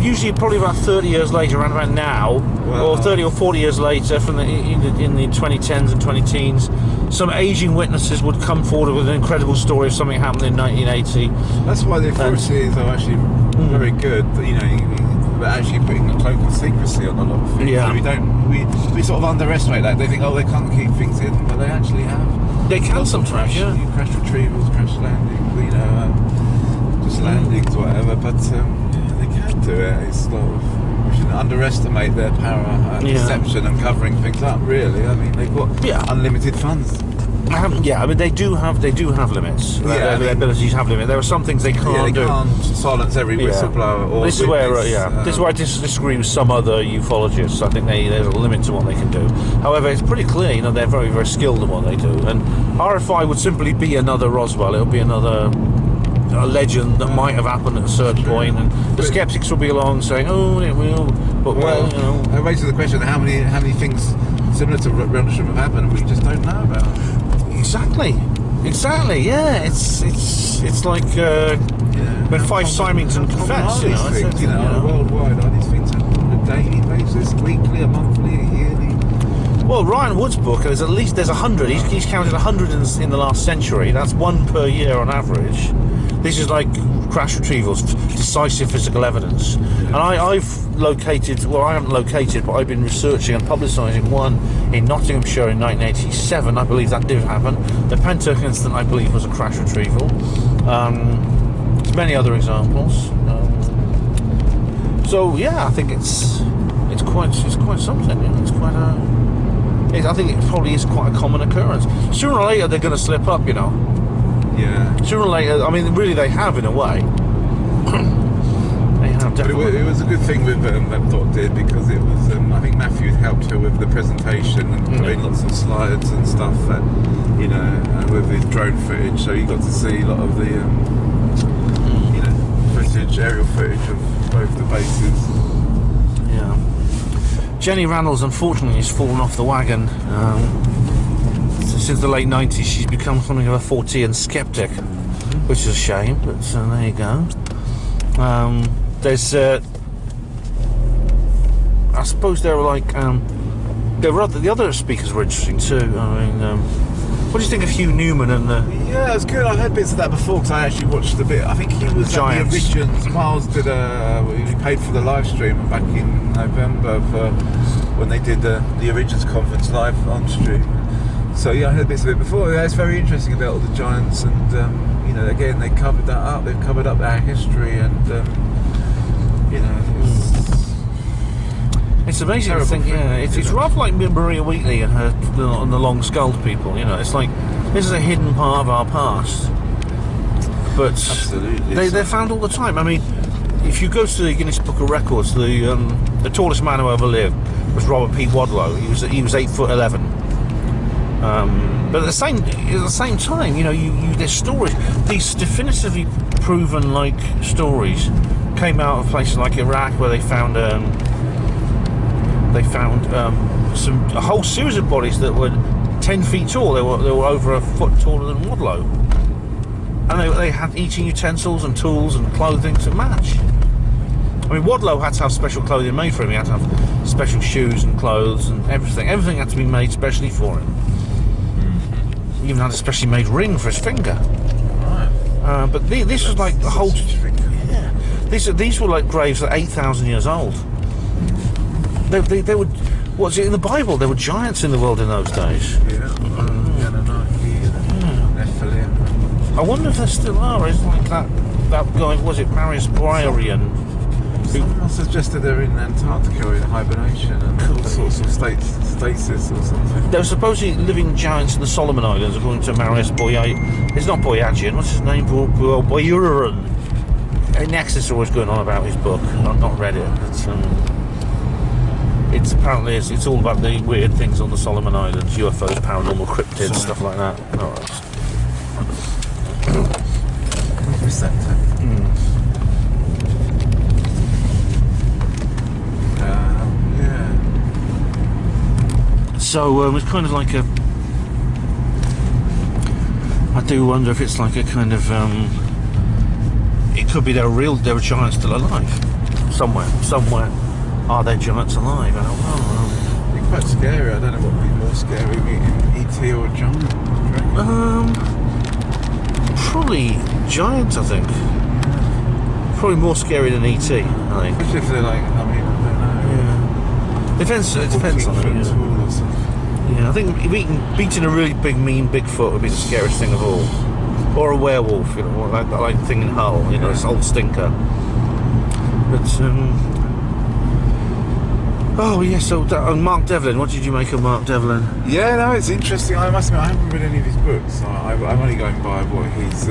usually probably about 30 years later, around about now, or 30 or 40 years later, from in the 2010s and 20-teens. Some aging witnesses would come forward with an incredible story of something happened in 1980. That's why the authorities are actually very good. They're actually putting a cloak of secrecy on a lot of things. Yeah. So we sort of underestimate that. They think, they can't keep things hidden, but they actually have. They can sometimes, crash retrievals, crash landings, just landings, whatever. But they can do it. It's sort of. We shouldn't underestimate their power and deception and covering things up. Really, I mean, they've got unlimited funds. I mean, they do have limits. Their abilities have limits. There are some things they can't do. They can't silence every whistleblower. Or this is where, this is where I disagree with some other ufologists. I think there's a limit to what they can do. However, it's pretty clear, they're very, very skilled in what they do. And RFI would simply be another Roswell. It would be another a legend that might have happened at a certain point, and the skeptics will be along saying, "Oh, it will," but That raises the question: how many things similar to Rendlesham have happened we just don't know about? Exactly. Yeah, it's like when Fife Symington confessed. Worldwide, are these things happen on a daily basis, weekly, a monthly, a yearly? Well, Ryan Wood's book, there's 100. He's counted 100 in the last century. That's one per year on average. This is like crash retrievals, decisive physical evidence. And I've located, I haven't located, but I've been researching and publicising one in Nottinghamshire in 1987. I believe that did happen. The Pentook incident, I believe, was a crash retrieval. There's many other examples. I think it's quite something. It's quite I think it probably is quite a common occurrence. Sooner or later, they're going to slip up, Yeah. Sooner or later, I mean, really, they have in a way. They have definitely. It was a good thing with that Dot did, because it was. I think Matthew helped her with the presentation and put in lots of slides and stuff that, with his drone footage. So you got to see a lot of the, aerial footage of both the bases. Yeah. Jenny Randalls, unfortunately, has fallen off the wagon. Since the late 90s, she's become something of a Fortean skeptic, which is a shame, but there you go. There's, I suppose there were like, the other speakers were interesting too. I mean, what do you think of Hugh Newman and the... Yeah, it's good. I heard bits of that before, because I actually watched a bit. I think he was at the Origins. Miles did he paid for the live stream back in November for when they did the Origins conference live on stream. So yeah, I heard bits of it before. Yeah, it's very interesting about all the giants, and you know, again, they covered that up. They've covered up our history, and you know, it's amazing to think. Yeah, it's rather like Maria Wheatley and the long-skulled people. You know, it's like this is a hidden part of our past. But absolutely, they're found all the time. I mean, if you go to the Guinness Book of Records, the tallest man who ever lived was Robert P. Wadlow. He was 8'11". But at the same time, you know, there's stories. These definitively proven like stories came out of places like Iraq, where they found a whole series of bodies that were 10 feet tall. They were over a foot taller than Wadlow, and they had eating utensils and tools and clothing to match. I mean, Wadlow had to have special clothing made for him. He had to have special shoes and clothes and everything. Everything had to be made specially for him. He even had a specially made ring for his finger. Right. But this was like the whole. Yeah. These were like graves that 8,000 years old. They were. What's it in the Bible? There were giants in the world in those days. Yeah. Nephilim. I wonder if there still are. It's like that guy. Was it Marius Briarian? Someone suggested they're in Antarctica in hibernation and all sorts of stasis or something. There were supposedly living giants in the Solomon Islands, according to Marius Boyagian. It's not Boyagian. What's his name? Boyagian. Nexus is always going on about his book. I've not read it. It's apparently it's all about the weird things on the Solomon Islands, UFOs, paranormal cryptids, stuff like that. All right. What's that? So it's kind of like a. I do wonder if it's like a kind of. It could be there are giants still alive, somewhere. Are there giants alive? I don't know. It'd be quite scary. I don't know what would be more scary, E.T. or a giant. Probably giants. I think. Probably more scary than E.T. I think. Especially if they're like, I mean, I don't know. Yeah. It depends on it. Yeah, I think beating a really big, mean Bigfoot would be the scariest thing of all. Or a werewolf, you know, like the thing in Hull, you know, this old stinker. But, oh, yeah, so Mark Devlin, what did you make of Mark Devlin? Yeah, no, it's interesting. I must admit, I haven't read any of his books. I'm only going by what his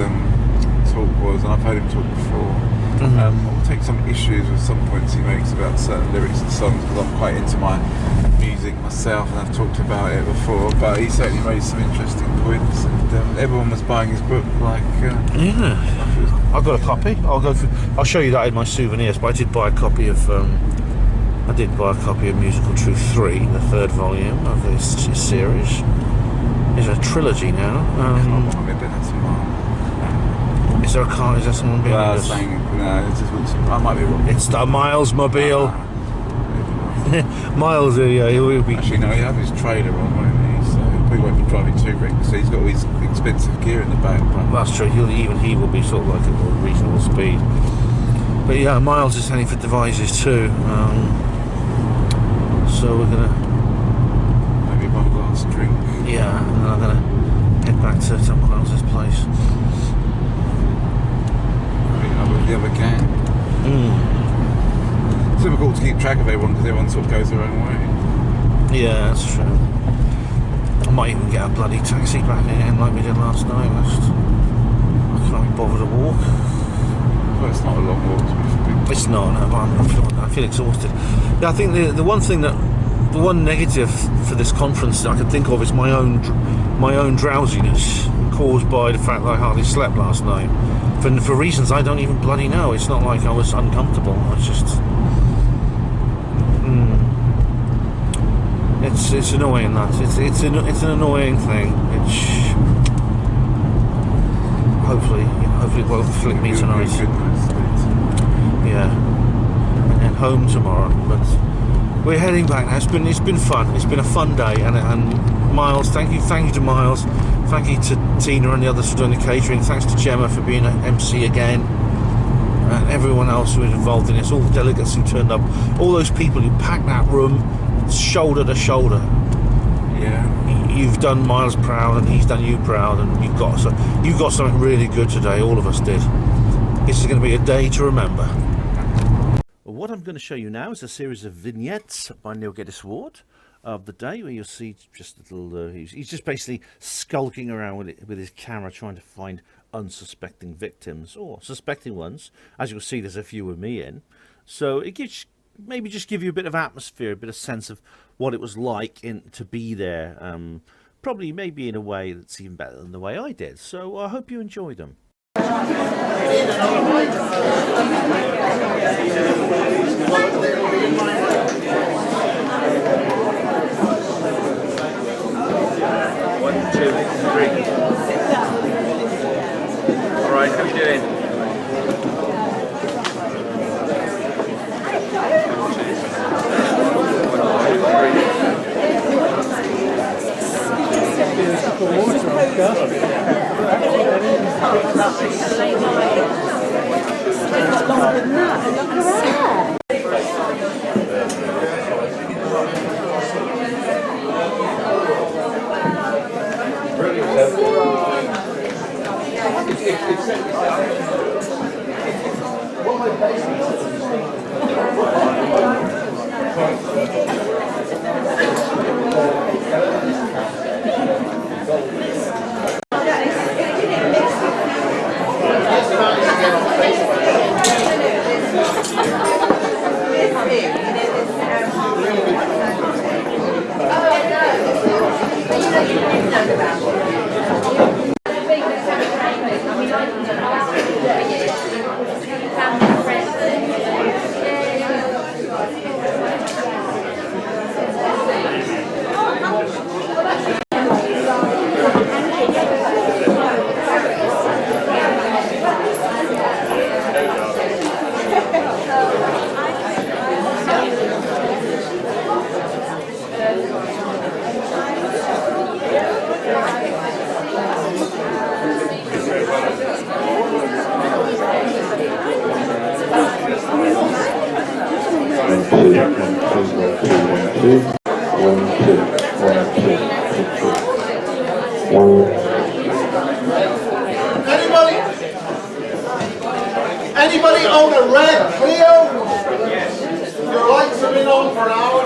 talk was, and I've heard him talk before. I'll take some issues with some points he makes about certain lyrics and songs, because I'm quite into my music myself, and I've talked about it before. But he certainly raised some interesting points, and everyone was buying his book. Like, yeah, I've got a copy. I'll show you that in my souvenirs. But I did buy a copy of. I did buy a copy of Musical Truth 3, the third volume of this series. It's a trilogy now. Is there a car? Is there someone behind us? No, I might be wrong. It's the Miles Mobile. Miles, yeah, he'll be. Actually, no, he had his trailer on, won't he? So he won't be driving too quick. So he's got all his expensive gear in the back. That's true. He will be sort of like at a reasonable speed. But yeah, Miles is heading for Devizes too. So we're gonna maybe one last drink. Yeah, and then I'm gonna head back to Miles's place. The other gang. It's difficult to keep track of everyone because everyone sort of goes their own way. Yeah, that's true. I might even get a bloody taxi back in like we did last night. I can't be bothered to walk. Well, it's not a long walk to be fair. It's not, no, but I feel exhausted. Yeah, I think the one thing the one negative for this conference that I can think of is my own drowsiness caused by the fact that I hardly slept last night. For reasons I don't even bloody know. It's not like I was uncomfortable. It's just, it's annoying that it's an annoying thing. It's hopefully it won't flick me tonight. Yeah, and then home tomorrow. But we're heading back now. It's been fun. It's been a fun day, and Miles, thank you to Miles. Thank you to Tina and the others for doing the catering. Thanks to Gemma for being an MC again. And everyone else who was involved in this, all the delegates who turned up, all those people who packed that room, shoulder to shoulder. Yeah. You've done Miles proud, and he's done you proud, and you've got something really good today. All of us did. This is going to be a day to remember. What I'm going to show you now is a series of vignettes by Neil Geddes Ward of the day, where you'll see just a little. He's just basically skulking around with his camera, trying to find unsuspecting victims or suspecting ones. As you'll see, there's a few with me in, so it gives maybe just give you a bit of atmosphere, a bit of sense of what it was like to be there. Probably maybe in a way that's even better than the way I did. So I hope you enjoy them. One, two, three. All right, how are you doing? Anybody own a red Clio? Your lights have been on for an hour.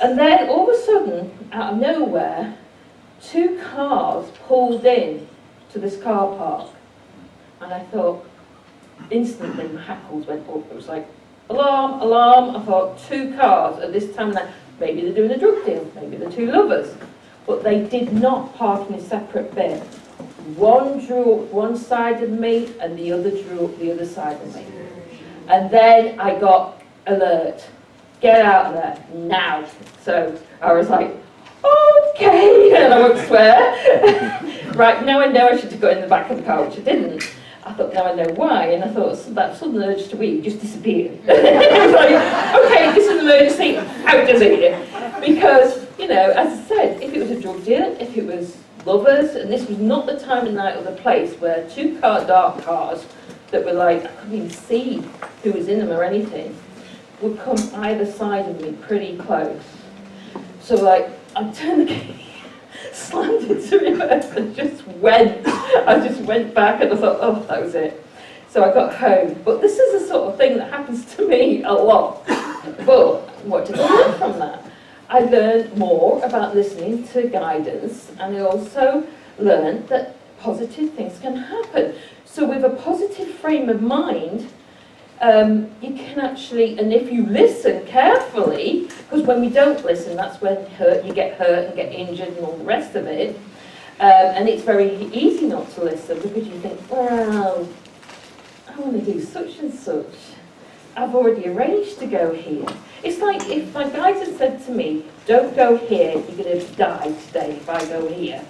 And then all of a sudden, out of nowhere, two cars pulled in to this car park. And I thought, instantly my hackles went up. It was like, Alarm, alarm. I thought, 2 cars at this time of night. Maybe they're doing a drug deal, maybe they're 2 lovers. But they did not park in a separate bit. One drew up one side of me and the other drew up the other side of me. And then I got alert. Get out of there, now. So I was like, okay, and I won't swear. Right, now I know I should have got in the back of the car, which I didn't. I thought, now I know why, and I thought that sudden urge to eat just disappeared. I was like, okay, this is an emergency, how does it? Because, you know, as I said, if it was a drug deal, if it was lovers, and this was not the time of night or the place where 2 dark cars that were like, I couldn't even see who was in them or anything, would come either side of me pretty close. So like, I turned the key, slammed it to reverse and I just went back and I thought, oh, that was it. So I got home. But this is the sort of thing that happens to me a lot. But what did I learn from that? I learned more about listening to guidance, and I also learned that positive things can happen. So with a positive frame of mind, you can actually, and if you listen carefully, because when we don't listen, that's when you get hurt and get injured and all the rest of it. And it's very easy not to listen because you think, well, I want to do such and such. I've already arranged to go here. It's like if my guides had said to me, don't go here, you're going to die today if I go here,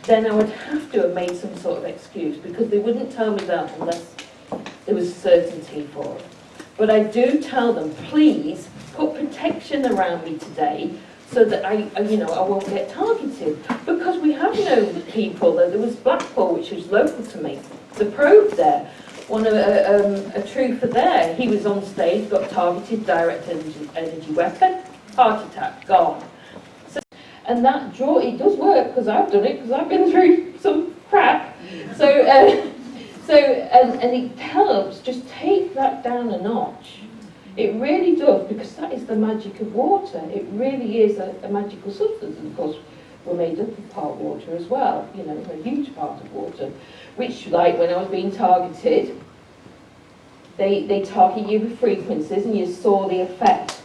then I would have to have made some sort of excuse because they wouldn't tell me that unless there was certainty for it. But I do tell them, please put protection around me today so that I won't get targeted. Because we have known people, there was Blackpool, which was local to me, the probe there, a trooper there, he was on stage, got targeted, direct energy weapon, heart attack, gone. So, and that it does work, because I've done it, because I've been through some crap. So, and it helps just take that down a notch. It really does, because that is the magic of water. It really is a magical substance. And of course, we're made up of part water as well, you know, a huge part of water. Which, like when I was being targeted, they target you with frequencies and you saw the effect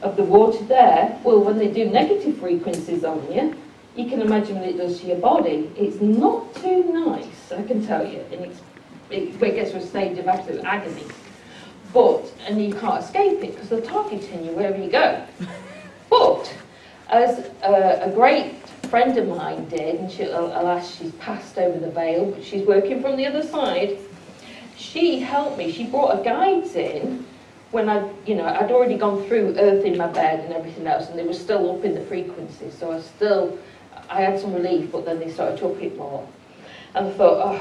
of the water there. Well, when they do negative frequencies on you, you can imagine what it does to your body. It's not too nice, I can tell you. And it gets to a stage of absolute agony. And you can't escape it because they're targeting you wherever you go. But, as a great friend of mine did, and alas, she's passed over the veil, but she's working from the other side. She helped me. She brought her guides in when I'd already gone through earthing my bed and everything else, and they were still up in the frequencies. So I had some relief, but then they started to up it more. And I thought,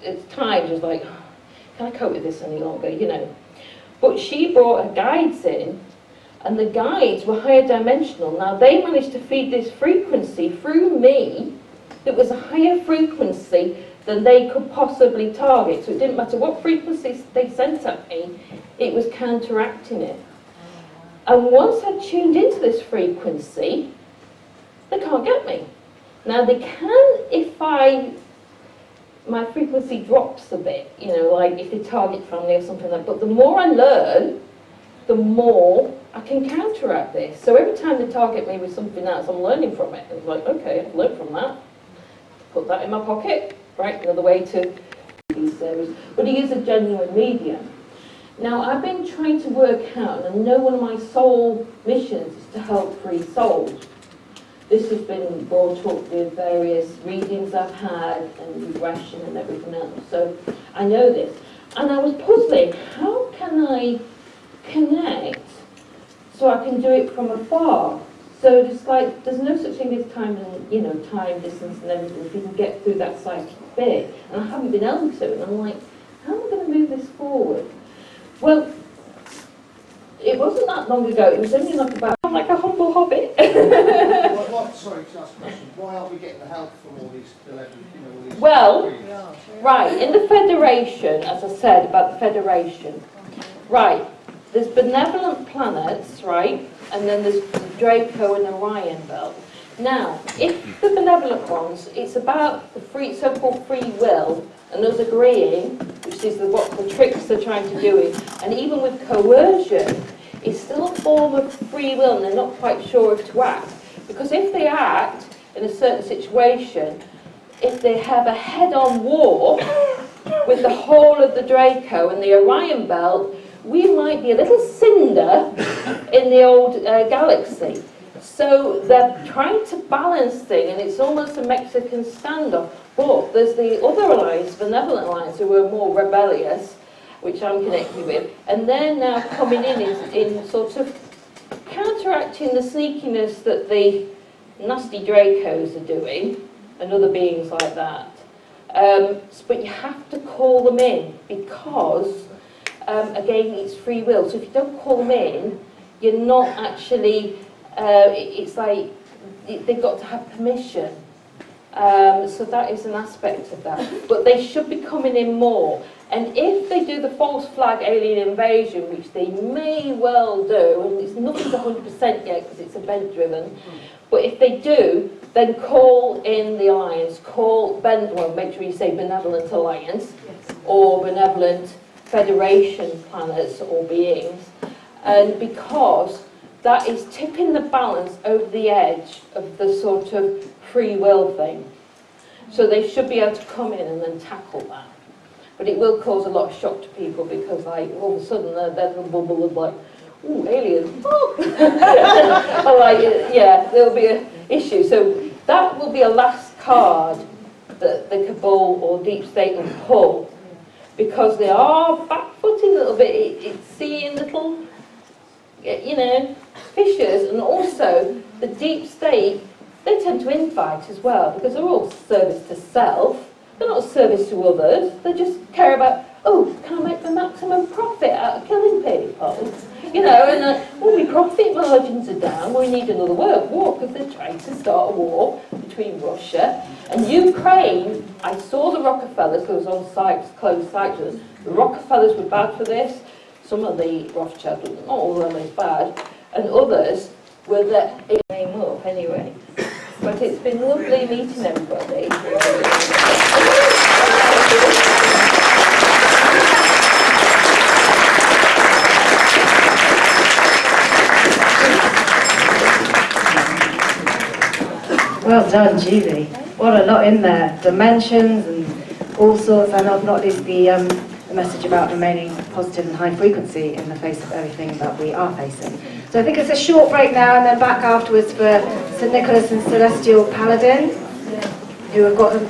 at times I was like, can I cope with this any longer, But she brought her guides in, and the guides were higher dimensional. Now, they managed to feed this frequency through me that was a higher frequency than they could possibly target. So it didn't matter what frequencies they sent at me, it was counteracting it. And once I tuned into this frequency, they can't get me. Now, they can if my frequency drops a bit, like if they target family or something like that. But the more I learn, the more I can counteract this. So every time they target me with something else, I'm learning from it. It's like, okay, I've learned from that. Put that in my pocket. Right, another way to these areas. But he is a genuine medium. Now, I've been trying to work out, and I know one of my soul missions is to help free souls. This has been brought up with various readings I've had and regression and everything else. So I know this. And I was puzzling, how can I connect so I can do it from afar? So it's like, there's no such thing as time and, time, distance and everything, if you can get through that psychic bit. And I haven't been able to, and I'm like, how am I going to move this forward? Well, it wasn't that long ago, it was only like a humble hobbit. Sorry to ask a question. Why aren't we getting the help from all these 11, Well, right, in the Federation, as I said about the Federation, right, there's benevolent planets, right, and then there's Draco and Orion belt. Now, if the benevolent ones, it's about the so-called free will, and us agreeing which is what the tricks they're trying to do. And even with coercion, it's still a form of free will, and they're not quite sure if to act. Because if they act in a certain situation, if they have a head-on war with the whole of the Draco and the Orion Belt, we might be a little cinder in the old galaxy. So they're trying to balance things, and it's almost a Mexican standoff. But there's the other alliance, Benevolent Alliance, who are more rebellious, which I'm connected with, and they're now coming in sort of counteracting the sneakiness that the nasty Dracos are doing, and other beings like that. But you have to call them in, because, again, it's free will. So if you don't call them in, you're not actually, it's like they've got to have permission. So that is an aspect of that. But they should be coming in more. And if they do the false flag alien invasion, which they may well do, and it's nothing's 100% yet because it's event driven, but if they do, then call in the alliance, make sure you say Benevolent Alliance, or Benevolent Federation planets or beings, and because that is tipping the balance over the edge of the sort of free will thing. So they should be able to come in and then tackle that. But it will cause a lot of shock to people, because like all of a sudden they're bubble of like, ooh, aliens. Or like, yeah, there'll be an issue. So that will be a last card that the cabal or deep state will pull, because they are backfooting a little bit. It's seeing little, fissures, and also the deep state, they tend to invite as well, because they're all service to self. They're not a service to others. They just care about, oh, can I make the maximum profit out of killing people? And we profit margins are down. We need another war, because they're trying to start a war between Russia and Ukraine. I saw the Rockefellers, because I was on sites, close sites with them. The Rockefellers were bad for this. Some of the Rothschilds, not all of them is bad, and others were that it came up anyway. But it's been lovely meeting everybody. Well done, Julie. What a lot in there. Dimensions and all sorts, and not least the message about remaining positive and high frequency in the face of everything that we are facing. So I think it's a short break now, and then back afterwards for St. Nicholas and Celestial Paladin, who have got,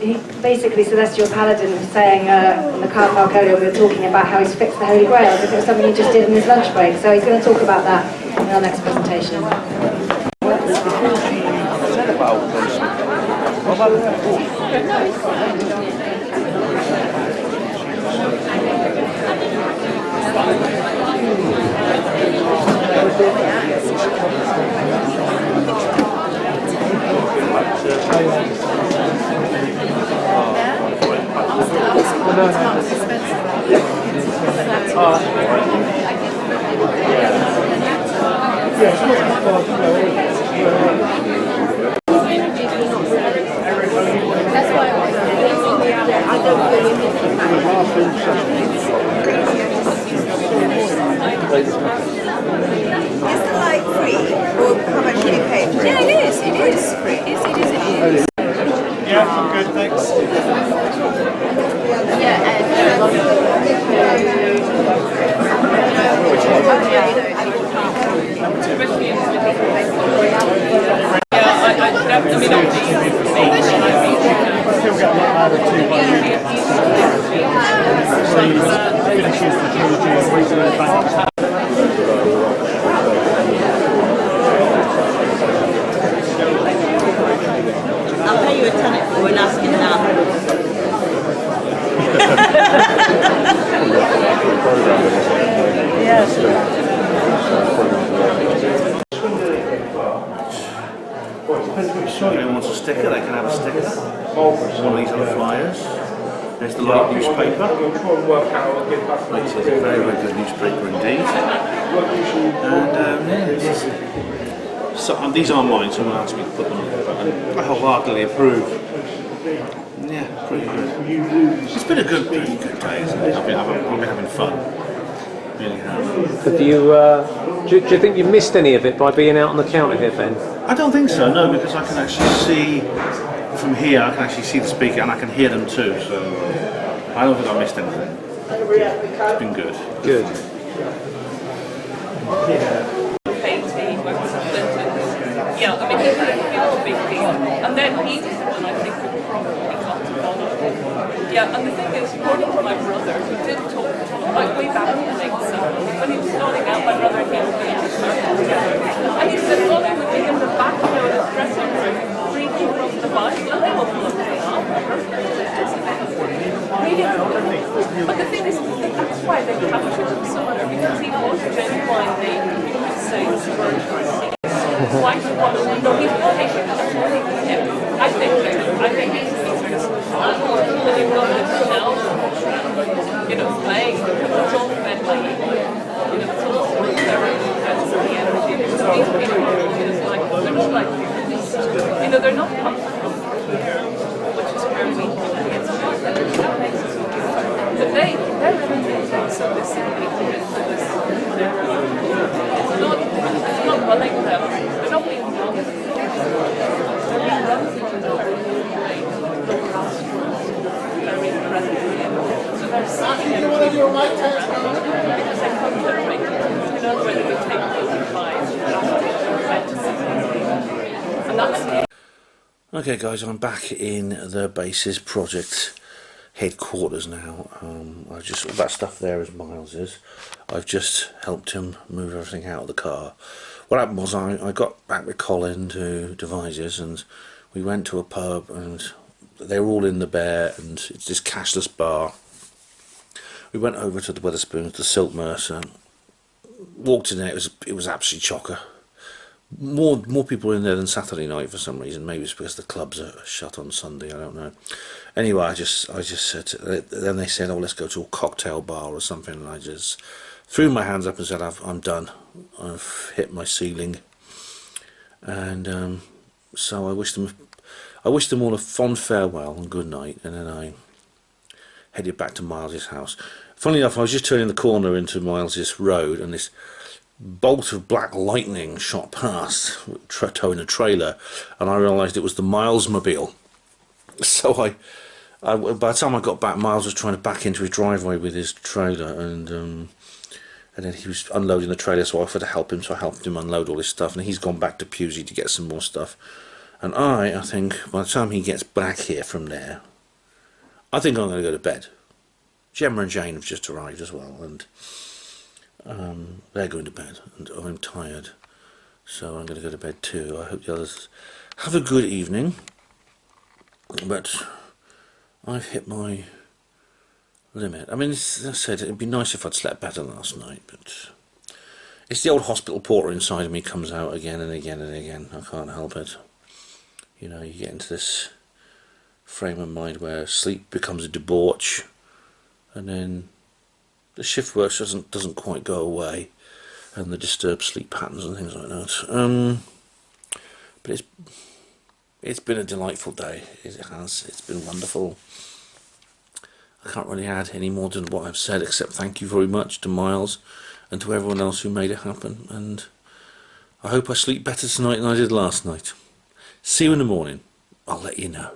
basically Celestial Paladin was saying in the car park earlier, we were talking about how he's fixed the Holy Grail, as if it was something he just did in his lunch break. So he's going to talk about that in our next presentation. Is the light free, or how much do you pay for it? Yeah, it is. It is free. It is. Yeah, I'm good, thanks. I'll pay you a tenner for an asking now. Yes. If anyone wants a sticker, they can have a sticker. One of these other flyers. There's the light newspaper. Which is a very, very good newspaper indeed. And these aren't mine, someone asked me to put them, and I wholeheartedly approve Yeah, pretty good. It's been a good day, isn't it? I've been having fun. Really have. Have you? Do you think you missed any of it by being out on the counter here, Ben? I don't think so, no, because I can actually see from here. I can actually see the speaker and I can hear them too. So I don't think I missed anything. It's been good. Good. Katie, works at Clinton's. Yeah, I mean, he was a big deal. And then he was the one I think who probably got to follow. Yeah, and the thing is, according to my brother, who did talk like way back in the late 70s, when he was starting out, my brother and he were being together. And he said, Ollie would be in the back of his dressing room, reading from the Bible, and they were looking up. But the thing is, that's why they captured him so much, because he was genuinely, you could say, spiritual. Quite one. No, he's not making that funny. I think he's just when you've got this shell, you know, playing, it's all friendly, you know, it's all very intensity energy. So these people are just like, they're not like, you know, they're not comfortable, which is where we it's not that makes us but they're really so this it's not running them. They're not being run. They're being run from the very way, very present. So they're starting to because they come to the right. In other words, they take those advice and that's Okay guys, I'm back in the Bases Project headquarters now. I just, all that stuff there is Miles's. I've just helped him move everything out of the car. What happened was I got back with Colin to Devizes and we went to a pub and they were all in the Bear and it's this cashless bar. We went over to the Wetherspoons, the Silk Mercer, walked in there, it was absolutely chocker. More people in there than Saturday night for some reason. Maybe it's because the clubs are shut on Sunday, I don't know. Anyway, I just said, then they said, oh, let's go to a cocktail bar or something, and I just threw my hands up and said, I'm done. I've hit my ceiling. And so I wished them all a fond farewell and good night, and then I headed back to Miles's house. Funnily enough, I was just turning the corner into Miles's road, and this bolt of black lightning shot past, towing a trailer, and I realised it was the Milesmobile. So by the time I got back, Miles was trying to back into his driveway with his trailer, and then he was unloading the trailer, so I offered to help him, so I helped him unload all his stuff, and he's gone back to Pusey to get some more stuff. And I think, by the time he gets back here from there, I think I'm going to go to bed. Gemma and Jane have just arrived as well, and they're going to bed, and I'm tired, so I'm going to go to bed too. I hope the others have a good evening, but I've hit my limit. I mean, as I said, it'd be nice if I'd slept better last night, but it's the old hospital porter inside of me comes out again and again and again. I can't help it. You know, you get into this frame of mind where sleep becomes a debauch, and then the shift work doesn't quite go away, and the disturbed sleep patterns and things like that. But it's been a delightful day. It has. It's been wonderful. I can't really add any more to what I've said, except thank you very much to Miles and to everyone else who made it happen. And I hope I sleep better tonight than I did last night. See you in the morning. I'll let you know.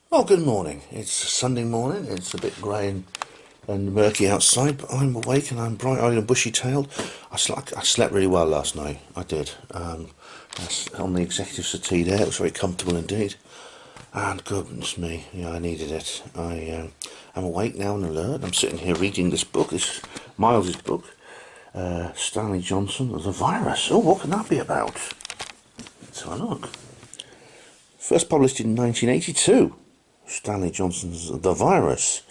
Well, good morning. It's Sunday morning. It's a bit grey and murky outside, but I'm awake and I'm bright-eyed and bushy-tailed. I slept really well last night. I did. On the executive settee there, it was very comfortable indeed. And goodness me, yeah, I needed it. I'm awake now and alert. I'm sitting here reading this book. This Miles's book, Stanley Johnson, The Virus. Oh, what can that be about? Let's have a look. First published in 1982, Stanley Johnson's The Virus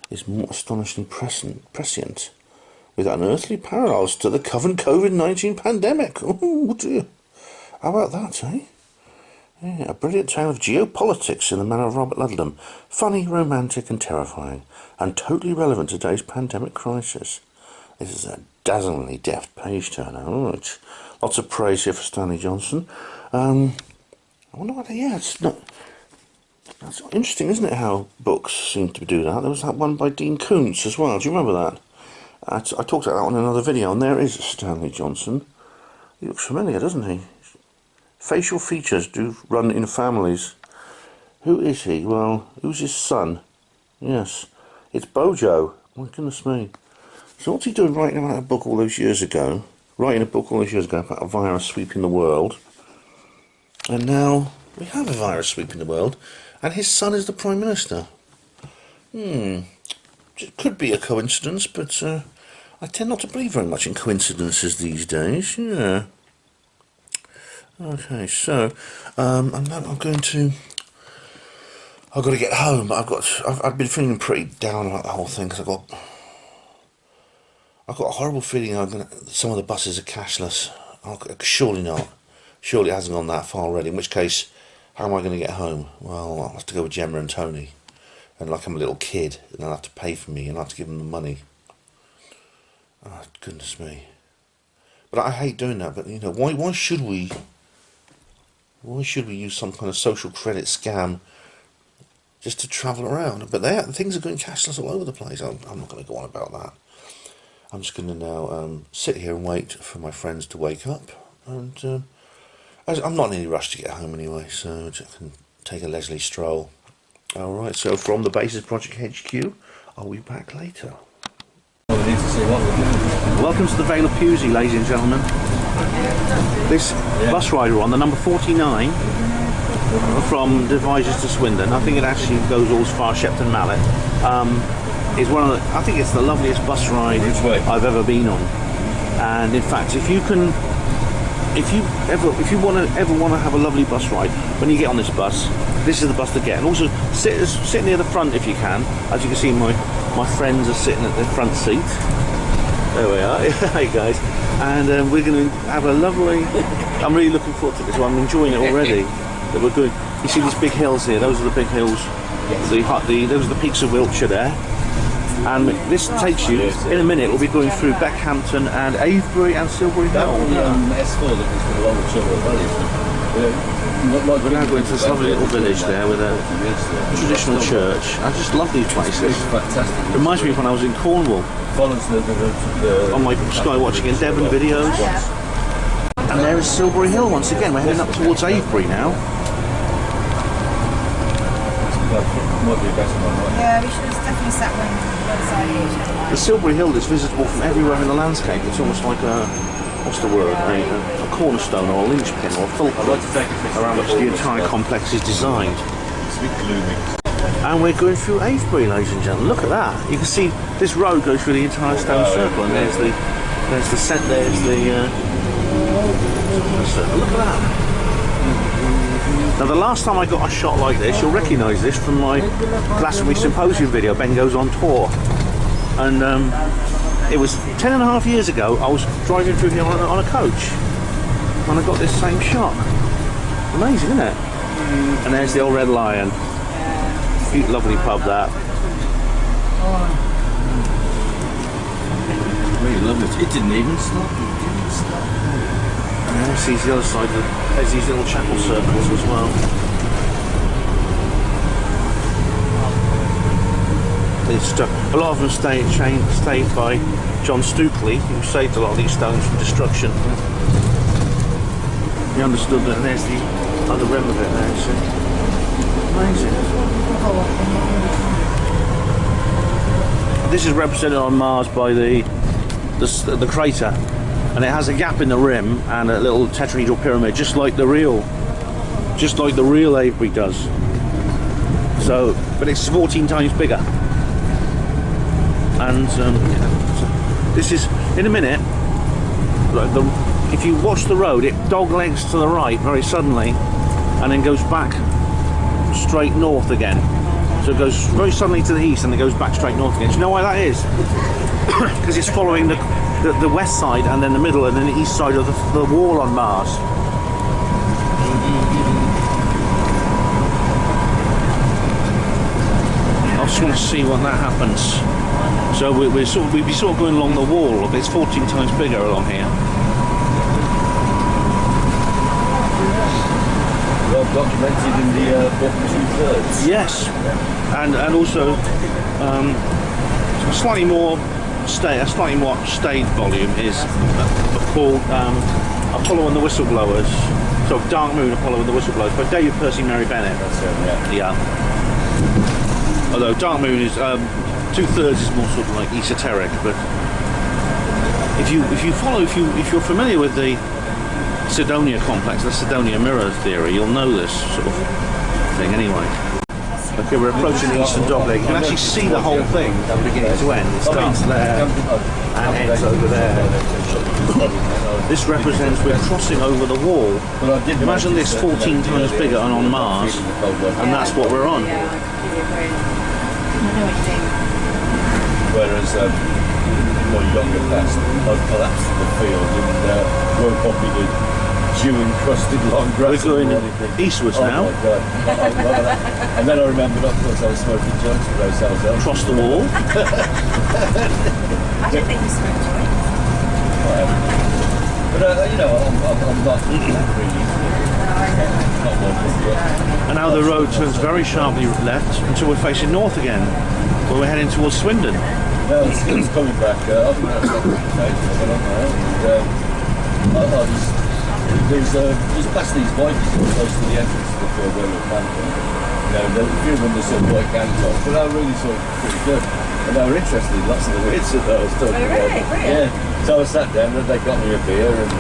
is more astonishingly prescient, with unearthly parallels to the current COVID-19 pandemic. Oh dear. How about that, eh? Yeah, a brilliant tale of geopolitics in the manner of Robert Ludlum. Funny, romantic and terrifying, and totally relevant to today's pandemic crisis. This is a dazzlingly deft page turner. Oh, lots of praise here for Stanley Johnson. I wonder what, yeah, it's not That's interesting, isn't it, how books seem to do that? There was that one by Dean Koontz as well. Do you remember that? I talked about that on another video, and there is Stanley Johnson. He looks familiar, doesn't he? Facial features do run in families. Who is he? Well, who's his son? Yes, it's Bojo. My goodness me. So what's he doing writing about a book all those years ago? Writing a book all those years ago about a virus sweeping the world. And now we have a virus sweeping the world, and his son is the Prime Minister. It could be a coincidence, but I tend not to believe very much in coincidences these days. Yeah. Okay, so I'm going to. I've got to get home. I've been feeling pretty down about the whole thing because I've got a horrible feeling some of the buses are cashless. Surely not. Surely it hasn't gone that far already. In which case, how am I going to get home? Well, I'll have to go with Gemma and Tony, and like I'm a little kid, and they'll have to pay for me, and I'll have to give them the money. Oh, goodness me! But I hate doing that. But you know, why should we? Why should we use some kind of social credit scam just to travel around? But things are going cashless all over the place. I'm not going to go on about that. I'm just going to now sit here and wait for my friends to wake up. And I'm not in any rush to get home anyway, so I can take a leisurely stroll. Alright, so from the Bases Project HQ, I'll be back later. Welcome to the Vale of Pewsey, ladies and gentlemen. This bus rider on the number 49 from Devizes to Swindon, I think it actually goes all as far as Shepton Mallet, is one of the, I think it's the loveliest bus ride I've ever been on. And in fact, if you ever want to have a lovely bus ride, when you get on this bus, this is the bus to get. And also sit near the front if you can. As you can see, my friends are sitting at the front seat. There we are. Hey guys, and we're going to have a lovely. I'm really looking forward to this. I'm enjoying it already. That we're good. You see these big hills here? Those are the big hills. Those are the peaks of Wiltshire there. And this takes you, in a minute, we'll be going through Beckhampton and Avebury and Silbury Hill. S4 that is for the long Silver Valley. We're now going to this lovely little village there with a traditional church. I just love these places. It's fantastic. It reminds me of when I was in Cornwall. Follows on my Sky Watching in Devon videos. And there is Silbury Hill once again. We're heading up towards Avebury now. Might be a better one, right? Yeah, we should have definitely sat on the other side of The Silbury Hill is visible from everywhere in the landscape. It's almost like a, what's the word, a cornerstone or a linchpin or a fulcrum around which the entire complex is designed. It's a bit gloomy. And we're going through Avebury, ladies and gentlemen. Look at that. You can see this road goes through the entire stone circle, and there's the look at that. Now, the last time I got a shot like this, you'll recognise this from my Glastonbury Symposium video, Ben Goes on Tour. And it was 10.5 years ago, I was driving through here on a coach, and I got this same shot. Amazing, isn't it? And there's the old Red Lion. Cute, lovely pub, that. Really lovely. It didn't even stop. And then see the other side, there's these little chapel circles as well. A lot of them stayed by John Stukely, who saved a lot of these stones from destruction. He understood that, and there's the other rim of it there, see? Amazing. This is represented on Mars by the crater, and it has a gap in the rim and a little tetrahedral pyramid, just like the real Avebury does. So, but it's 14 times bigger. And this is, in a minute, if you watch the road, it doglegs to the right very suddenly, and then goes back straight north again. So it goes very suddenly to the east, and it goes back straight north again. Do you know why that is? Because it's following the west side, and then the middle, and then the east side of the wall on Mars. I just want to see when that happens. So we'd be sort of going along the wall. It's 14 times bigger along here. well documented in the book 2/3. Yes, and also a slightly more staid volume is called Apollo and the Whistleblowers. So Dark Moon, Apollo and the Whistleblowers by David Percy, Mary Bennett. That's it, yeah. Yeah. Although Dark Moon is 2/3 is more sort of like esoteric, but if you're familiar with the Cydonia complex, the Cydonia mirror theory, you'll know this sort of thing anyway. Okay, we're approaching the Eastern Dogleg. You can actually see the whole thing from beginning to end. It starts there and ends over there. This represents we're crossing over the wall. Imagine this 14 times bigger and on Mars, and that's what we're on. Whereas my younger past, I've collapsed in the field and woke up in a dew-encrusted long grass. We're going eastwards now. Oh my God. And then I remembered, of course, I was smoking joints for ourselves. Across the wall. I don't think you smoked joints. But you know, I'm not really. Not one. And now the road turns very sharply left until we're facing north again, where we're heading towards Swindon. No, it's coming back. I think that's not the case. I went on there and there's past these bikes close to the entrance to the field where we're camping. You know, a few of them were sort of like gangs on, but they were really sort of pretty good. And they were interested in lots of the bits that I was talking about. Yeah. So I sat down and they got me a beer and...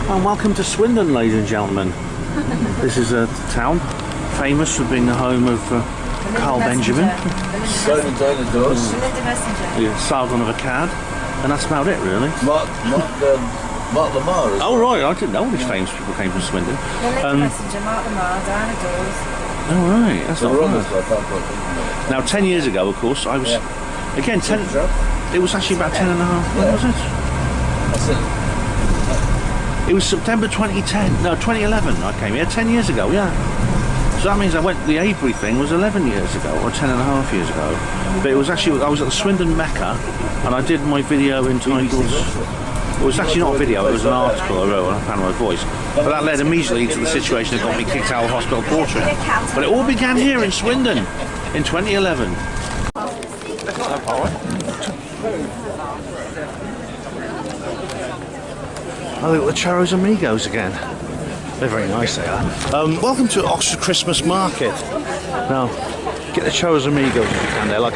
Well, welcome to Swindon, ladies and gentlemen. This is a town famous for being the home of Carl Benjamin. Simon Taylor Doors. The Sargon of Akkad. And that's about it, really. Mark Lamar. Oh, right, I didn't know all these famous people came from Swindon. Messenger, Mark Lamar, Diana Dawes. Oh, right, that's not bad. Now, 10 years ago, of course, I was... Again, it was actually about 10 and a half... When was it? That's it. It was September 2010. No, 2011 I came here, 10 years ago, yeah. So that means the Avebury thing was 11 years ago, or 10 and a half years ago. But it was actually... I was at the Swindon Mecca, and I did my video entitled... It was actually not a video, it was an article I wrote on Panama Voice. But that led immediately to the situation that got me kicked out of hospital portrait. But it all began here in Swindon in 2011. Oh, look at the Charros Amigos again. They're very nice, they are. Welcome to Oxford Christmas Market. Now, get the Charros Amigos if you can. They're like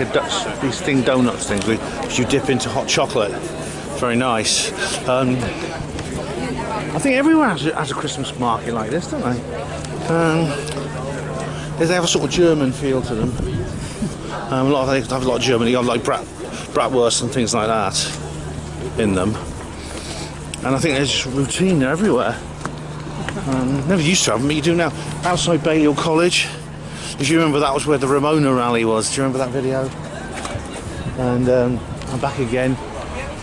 these donuts things which you dip into hot chocolate. Very nice. I think everyone has a Christmas market like this, don't they? They have a sort of German feel to them. They have a lot of German. You have like bratwurst and things like that in them. And I think there's just routine. They're everywhere. Never used to have them, but you do now. Outside Balliol College. If you remember, that was where the Ramona rally was. Do you remember that video? And I'm back again.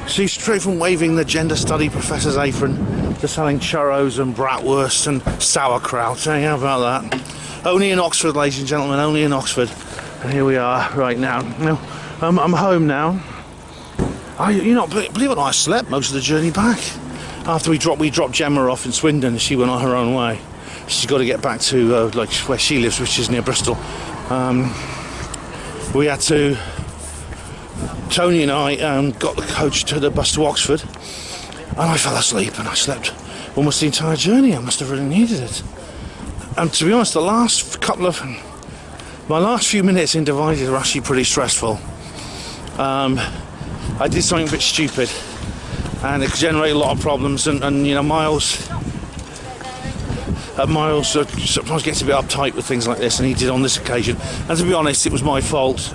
See, straight from waving the gender study professor's apron to selling churros and bratwurst and sauerkraut. Hey, how about that? Only in Oxford, ladies and gentlemen, only in Oxford. And here we are right now. I'm home now. Believe it or not, I slept most of the journey back. After we dropped Gemma off in Swindon, she went on her own way. She's got to get back to like where she lives, which is near Bristol. We had to... Tony and I got the coach to the bus to Oxford, and I fell asleep and I slept almost the entire journey. I must have really needed it. And to be honest, my last few minutes in Divided were actually pretty stressful. I did something a bit stupid, and it could generate a lot of problems. And you know, Miles sometimes gets a bit uptight with things like this, and he did on this occasion. And to be honest, it was my fault.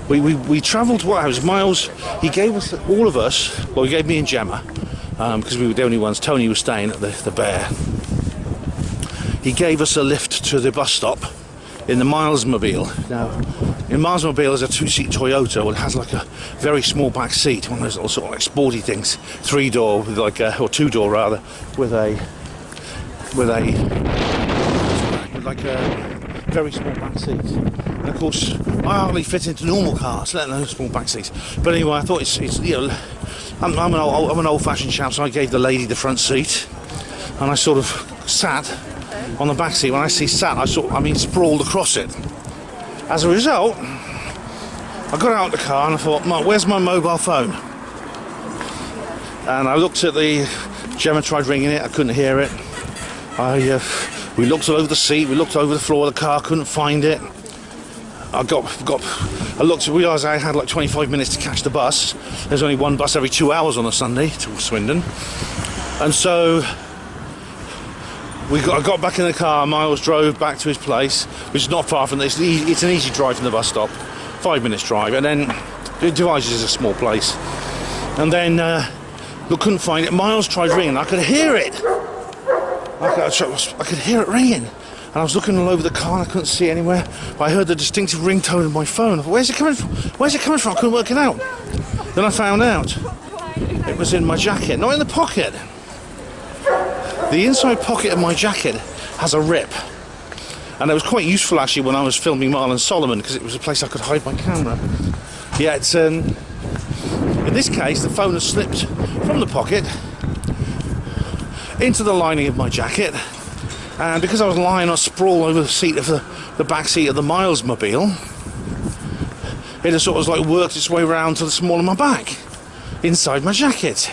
We travelled to what house? Miles, he gave us, all of us, well, he gave me and Gemma, because we were the only ones. Tony was staying at the Bear. He gave us a lift to the bus stop in the Milesmobile. Now, in Milesmobile is a two-seat Toyota. Well, it has like a very small back seat, one of those little sort of like sporty things, three-door with like a, or two-door rather, with like a very small back seat. And of course, I hardly fit into normal cars, let alone small back seats. But anyway, I thought it's you know, I'm an old-fashioned chap, so I gave the lady the front seat, and I sort of sat on the back seat. When I say sat, I mean sprawled across it. As a result, I got out of the car and I thought, where's my mobile phone? And I looked at the... Gemma tried ringing it, I couldn't hear it. We looked all over the seat, we looked over the floor of the car, couldn't find it. I looked, realised I had like 25 minutes to catch the bus. There's only one bus every 2 hours on a Sunday to Swindon. And so I got back in the car, Miles drove back to his place, which is not far from this. It's an easy drive from the bus stop, 5 minutes drive. And then Devizes is a small place. And then couldn't find it. Miles tried ringing, I could hear it. I could hear it ringing. And I was looking all over the car and I couldn't see it anywhere. But I heard the distinctive ringtone of my phone. I thought, where's it coming from? Where's it coming from? I couldn't work it out. Then I found out it was in my jacket, not in the pocket. The inside pocket of my jacket has a rip. And it was quite useful actually when I was filming Marlon Solomon, because it was a place I could hide my camera. Yet, in this case, the phone has slipped from the pocket into the lining of my jacket. And because I was lying on sprawl over the seat of the back seat of the Miles mobile, it has sort of like worked its way around to the small of my back, inside my jacket.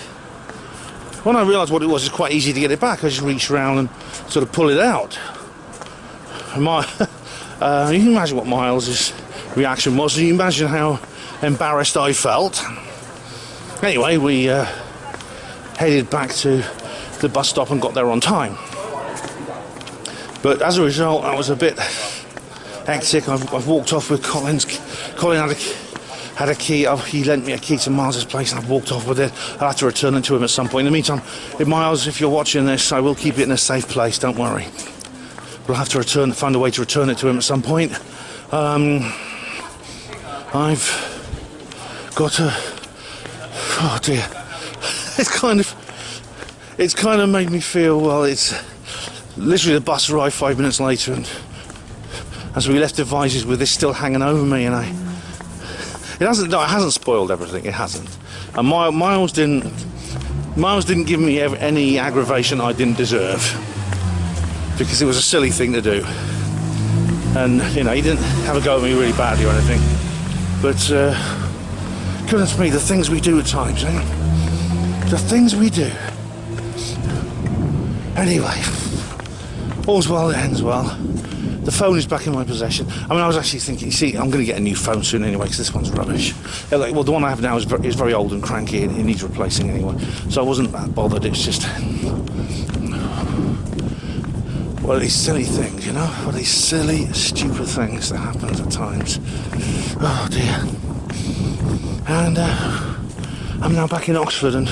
When I realised what it was, it's quite easy to get it back. I just reached around and sort of pull it out. You can imagine what Miles' reaction was. You can imagine how embarrassed I felt. Anyway, we headed back to the bus stop and got there on time. But as a result, I was a bit hectic. I've walked off with Collins. Colin had a key. He lent me a key to Miles' place and I've walked off with it. I'll have to return it to him at some point. In the meantime, Miles, if you're watching this, I will keep it in a safe place, don't worry. We'll have to find a way to return it to him at some point. I've got to... Oh dear. It's kind of made me feel, well, it's... Literally the bus arrived 5 minutes later and as we left Devizes with this still hanging over me, and it hasn't spoiled everything, it hasn't. And Miles didn't give me any aggravation I didn't deserve, because it was a silly thing to do. And, you know, he didn't have a go at me really badly or anything. But, goodness me, the things we do at times, eh? The things we do. Anyway, all's well that ends well. The phone is back in my possession. I mean, I was actually thinking, see, I'm going to get a new phone soon anyway, because this one's rubbish. Well, the one I have now is very old and cranky, and it needs replacing anyway. So I wasn't that bothered, it's just... Well, these silly things, you know? Well, these silly, stupid things that happen at times. Oh, dear. And I'm now back in Oxford and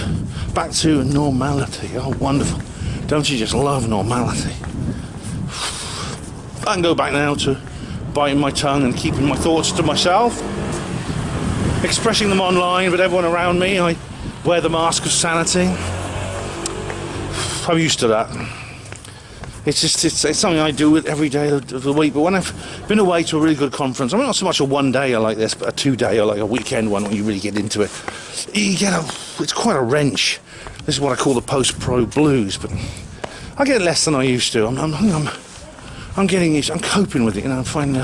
back to normality. Oh, wonderful. Don't you just love normality? I can go back now to biting my tongue and keeping my thoughts to myself, expressing them online, but everyone around me, I wear the mask of sanity. I'm used to that. It's something I do every day of the week. But when I've been away to a really good conference, I mean, not so much a one-dayer like this, but a two-dayer, like a weekend one, when you really get into it, it's quite a wrench. This is what I call the post-pro blues, but I get less than I used to. I'm getting used. I'm coping with it. You know, I'm finding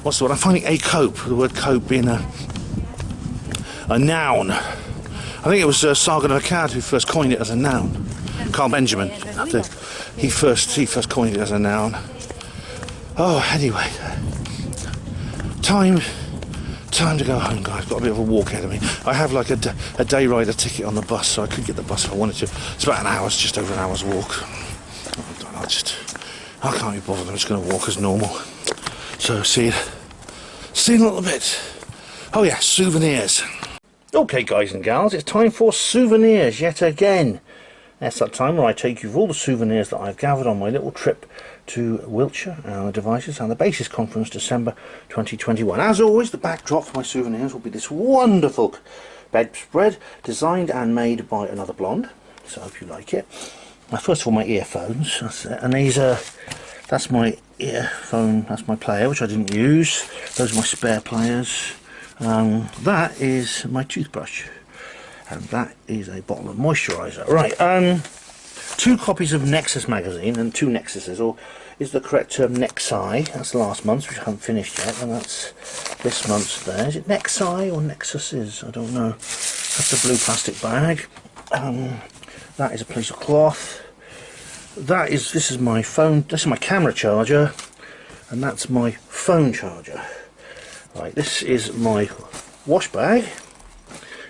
what's the word? I'm finding a cope. The word cope being a noun. I think it was Sargon of Akkad who first coined it as a noun. Carl Benjamin. He first coined it as a noun. Oh, anyway, time to go home, guys. Got a bit of a walk ahead of me. I have like a day rider ticket on the bus, so I could get the bus if I wanted to. It's about an hour, it's just over an hour's walk. I can't be bothered. I'm just going to walk as normal. So see you in a little bit. Oh yeah, souvenirs. Okay, guys and gals, it's time for souvenirs yet again. That's that time where I take you through all the souvenirs that I've gathered on my little trip to Wiltshire and the Devizes and the Basis Conference, December 2021. As always, the backdrop for my souvenirs will be this wonderful bedspread designed and made by another blonde. So I hope you like it. First of all, my earphones. That's it. And these are, that's my earphone, that's my player, which I didn't use. Those are my spare players. That is my toothbrush. And that is a bottle of moisturiser. Right, 2 copies of Nexus magazine, and 2 Nexuses, or is the correct term Nexi? That's last month's, which I haven't finished yet, and that's this month's there. Is it Nexi or Nexuses? I don't know. That's a blue plastic bag. That is a piece of cloth. This is my phone. This is my camera charger, and that's my phone charger. Right, this is my wash bag.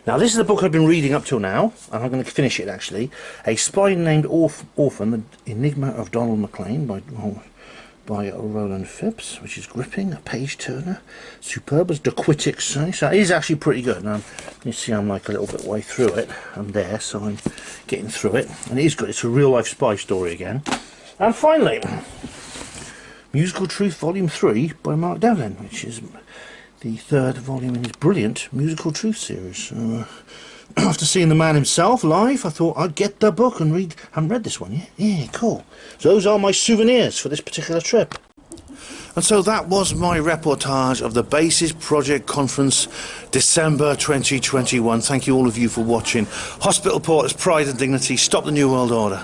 Now, this is the book I've been reading up till now, and I'm going to finish it actually. A Spy Named Orphan: The Enigma of Donald MacLean by Roland Phipps, which is gripping, a page turner, superb as Daquitics say. So it is actually pretty good. Now, you see I'm like a little bit way through it. I'm there, so I'm getting through it, and it is good. It's a real life spy story again. And finally, Musical Truth Volume 3 by Mark Devlin, which is the 3rd volume in his brilliant Musical Truth series. After seeing the man himself live, I thought I'd get the book and read. I haven't read this one yet. Yeah, cool. So those are my souvenirs for this particular trip. And so that was my reportage of the Bases Project Conference, December 2021. Thank you all of you for watching. Hospital Porters, Pride and Dignity, Stop the New World Order.